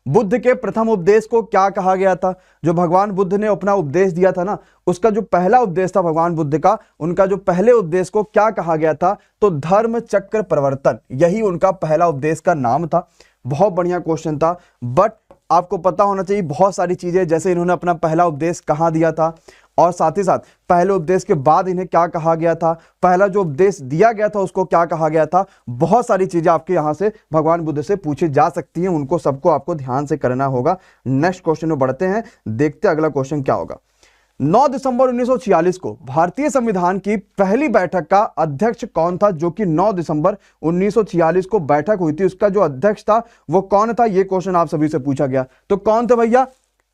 बुद्ध के प्रथम उपदेश को क्या कहा गया था। जो भगवान बुद्ध ने अपना उपदेश दिया था ना, उसका जो पहला उपदेश था भगवान बुद्ध का, उनका जो पहले उपदेश को क्या कहा गया था, तो धर्म चक्र प्रवर्तन, यही उनका पहला उपदेश का नाम था। बहुत बढ़िया क्वेश्चन था, बट आपको पता होना चाहिए बहुत सारी चीजें, जैसे इन्होंने अपना पहला उपदेश कहाँ दिया था और साथ ही साथ पहले उपदेश के बाद इन्हें क्या कहा गया था, पहला जो उपदेश दिया गया था उसको क्या कहा गया था। बहुत सारी चीजें आपके यहां से भगवान बुद्ध से पूछी जा सकती हैं, उनको सबको आपको ध्यान से करना होगा। नेक्स्ट क्वेश्चन में बढ़ते हैं, देखते हैं अगला क्वेश्चन क्या होगा। 9 दिसंबर 1946 को भारतीय संविधान की पहली बैठक का अध्यक्ष कौन था, जो कि 9 दिसंबर 1946 को बैठक हुई थी, उसका जो अध्यक्ष था वो कौन था, ये क्वेश्चन आप सभी से पूछा गया। तो कौन थे भैया,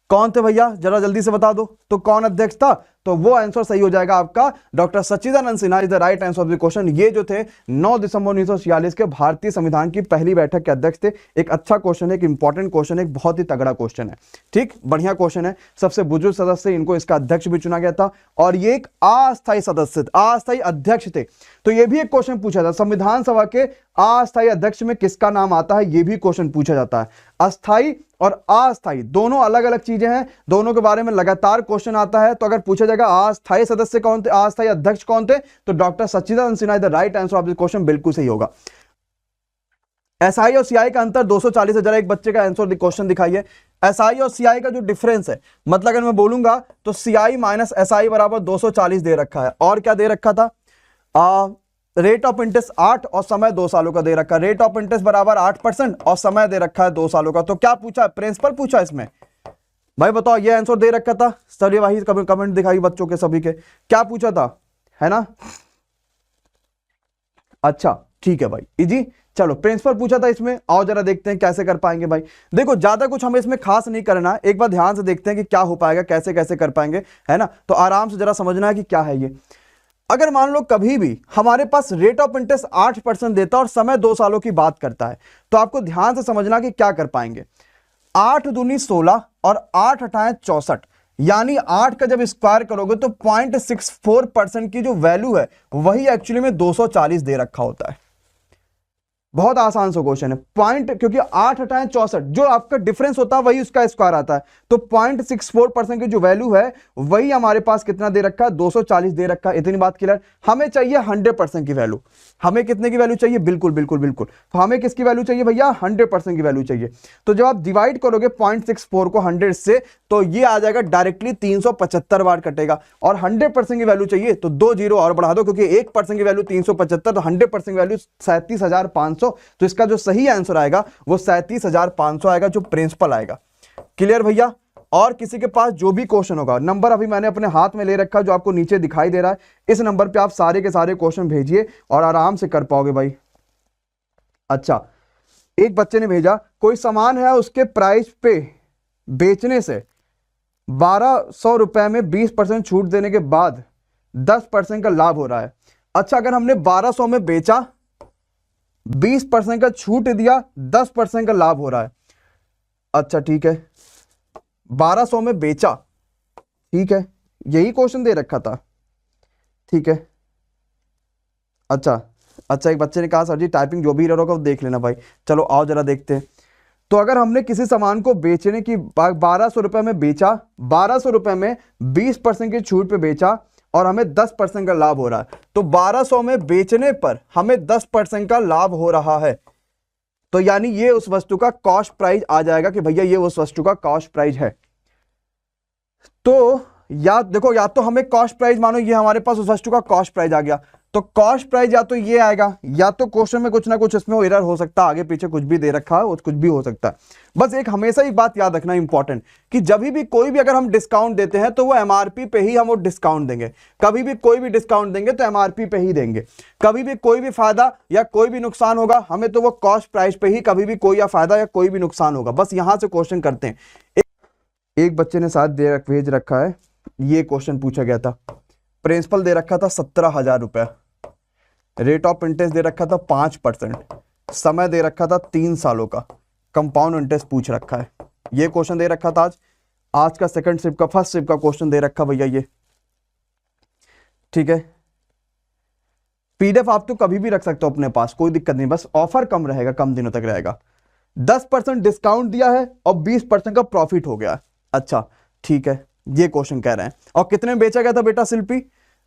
कौन थे भैया, जरा जल्दी से बता दो। तो कौन अध्यक्ष था, तो वो आंसर सही हो जाएगा आपका। Doctor Sachchidanand Sinha is the right answer of the question. ये जो थे 9 दिसंबर 1946 के भारतीय संविधान की पहली बैठक के अध्यक्ष थे। एक अच्छा क्वेश्चन है, एक इंपॉर्टेंट क्वेश्चन है, एक बहुत ही तगड़ा क्वेश्चन है। ठीक, बढ़िया क्वेश्चन है। सबसे बुजुर्ग सदस्य, इनको इसका अध्यक्ष भी चुना गया था और ये एक अस्थायी सदस्य, अस्थायी अध्यक्ष थे। तो ये भी एक क्वेश्चन पूछा था, संविधान सभा के अस्थायी अध्यक्ष में किसका नाम आता है, ये भी क्वेश्चन पूछा जाता है। अस्थायी और अस्थायी दोनों अलग अलग चीजें हैं, दोनों के बारे में लगातार क्वेश्चन आता है। तो अगर पूछा जाएगा अस्थायी सदस्य कौन थे, अस्थायी अध्यक्ष कौन थे, तो doctor Sachchidanand Sinha the right answer of this question, बिल्कुल सही होगा। एसआई और सीआई का अंतर 240 है। जरा एक बच्चे का आंसर क्वेश्चन दिखाइए। एसआई और सीआई का जो डिफरेंस है, मतलब अगर मैं बोलूंगा तो सीआई माइनस एसआई बराबर 240 दे रखा है। और क्या दे रखा था, रेट ऑफ इंटरेस्ट 8 और समय 2 सालों का दे रखा है। रेट ऑफ इंटरेस्ट बराबर 8% और समय दे रखा है 2 सालों का। तो क्या पूछा, प्रिंसिपल पूछा इसमें, भाई बताओ, ये आंसर दे रखा था। सर भाई कमेंट दिखाई बच्चों के सभी के, क्या पूछा था, है ना। अच्छा ठीक है भाई, इजी। चलो प्रिंसिपल पूछा था इसमें, आओ जरा देखते हैं कैसे कर पाएंगे भाई। देखो ज्यादा कुछ हमें इसमें खास नहीं करना, एक बार ध्यान से देखते हैं कि क्या हो पाएगा, कैसे कैसे कर पाएंगे, है ना। तो आराम से जरा समझना है कि क्या है ये। अगर मान लो कभी भी हमारे पास रेट ऑफ इंटरेस्ट 8% देता और समय 2 सालों की बात करता है, तो आपको ध्यान से समझना कि क्या कर पाएंगे। 8 दूनी 16 और 8 अठाएं 64, यानी 8 का जब स्क्वायर करोगे तो 0.64% की जो वैल्यू है वही एक्चुअली में 240 दे रखा होता है। बहुत आसान सा क्वेश्चन है। पॉइंट, क्योंकि 8 अठाएं 64 जो आपका डिफरेंस होता है वही उसका स्क्वायर आता है, तो 0.64% की जो वैल्यू है वही हमारे पास कितना दे रखा है, 240 दे रखा है। इतनी बात क्लियर। हमें चाहिए 100% की वैल्यू। हमें कितने की वैल्यू चाहिए, बिल्कुल बिल्कुल बिल्कुल, तो हमें किसकी वैल्यू चाहिए भैया, 100% की वैल्यू चाहिए। तो जब आप डिवाइड करोगे 0.64 को 100 से, तो ये आ जाएगा डायरेक्टली 375 बार कटेगा। और 100% की वैल्यू चाहिए तो 2 जीरो और बढ़ा दो, क्योंकि 1% की वैल्यू 375, तो 100% की वैल्यू 37,500। तो इसका जो सही आंसर आएगा वो 37,500 आएगा, जो प्रिंसिपल आएगा। क्लियर भैया। और किसी के पास जो भी क्वेश्चन होगा, नंबर अभी मैंने अपने हाथ में ले रखा है जो आपको नीचे दिखाई दे रहा है, इस नंबर पे आप सारे के सारे क्वेश्चन भेजिए और आराम से कर पाओगे भाई। अच्छा, एक बच्चे ने भेजा, कोई सामान है उसके प्राइस पे बेचने से 1200 रुपए में 20% छूट देने के बाद 10% का लाभ हो रहा है। अच्छा, अगर हमने 1200 में बेचा, 20% का छूट दिया, 10% का लाभ हो रहा है। अच्छा ठीक है, 1200 में बेचा, ठीक है, यही क्वेश्चन दे रखा था, ठीक है। अच्छा, एक बच्चे ने कहा सर जी टाइपिंग जो भी रहा होगा वो देख लेना भाई। चलो आओ जरा देखते हैं। तो अगर हमने किसी सामान को बेचने की 1200 रुपए में बेचा, 1200 रुपए में 20% की छूट पे बेचा और हमें 10% का लाभ हो रहा है, तो 1200 में बेचने पर हमें 10% का लाभ हो रहा है। तो यानी ये उस वस्तु का कॉस्ट प्राइस आ जाएगा कि भैया ये उस वस्तु का कॉस्ट प्राइस है। तो या देखो, या तो हमें कॉस्ट प्राइस मानो ये हमारे पास उस वस्तु का कॉस्ट प्राइस आ गया, तो कॉस्ट प्राइस या तो ये आएगा, या तो क्वेश्चन में कुछ ना कुछ इसमें एरर हो सकता है, आगे पीछे कुछ भी दे रखा है, कुछ भी हो सकता है। बस एक हमेशा एक बात याद रखना इंपॉर्टेंट, कि जब भी कोई भी अगर हम डिस्काउंट देते हैं तो वो एमआरपी पे ही हम वो डिस्काउंट देंगे। कभी भी कोई भी डिस्काउंट देंगे तो एमआरपी पे ही देंगे। कभी भी कोई भी फायदा या कोई भी नुकसान होगा हमें तो वो कॉस्ट प्राइस पे ही कभी भी कोई या फायदा या कोई भी नुकसान होगा। बस यहां से क्वेश्चन करते हैं। एक बच्चे ने साथ भेज रखा है, ये क्वेश्चन पूछा गया था। प्रिंसिपल दे रखा था 17,000 रुपए, रेट ऑफ इंटरेस्ट दे रखा था 5%, समय दे रखा था 3 सालों का, कंपाउंड इंटरेस्ट पूछ रखा है। ये क्वेश्चन दे रखा था आज का सेकंड शिफ्ट का, फर्स्ट शिफ्ट का क्वेश्चन दे रखा भैया ये, ठीक है। पीडीएफ आप तो कभी भी रख सकते हो अपने पास, कोई दिक्कत नहीं, बस ऑफर कम रहेगा, कम दिनों तक रहेगा। 10% डिस्काउंट दिया है और 20% का प्रॉफिट हो गया। अच्छा ठीक है, ये क्वेश्चन कह रहे हैं। और कितने में बेचा गया था बेटा शिल्पी?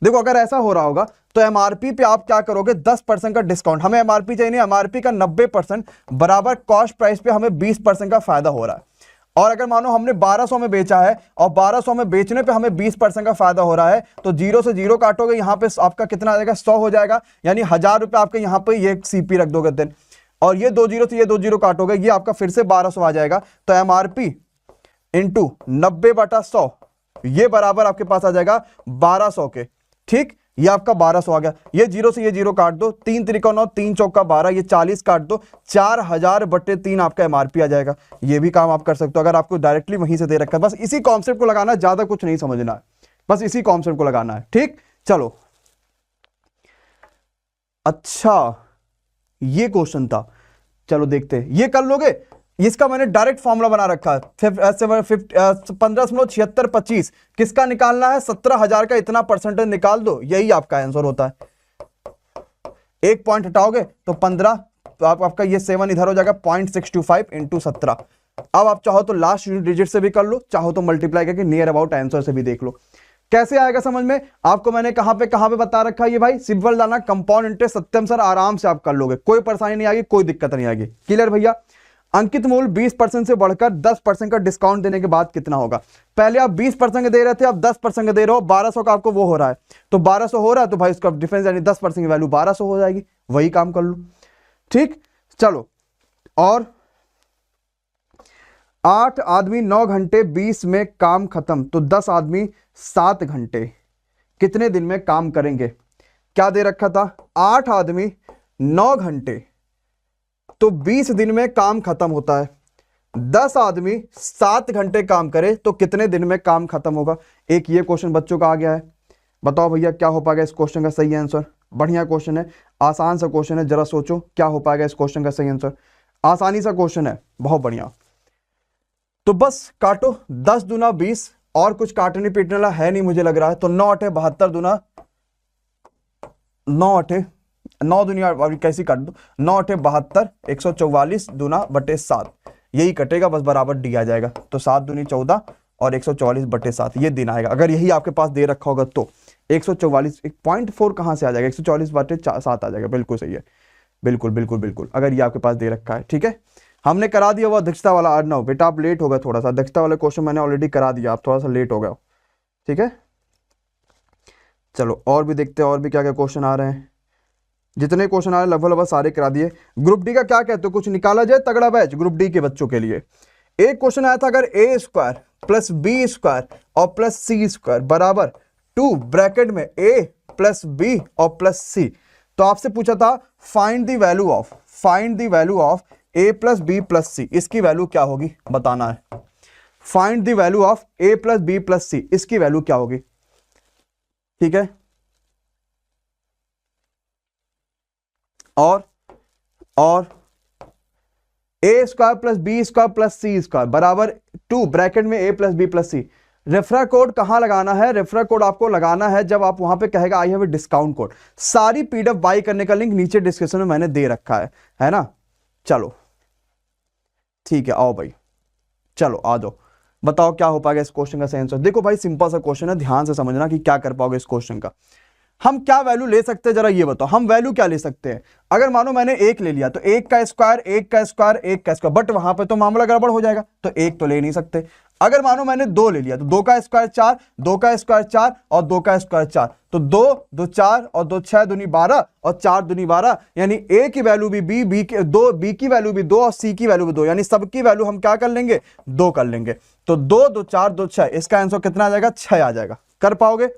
देखो अगर ऐसा हो रहा होगा तो एमआरपी पे आप क्या करोगे, 10% का डिस्काउंट। हमें एमआरपी चाहिए नहीं, एमआरपी का 90% बराबर कॉस्ट प्राइस पे हमें 20% का फायदा हो रहा है। और अगर मानो हमने 1200 में बेचा है और 1200 में बेचने पे हमें 20% का फायदा हो रहा है, तो 0 से 0 काटोगे, यहां पे आपका कितना आ जाएगा, 100 हो जाएगा। यानी 1000 रुपए आपके यहां पे ये सीपी रख दोगे दिन, और ये 2 जीरो से ये 2 जीरो काटोगे, ये आपका फिर से 1200 आ जाएगा। तो एमआरपी इंटू 90/100 ये बराबर आपके पास आ जाएगा 1200 के, ठीक। ये आपका 1200 आ गया। ये 0 से ये 0 काट दो, 3 त्रिका 9, 3 चौका 12, ये 40 काट दो, 4000/3 आपका एमआरपी आ जाएगा। ये भी काम आप कर सकते हो अगर आपको डायरेक्टली वहीं से दे रखा है। बस इसी कॉन्सेप्ट को लगाना, ज्यादा कुछ नहीं समझना है, बस इसी कॉन्सेप्ट को लगाना है, ठीक। चलो अच्छा ये क्वेश्चन था, चलो देखते हैं, ये कर लोगे। इसका मैंने डायरेक्ट फॉर्मूला बना रखा है 15.7625 किसका निकालना है, 17,000 का इतना परसेंटेज निकाल दो, यही आपका आंसर होता है। एक पॉइंट हटाओगे तो 15, तो आपका ये 7 इधर हो जाएगा 0.625 इंटू 17। अब आप चाहो तो लास्ट डिजिट से भी कर लो, चाहो तो मल्टीप्लाई करके नियर अबाउट आंसर से भी देख लो। कैसे आएगा समझ में, आपको मैंने कहां पे बता रखा है ये भाई, सिंपल डालना कंपाउंड इंटरेस्ट। सत्यम सर आराम से आप कर लोगे, कोई परेशानी नहीं आएगी, कोई दिक्कत नहीं आएगी। क्लियर भैया। अंकित मूल 20% से बढ़कर 10% का डिस्काउंट देने के बाद कितना होगा। पहले आप 20% दे रहे थे, अब 10% दे रहे हो, 1200 का आपको वो हो रहा है, तो 1200 हो रहा है तो भाई उसका डिफरेंस यानी 10% की वैल्यू 1200 हो जाएगी, वही काम कर लो, ठीक। चलो, और 8 आदमी 9 घंटे 20 में काम खत्म, तो 10 आदमी 7 घंटे कितने दिन में काम करेंगे। क्या दे रखा था, 8 आदमी 9 घंटे तो 20 दिन में काम खत्म होता है, 10 आदमी 7 घंटे काम करे तो कितने दिन में काम खत्म होगा। एक ये क्वेश्चन बच्चों का आ गया है, बताओ भैया क्या हो पाएगा इस क्वेश्चन का सही आंसर। बढ़िया क्वेश्चन है, आसान सा क्वेश्चन है, जरा सोचो क्या हो पाएगा इस क्वेश्चन का सही आंसर। आसानी सा क्वेश्चन है, बहुत बढ़िया। तो बस काटो, 10 दूना 20, और कुछ काटने पीटने वाला है नहीं मुझे लग रहा है, तो 9 8 72 दूना 9 8 9 दुनिया कैसी काट दो, 9 8 72 144 दूना बटे 7, यही कटेगा, बस बराबर डी आ जाएगा। तो 7 दूनी 14 और 144 बटे 7 ये दिन आएगा। अगर यही आपके पास दे रखा होगा तो 144 0.4 कहां से आ जाएगा, 144 बटे 7 आ जाएगा, बिल्कुल सही है, बिल्कुल बिल्कुल बिल्कुल, अगर ये आपके पास दे रखा है, ठीक है। हमने करा दिया वो अध्यक्षता वाला। अर्णव बेटा आप लेट हो गए थोड़ा सा, अध्यक्षता वाले क्वेश्चन मैंने ऑलरेडी करा दिया, आप थोड़ा सा लेट हो गए, ठीक है। चलो और भी देखते हैं और भी क्या क्या क्वेश्चन आ रहे हैं। जितने क्वेश्चन आ रहे हैं लगभग सारे करा दिए। ग्रुप डी का क्या कहते हो, कुछ निकाला जाए तगड़ा बैच ग्रुप डी के बच्चों के लिए। एक क्वेश्चन आया था, अगर A square plus B square और प्लस सी स्क्वायर बराबर 2 ब्रैकेट में ए प्लस बी और प्लस सी, तो आपसे पूछा था find the value of A plus B plus C, इसकी वैल्यू क्या होगी बताना है। Find the value of A plus B plus C, इसकी वैल्यू क्या होगी, ठीक है। और A square plus B square plus C square बराबर 2 ब्रैकेट में A plus B plus C. Referral code कहां लगाना है, रेफरल कोड आपको लगाना है जब आप वहां पे कहेगा I have a discount code. सारी पीडीएफ बाय करने का लिंक नीचे डिस्क्रिप्शन में मैंने दे रखा है ना। चलो ठीक है, आओ भाई, चलो आ जाओ, बताओ क्या हो पाएगा इस क्वेश्चन का सही आंसर। देखो भाई सिंपल सा क्वेश्चन है, ध्यान से समझना कि क्या कर पाओगे इस क्वेश्चन का। हम क्या वैल्यू ले सकते हैं जरा ये बताओ, हम वैल्यू क्या ले सकते हैं। अगर मानो मैंने 1 ले लिया तो 1 का स्क्वायर 1 का स्क्वायर 1 का स्क्वायर, बट वहां पे तो मामला गड़बड़ हो जाएगा, तो 1 तो ले नहीं सकते। अगर मानो मैंने 2 ले लिया तो 2 का स्क्वायर 4, 2 का स्क्वायर 4 और 2 का स्क्वायर 4, तो 2 2 4 और 2 6 दूनी 12 और 4 दूनी 12, यानी ए की वैल्यू भी बी की 2, बी की वैल्यू भी 2 और सी की वैल्यू भी 2, यानी सबकी वैल्यू हम क्या कर लेंगे 2 कर लेंगे। तो 2 2 4 2 6, इसका आंसर कितना आ जाएगा 6 आ जाएगा। कर पाओगे,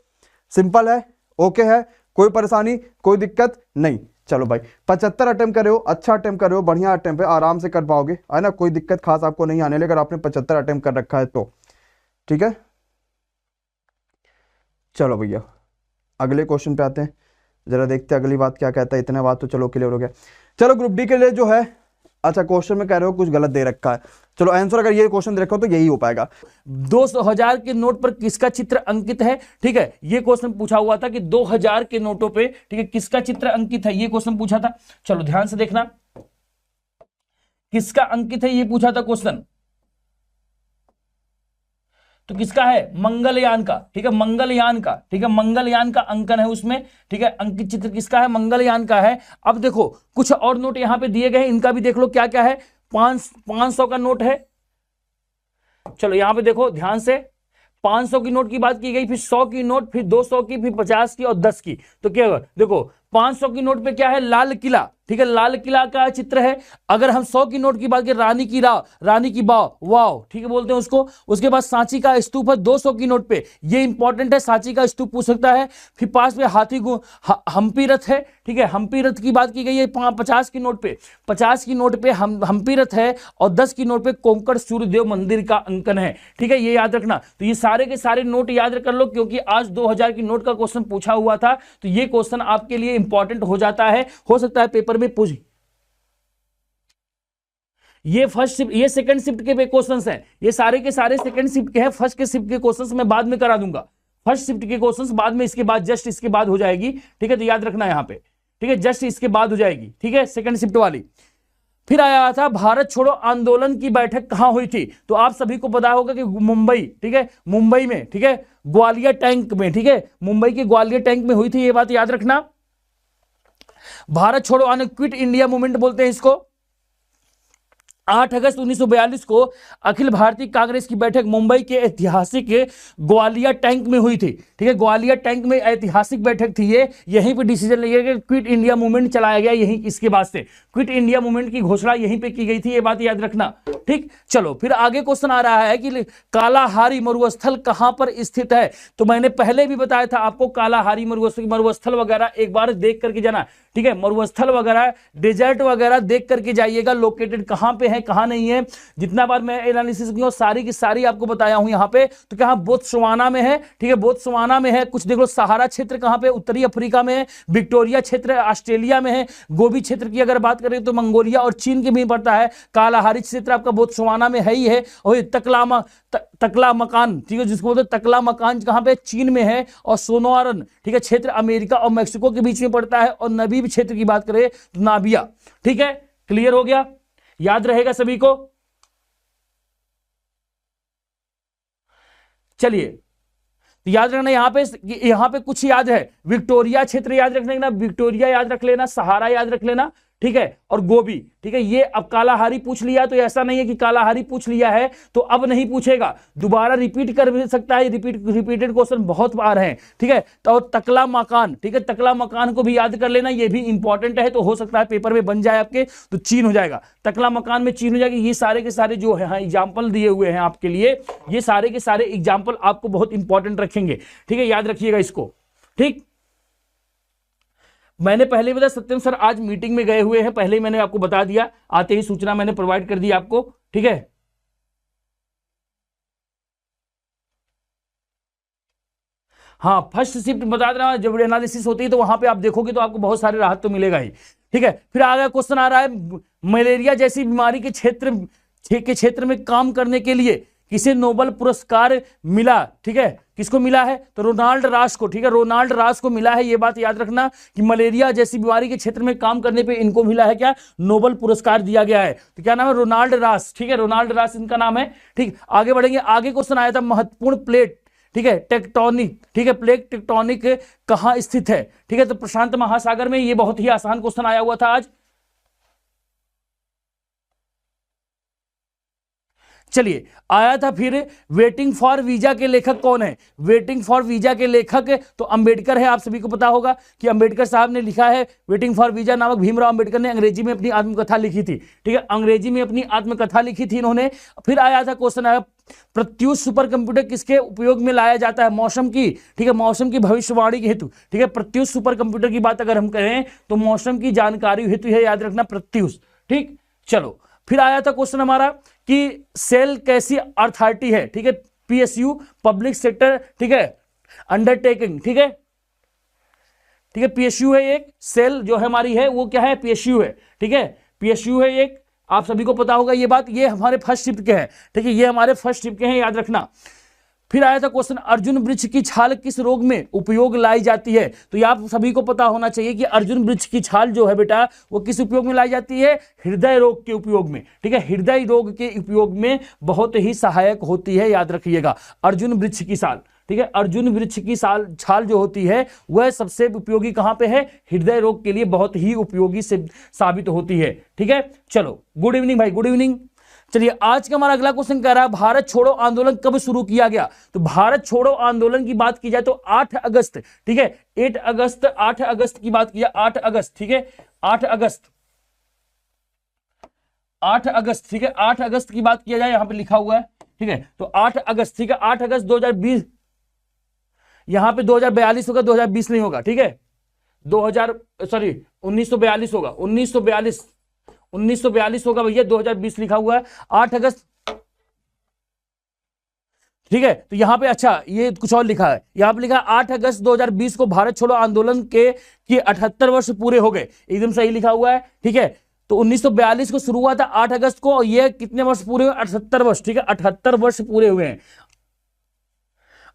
सिंपल है, ओके है, कोई परेशानी कोई दिक्कत नहीं। चलो भाई 75 अटेम्प्ट कर रहे हो, अच्छा अटेम्प्ट कर रहे हो, बढ़िया अटेम्प्ट है, आराम से कर पाओगे, है ना, कोई दिक्कत खास आपको नहीं आने लगी अगर आपने 75 अटेम्प्ट कर रखा है तो, ठीक है। चलो भैया अगले क्वेश्चन पे आते हैं, जरा देखते हैं अगली बात क्या कहता है। इतना बात तो चलो क्लियर हो गया। चलो ग्रुप डी के लिए जो है, अच्छा क्वेश्चन में कह रहे हो कुछ गलत दे रखा है, चलो आंसर अगर ये क्वेश्चन दे रखा हो तो यही हो पाएगा। 200,000 के नोट पर किसका चित्र अंकित है, ठीक है, ये क्वेश्चन पूछा हुआ था कि 2000 के नोटों पे, ठीक है, किसका चित्र अंकित है, ये क्वेश्चन पूछा था। चलो ध्यान से देखना, किसका अंकित है ये पूछा था क्वेश्चन, तो किसका है, मंगलयान का, ठीक है, मंगलयान का, ठीक है, मंगलयान का अंकन है उसमें, ठीक है, अंकित चित्र किसका है, मंगलयान का है। अब देखो कुछ और नोट यहां पे दिए गए हैं, इनका भी देख लो क्या क्या है। 500 का नोट है, चलो यहां पे देखो ध्यान से, 500 की नोट की बात की गई, फिर 100 की नोट, फिर 200 की, फिर 50 की और 10 की, तो क्या होगा देखो 500 की नोट पे क्या है, लाल किला, ठीक है, लाल किला का चित्र है। अगर हम 100 की नोट की बात करें, रानी की राव, रानी की बाव, वाव, ठीक है बोलते हैं उसको। उसके बाद सांची का स्तूप है 200 की नोट पे, ये इंपॉर्टेंट है, सांची का स्तूप पूछ सकता है। फिर पास में हम्पी रथ है, ठीक है, हम्पी रथ की बात की गई है 50 की नोट पे, 50 की नोट पे हम्पी रथ है, और 10 की नोट पे कोंकण सूर्यदेव मंदिर का अंकन है, ठीक है, ये याद रखना। तो ये सारे के सारे नोट याद कर लो, क्योंकि आज 2000 की नोट का क्वेश्चन पूछा हुआ था, तो ये क्वेश्चन आपके लिए इंपॉर्टेंट हो जाता है, हो सकता है पेपर में पूछ। ये फर्स्ट शिफ्ट, ये सेकंड शिफ्ट के क्वेश्चंस हैं, ये सारे के सारे सेकंड शिफ्ट के हैं। फर्स्ट के शिफ्ट के क्वेश्चंस मैं बाद में करा दूंगा, फर्स्ट शिफ्ट के क्वेश्चंस बाद में, इसके बाद जस्ट इसके बाद हो जाएगी, ठीक है, तो याद रखना यहां पे, ठीक है, जस्ट इसके बाद हो जाएगी, ठीक है, सेकंड शिफ्ट वाली। फिर आया था भारत छोड़ो आंदोलन की बैठक कहां हुई थी, तो आप सभी को पता होगा कि मुंबई, ठीक है, मुंबई में, ठीक है, ग्वालियर टैंक में, ठीक है, मुंबई के ग्वालियर टैंक में हुई थी, ये बात याद रखना। भारत छोड़ो आंदोलन, क्विट इंडिया मूवमेंट बोलते हैं इसको। 8 अगस्त 1942 को अखिल भारतीय कांग्रेस की बैठक मुंबई के ऐतिहासिक ग्वालियर टैंक में हुई थी, ठीक है, ग्वालियर टैंक में ऐतिहासिक बैठक थी ये, यहीं पे डिसीजन लिया गया, क्विट इंडिया मूवमेंट चलाया गया यहीं, इसके बाद से क्विट इंडिया मूवमेंट की घोषणा यहीं पे की गई थी, ये बात याद रखना, ठीक। चलो फिर आगे क्वेश्चन आ रहा है कि कालाहारी मरुस्थल कहां पर स्थित है, तो मैंने पहले भी बताया था आपको, कालाहारी मरुस्थल वगैरह एक बार देख करके जाना, ठीक है, मरुस्थल वगैरह डेजर्ट वगैरह देख करके जाइएगा, लोकेटेड कहां पे है कहां नहीं है। जितना बार मैं एनालिसिस की सारी की सारी आपको बताया हूं यहां पे, तो कहां बोत्सवाना में है, ठीक है, बोत्सवाना में है। कुछ देख लो, सहारा क्षेत्र कहां पे, उत्तरी अफ्रीका में है। विक्टोरिया क्षेत्र ऑस्ट्रेलिया में है। गोबी क्षेत्र की अगर बात करें तो मंगोलिया और चीन के भी पड़ता है। कालाहारी क्षेत्र आपका बोत्सवाना में है ही है। और तकला मकान, ठीक है, जिसको बोलते हैं तकला मकान, कहां पे, चीन में है। और सोनोआरन, ठीक है, क्षेत्र अमेरिका और मैक्सिको के बीच में पड़ता है। और नबीब क्षेत्र की बात करें तो नाबिया, ठीक है, क्लियर हो गया, याद रहेगा सभी को। चलिए तो याद रखना, यहां पे कुछ याद है, विक्टोरिया क्षेत्र याद रखना, विक्टोरिया याद रख लेना, सहारा याद रख लेना, ठीक है, और गोबी, ठीक है। ये अब कालाहारी पूछ लिया, तो ऐसा नहीं है कि कालाहारी पूछ लिया है तो अब नहीं पूछेगा, दोबारा रिपीट कर सकता है, रिपीटेड क्वेश्चन बहुत बार हैं, ठीक है। तो तकला मकान, ठीक है, तकला मकान को भी याद कर लेना, ये भी इंपॉर्टेंट है, तो हो सकता है पेपर में बन जाए आपके, तो चीन हो जाएगा, तकला मकान में चीन हो जाएगा। ये सारे के सारे जो है एग्जाम्पल दिए हुए हैं आपके लिए, ये सारे के सारे एग्जाम्पल आपको बहुत इंपॉर्टेंट रखेंगे, ठीक है, याद रखिएगा इसको, ठीक। मैंने पहले बताया, सत्यम सर आज मीटिंग में गए हुए हैं, पहले ही मैंने आपको बता दिया, आते ही सूचना मैंने प्रोवाइड कर दी आपको, ठीक है। हाँ, फर्स्ट शिफ्ट बता रहा हूं, जब एनालिसिस होती है तो वहां पे आप देखोगे तो आपको बहुत सारे राहत तो मिलेगा ही, ठीक है। फिर आगे क्वेश्चन आ रहा है, मलेरिया जैसी बीमारी के क्षेत्र में काम करने के लिए किसे नोबेल पुरस्कार मिला, ठीक है, किसको मिला है, तो रोनाल्ड रास को, ठीक है, रोनाल्ड रास को मिला है। ये बात याद रखना कि मलेरिया जैसी बीमारी के क्षेत्र में काम करने पे इनको मिला है क्या, नोबेल पुरस्कार दिया गया है। तो क्या नाम है, रोनाल्ड रास, ठीक है, रोनाल्ड रास इनका नाम है, ठीक। आगे बढ़ेंगे, आगे क्वेश्चन आया था महत्वपूर्ण प्लेट, ठीक है, टेक्टोनिक, ठीक है, प्लेट टेक्टोनिक कहां स्थित है, ठीक है, तो प्रशांत महासागर में। ये बहुत ही आसान क्वेश्चन आया हुआ था आज। चलिए आया था फिर, वेटिंग फॉर वीजा के लेखक कौन है, वेटिंग फॉर वीजा के लेखक तो अंबेडकर है। आप सभी को पता होगा कि अंबेडकर साहब ने लिखा है वेटिंग फॉर वीजा नामक, भीमराव अंबेडकर ने अंग्रेजी में अपनी आत्मकथा लिखी थी, ठीक है, अंग्रेजी में अपनी आत्मकथा लिखी थी इन्होंने। फिर आया था क्वेश्चन आया, प्रत्यूष सुपर कंप्यूटर किसके उपयोग में लाया जाता है, मौसम की, ठीक है, मौसम की भविष्यवाणी के हेतु, ठीक है। प्रत्यूष सुपर कंप्यूटर की बात अगर हम करें तो मौसम की जानकारी हेतु है, याद रखना प्रत्यूष, ठीक। चलो फिर आया था क्वेश्चन हमारा कि सेल कैसी अथॉरिटी है, ठीक है, पीएसयू, पब्लिक सेक्टर, ठीक है, अंडरटेकिंग, ठीक है, ठीक है, पीएसयू है एक, सेल जो है हमारी है वो क्या है, पीएसयू है, ठीक है, पीएसयू है एक, आप सभी को पता होगा ये बात। ये हमारे फर्स्ट शिफ्ट के हैं, ठीक है, ये हमारे फर्स्ट शिफ्ट के हैं, याद रखना। फिर आया था क्वेश्चन, अर्जुन वृक्ष की छाल किस रोग में उपयोग लाई जाती है, तो ये आप सभी को पता होना चाहिए कि अर्जुन वृक्ष की छाल जो है बेटा वो किस उपयोग में लाई जाती है, हृदय रोग के उपयोग में, ठीक है, हृदय रोग के उपयोग में बहुत ही सहायक होती है, याद रखिएगा, अर्जुन वृक्ष की छाल, ठीक है, अर्जुन वृक्ष की छाल जो होती है वह सबसे उपयोगी कहां पे है, हृदय रोग के लिए बहुत ही उपयोगी से साबित होती है, ठीक है। चलो गुड इवनिंग भाई, गुड इवनिंग। चलिए आज का हमारा अगला क्वेश्चन कह रहा है, भारत छोड़ो आंदोलन कब शुरू किया गया, तो भारत छोड़ो आंदोलन की बात की जाए तो 8 अगस्त, ठीक है, 8 अगस्त की बात किया, 8 अगस्त, ठीक है, 8 अगस्त, 8 अगस्त, ठीक है, 8 अगस्त की बात किया जाए, यहां पे लिखा हुआ है, ठीक है, तो 8 अगस्त, ठीक है, 8 अगस्त 2020, यहां पे 2042 होगा, 2020 नहीं होगा, ठीक है, 1942 होगा, 1942 होगा भैया, 2020 लिखा हुआ है, 8 अगस्त, ठीक है। तो यहां पे अच्छा ये कुछ और लिखा है, यहां पे लिखा है 8 अगस्त 2020 को भारत छोड़ो आंदोलन के 78 वर्ष पूरे हो गए, एकदम सही लिखा हुआ है, ठीक है। तो 1942 को शुरू हुआ था 8 अगस्त को, और ये कितने वर्ष पूरे हुए, 78 वर्ष, ठीक है, 78 वर्ष पूरे हुए हैं,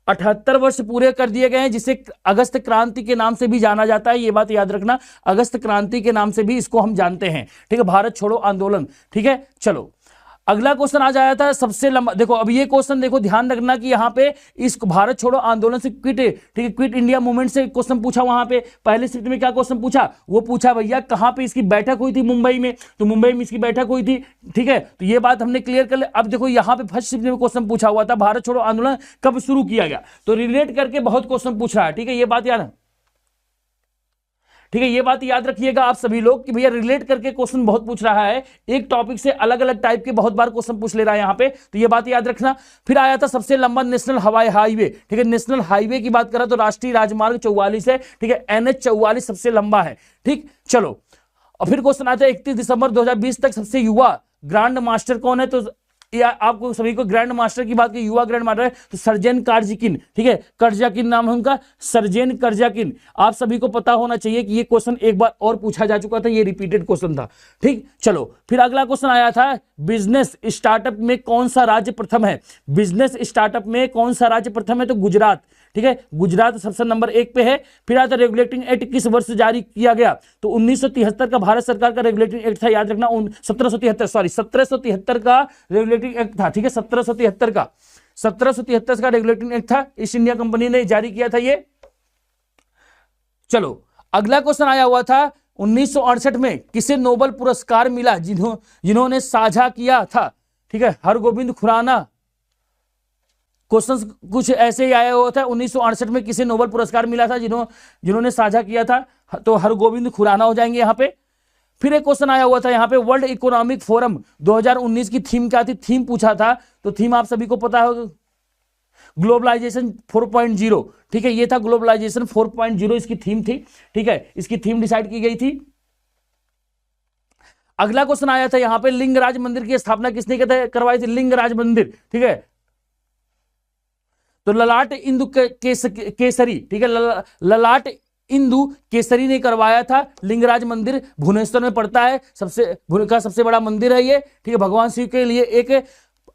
78 वर्ष पूरे कर दिए गए हैं, जिसे अगस्त क्रांति के नाम से भी जाना जाता है, ये बात याद रखना, अगस्त क्रांति के नाम से भी इसको हम जानते हैं, ठीक है, भारत छोड़ो आंदोलन, ठीक है। चलो अगला क्वेश्चन आ जाया था सबसे लंबा, देखो अब ये क्वेश्चन देखो ध्यान रखना कि यहां पे इस भारत छोड़ो आंदोलन से क्विट, ठीक है, क्विट इंडिया मूवमेंट से क्वेश्चन पूछा, वहां पे पहले शिफ्ट में क्या क्वेश्चन पूछा, वो पूछा भैया कहां पे इसकी बैठक हुई थी, मुंबई में, तो मुंबई में इसकी बैठक हुई थी, ठीक है, तो ये बात हमने क्लियर कर ले। अब देखो यहां पे फर्स्ट शिफ्ट में क्वेश्चन पूछा हुआ था भारत छोड़ो आंदोलन कब शुरू किया गया, तो रिलेट करके बहुत क्वेश्चन पूछ रहा है, ठीक है, ये बात याद, ठीक है, ये बात याद रखिएगा आप सभी लोग कि भैया रिलेट करके क्वेश्चन बहुत पूछ रहा है, एक टॉपिक से अलग अलग टाइप के बहुत बार क्वेश्चन पूछ ले रहा है यहां पे, तो ये बात याद रखना। फिर आया था सबसे लंबा नेशनल हवाई हाईवे, ठीक है, नेशनल हाईवे की बात करा तो राष्ट्रीय राजमार्ग 44 है, ठीक है, NH 44 सबसे लंबा है, ठीक। चलो और फिर क्वेश्चन आता है 31 दिसंबर 2020 तक सबसे युवा ग्रैंड मास्टर कौन है, तो या आपको सभी को ग्रैंड मास्टर की बात की, युवा ग्रैंड मास्टर है तो सर्जेन कार्जाकिन, ठीक है, कर्जाकिन नाम है उनका, सर्जेन कर्जाकिन, आप सभी को पता होना चाहिए कि ये क्वेश्चन एक बार और पूछा जा चुका था, ये रिपीटेड क्वेश्चन था, ठीक। चलो फिर अगला क्वेश्चन आया था बिजनेस स्टार्टअप में कौन सा राज्य प्रथम है, बिजनेस स्टार्टअप में कौन सा राज्य प्रथम है, तो गुजरात, ठीक है, गुजरात सबसे नंबर 1 पे है। फिर आता रेगुलेटिंग एक्ट किस वर्ष जारी किया गया, तो 1973 का भारत सरकार का रेगुलेटिंग एक्ट था, याद रखना 1773 का रेगुलेटिंग एक्ट था, ठीक है, 1773 का रेगुलेटिंग एक्ट था, ईस्ट इंडिया कंपनी ने जारी किया था ये। चलो अगला क्वेश्चन आया हुआ था 1968 में किसे नोबेल पुरस्कार मिला, जिन्होंने साझा किया था, ठीक है, हरगोविंद खुराना, क्वेश्चन कुछ ऐसे ही आया हुआ था, 1968 में किसे नोबेल पुरस्कार मिला था, जिन्होंने साझा किया था, तो हरगोविंद खुराना हो जाएंगे यहां पे। फिर एक क्वेश्चन आया हुआ था यहां पे वर्ल्ड इकोनॉमिक फोरम 2019 की थीम क्या थी, थीम पूछा था, तो थीम आप सभी को पता होगा ग्लोबलाइजेशन 4.0, ठीक है, ये था ग्लोबलाइजेशन 4.0 इसकी थीम थी, ठीक है, इसकी थीम डिसाइड की गई थी। अगला क्वेश्चन आया था यहां पे लिंगराज मंदिर की स्थापना किसने करवाई थी, लिंगराज मंदिर, ठीक है, तो ललाट इंदु केसरी, ठीक है, ललाट इंदु केसरी ने करवाया था, लिंगराज मंदिर भुवनेश्वर में पड़ता है, सबसे बड़ा मंदिर है ये, ठीक है, भगवान शिव के लिए एक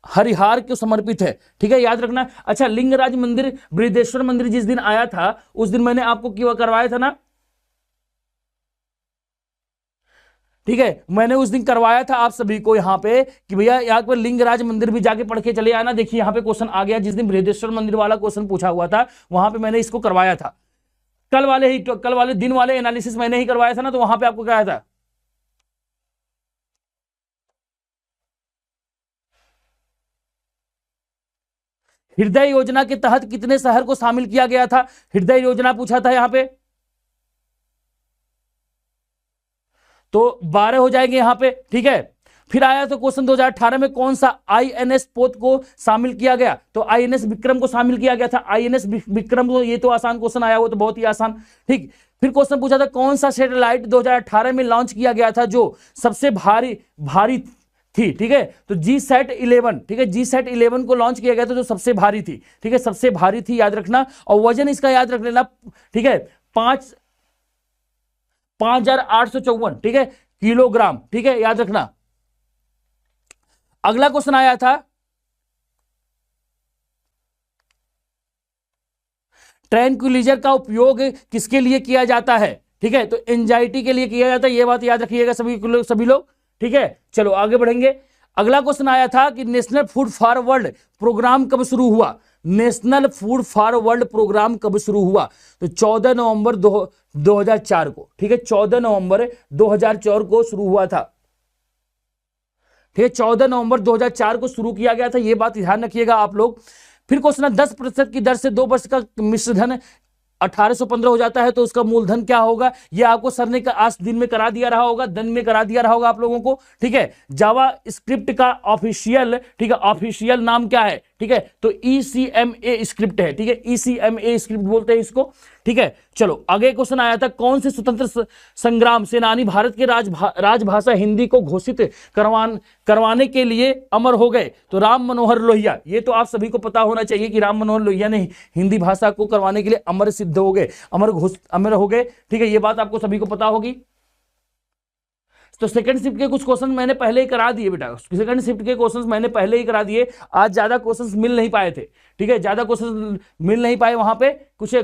हरिहार को समर्पित है, ठीक है, याद रखना। अच्छा लिंगराज मंदिर बृहदेश्वर मंदिर जिस दिन आया था उस दिन मैंने आपको क्यों करवाया था ना, ठीक है, मैंने उस दिन करवाया था आप सभी को यहां पे कि भैया यहाँ पर लिंगराज मंदिर भी जाके पढ़ के चले आना। देखिए यहां पे क्वेश्चन आ गया, जिस दिन बृहदेश्वर मंदिर वाला क्वेश्चन पूछा हुआ था वहां पे मैंने इसको करवाया था, कल वाले दिन वाले एनालिसिस मैंने ही करवाया था ना, तो वहां पे आपको क्या था, हृदय योजना के तहत कितने शहर को शामिल किया गया था, हृदय योजना पूछा था यहां पे, तो 12 हो जाएंगे यहां पे, ठीक है। फिर आया तो क्वेश्चन 2018 में कौन सा INS पोत को शामिल किया गया, तो INS विक्रम को शामिल किया गया था, INS विक्रम को, ये तो आसान क्वेश्चन आया हुआ, तो बहुत ही आसान, ठीक। फिर क्वेश्चन पूछा था कौन सा सैटेलाइट 2018 में लॉन्च किया गया था जो सबसे भारी थी, ठीक है, तो GSAT-11, ठीक है, GSAT-11 को लॉन्च किया गया था जो सबसे भारी थी, ठीक है, सबसे भारी थी, याद रखना। और वजन इसका याद रख लेना, ठीक है, 5,854, ठीक है, किलोग्राम, ठीक है, याद रखना। अगला क्वेश्चन आया था ट्रैंक्विलाइजर का उपयोग किसके लिए किया जाता है, ठीक है, तो एंजाइटी के लिए किया जाता है, ये बात याद रखिएगा सभी लोग, ठीक है। चलो आगे बढ़ेंगे। अगला क्वेश्चन आया था कि national food for world program कब शुरू हुआ, national food for world program कब शुरू हुआ, तो 14 नवंबर 2004 को, ठीक है, 14 नवंबर 2004 को शुरू हुआ था, ठीक है, 14 नवंबर 2004 को शुरू किया गया था, ये बात ध्यान रखिएगा आप लोग। फिर क्वेश्चन है 10% की दर से 2 वर्ष का मिश्रधन 1815 हो जाता है तो उसका मूलधन क्या होगा, ये आपको सर ने आज दिन में करा दिया रहा होगा, दिन में करा दिया रहा होगा आप लोगों को। ठीक है, जावा स्क्रिप्ट का ऑफिशियल, ठीक है, ऑफिशियल नाम क्या है, ठीक है, तो ECMA स्क्रिप्ट है। ठीक है, ECMA स्क्रिप्ट बोलते हैं इसको। ठीक है, चलो आगे क्वेश्चन आया था, कौन से स्वतंत्र संग्राम सेनानी भारत के राजभाषा हिंदी को घोषित करवाने के लिए अमर हो गए, तो राम मनोहर लोहिया। ये तो आप सभी को पता होना चाहिए कि राम मनोहर लोहिया ने हिंदी भाषा को करवाने के लिए अमर सिद्ध हो गए, अमर हो गए। ठीक है, ये बात आपको सभी को पता होगी। तो सेकंड शिफ्ट के कुछ क्वेश्चन मैंने पहले ही करा दिए बेटा, सेकंड शिफ्ट के क्वेश्चंस मैंने पहले ही करा दिए, आज ज्यादा क्वेश्चंस मिल नहीं पाए थे। ठीक है, ज्यादा क्वेश्चंस मिल नहीं पाए वहां पे, कुछ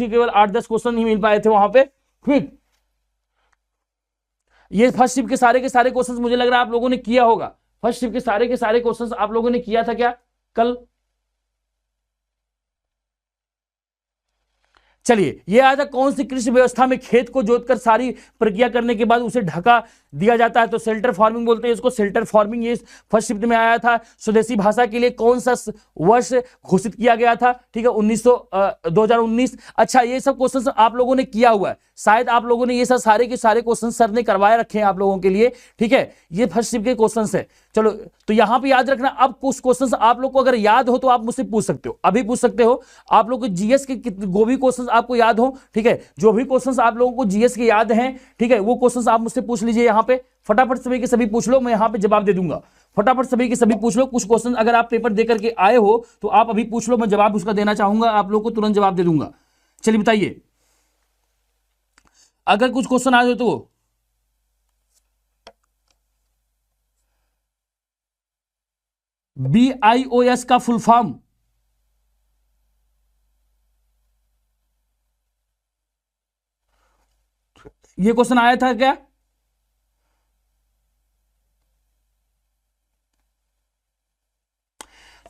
ही केवल 8-10 क्वेश्चन ही मिल पाए थे वहां पे। ठीक, ये फर्स्ट शिफ्ट के सारे क्वेश्चंस मुझे लग रहा है आप लोगों ने किया होगा। फर्स्ट शिफ्ट के सारे क्वेश्चंस आप लोगों ने किया था क्या कल? चलिए, ये आया था, कौन सी कृषि व्यवस्था में खेत को जोतकर सारी प्रक्रिया करने के बाद उसे ढका दिया जाता है, तो शेल्टर फार्मिंग बोलते हैं इसको, शेल्टर फार्मिंग। ये फर्स्ट शिफ्ट में आया था। स्वदेशी भाषा के लिए कौन सा वर्ष घोषित किया गया था? ठीक है, 2019। अच्छा, ये सब क्वेश्चन आप लोगों ने किया हुआ है, शायद आप लोगों ने ये सब सारे के सारे क्वेश्चन सर ने करवाए रखे हैं आप लोगों के लिए। ठीक है, ये फर्स्ट शिफ्ट के क्वेश्चन है। चलो, तो यहां पे याद रखना, अब कुछ क्वेश्चन आप लोग को अगर याद हो तो आप मुझसे पूछ सकते हो, अभी पूछ सकते हो। आप लोग को जीएस के जो भी क्वेश्चन आपको याद हो, ठीक है, जो भी क्वेश्चन आप लोगों को जीएस के याद हैं, ठीक है, वो क्वेश्चन आप मुझसे पूछ लीजिए। यहां पे फटाफट सभी के सभी पूछ लो, मैं यहां पे जवाब दे दूंगा। फटाफट सभी के सभी पूछ लो। कुछ क्वेश्चन अगर आप पेपर दे करके आए हो तो आप अभी पूछ लो, मैं जवाब उसका देना चाहूंगा, आप लोग को तुरंत जवाब दे दूंगा। चलिए बताइए, अगर कुछ क्वेश्चन आ जाए तो। BIOS का फुल फॉर्म, ये क्वेश्चन आया था क्या?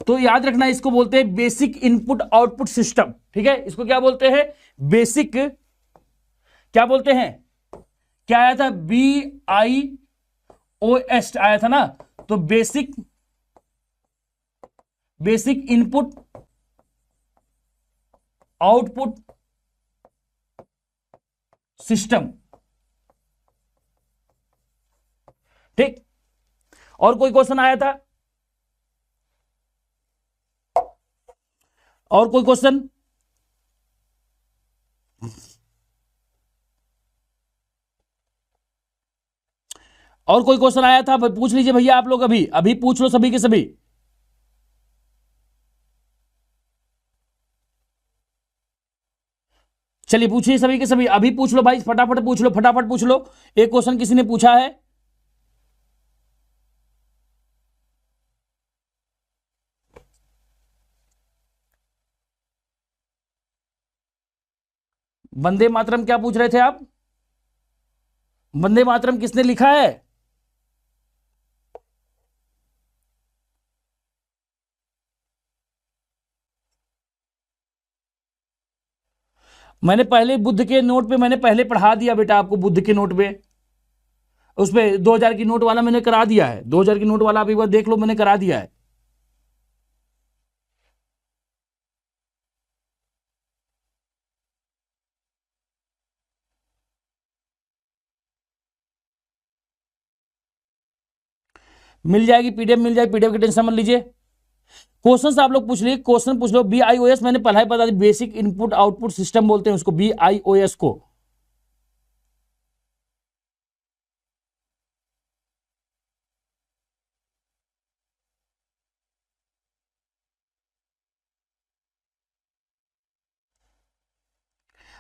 तो याद रखना, इसको बोलते हैं बेसिक इनपुट आउटपुट सिस्टम। ठीक है, इसको क्या बोलते हैं? बेसिक, क्या बोलते हैं? क्या आया था? BIOS आया था ना, तो बेसिक इनपुट आउटपुट सिस्टम। ठीक, और कोई क्वेश्चन आया था? और कोई क्वेश्चन? और कोई क्वेश्चन आया था? पूछ लीजिए भैया, आप लोग अभी अभी पूछ लो सभी के सभी। चलिए पूछिए सभी के सभी, अभी पूछ लो भाई, फटाफट पूछ लो, फटाफट पूछ लो। एक क्वेश्चन किसी ने पूछा है, वंदे मातरम क्या पूछ रहे थे आप? वंदे मातरम किसने लिखा है? मैंने पहले बुद्ध के नोट पे मैंने पहले पढ़ा दिया बेटा आपको, बुद्ध के नोट पे, उस पे 2000 की नोट वाला मैंने करा दिया है। 2000 की नोट वाला आप एक बार देख लो, मैंने करा दिया है। मिल जाएगी पीडीएफ, मिल जाएगी पीडीएफ की टेंशन मत लीजिए। क्वेश्चन आप लोग पूछ लीजिए, क्वेश्चन पूछ लो। BIOS मैंने पढ़ा है, बता दी, बेसिक इनपुट आउटपुट सिस्टम बोलते हैं उसको, BIOS को।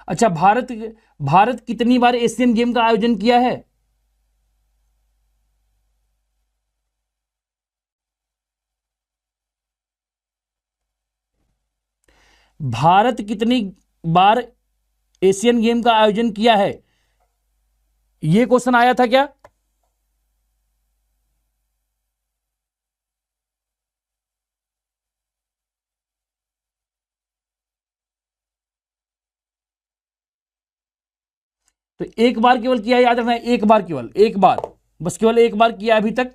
अच्छा, भारत कितनी बार एशियन गेम का आयोजन किया है? भारत कितनी बार एशियन गेम का आयोजन किया है, यह क्वेश्चन आया था क्या? तो एक बार केवल किया है, याद रखना, एक बार, केवल एक बार, बस केवल एक बार किया अभी तक।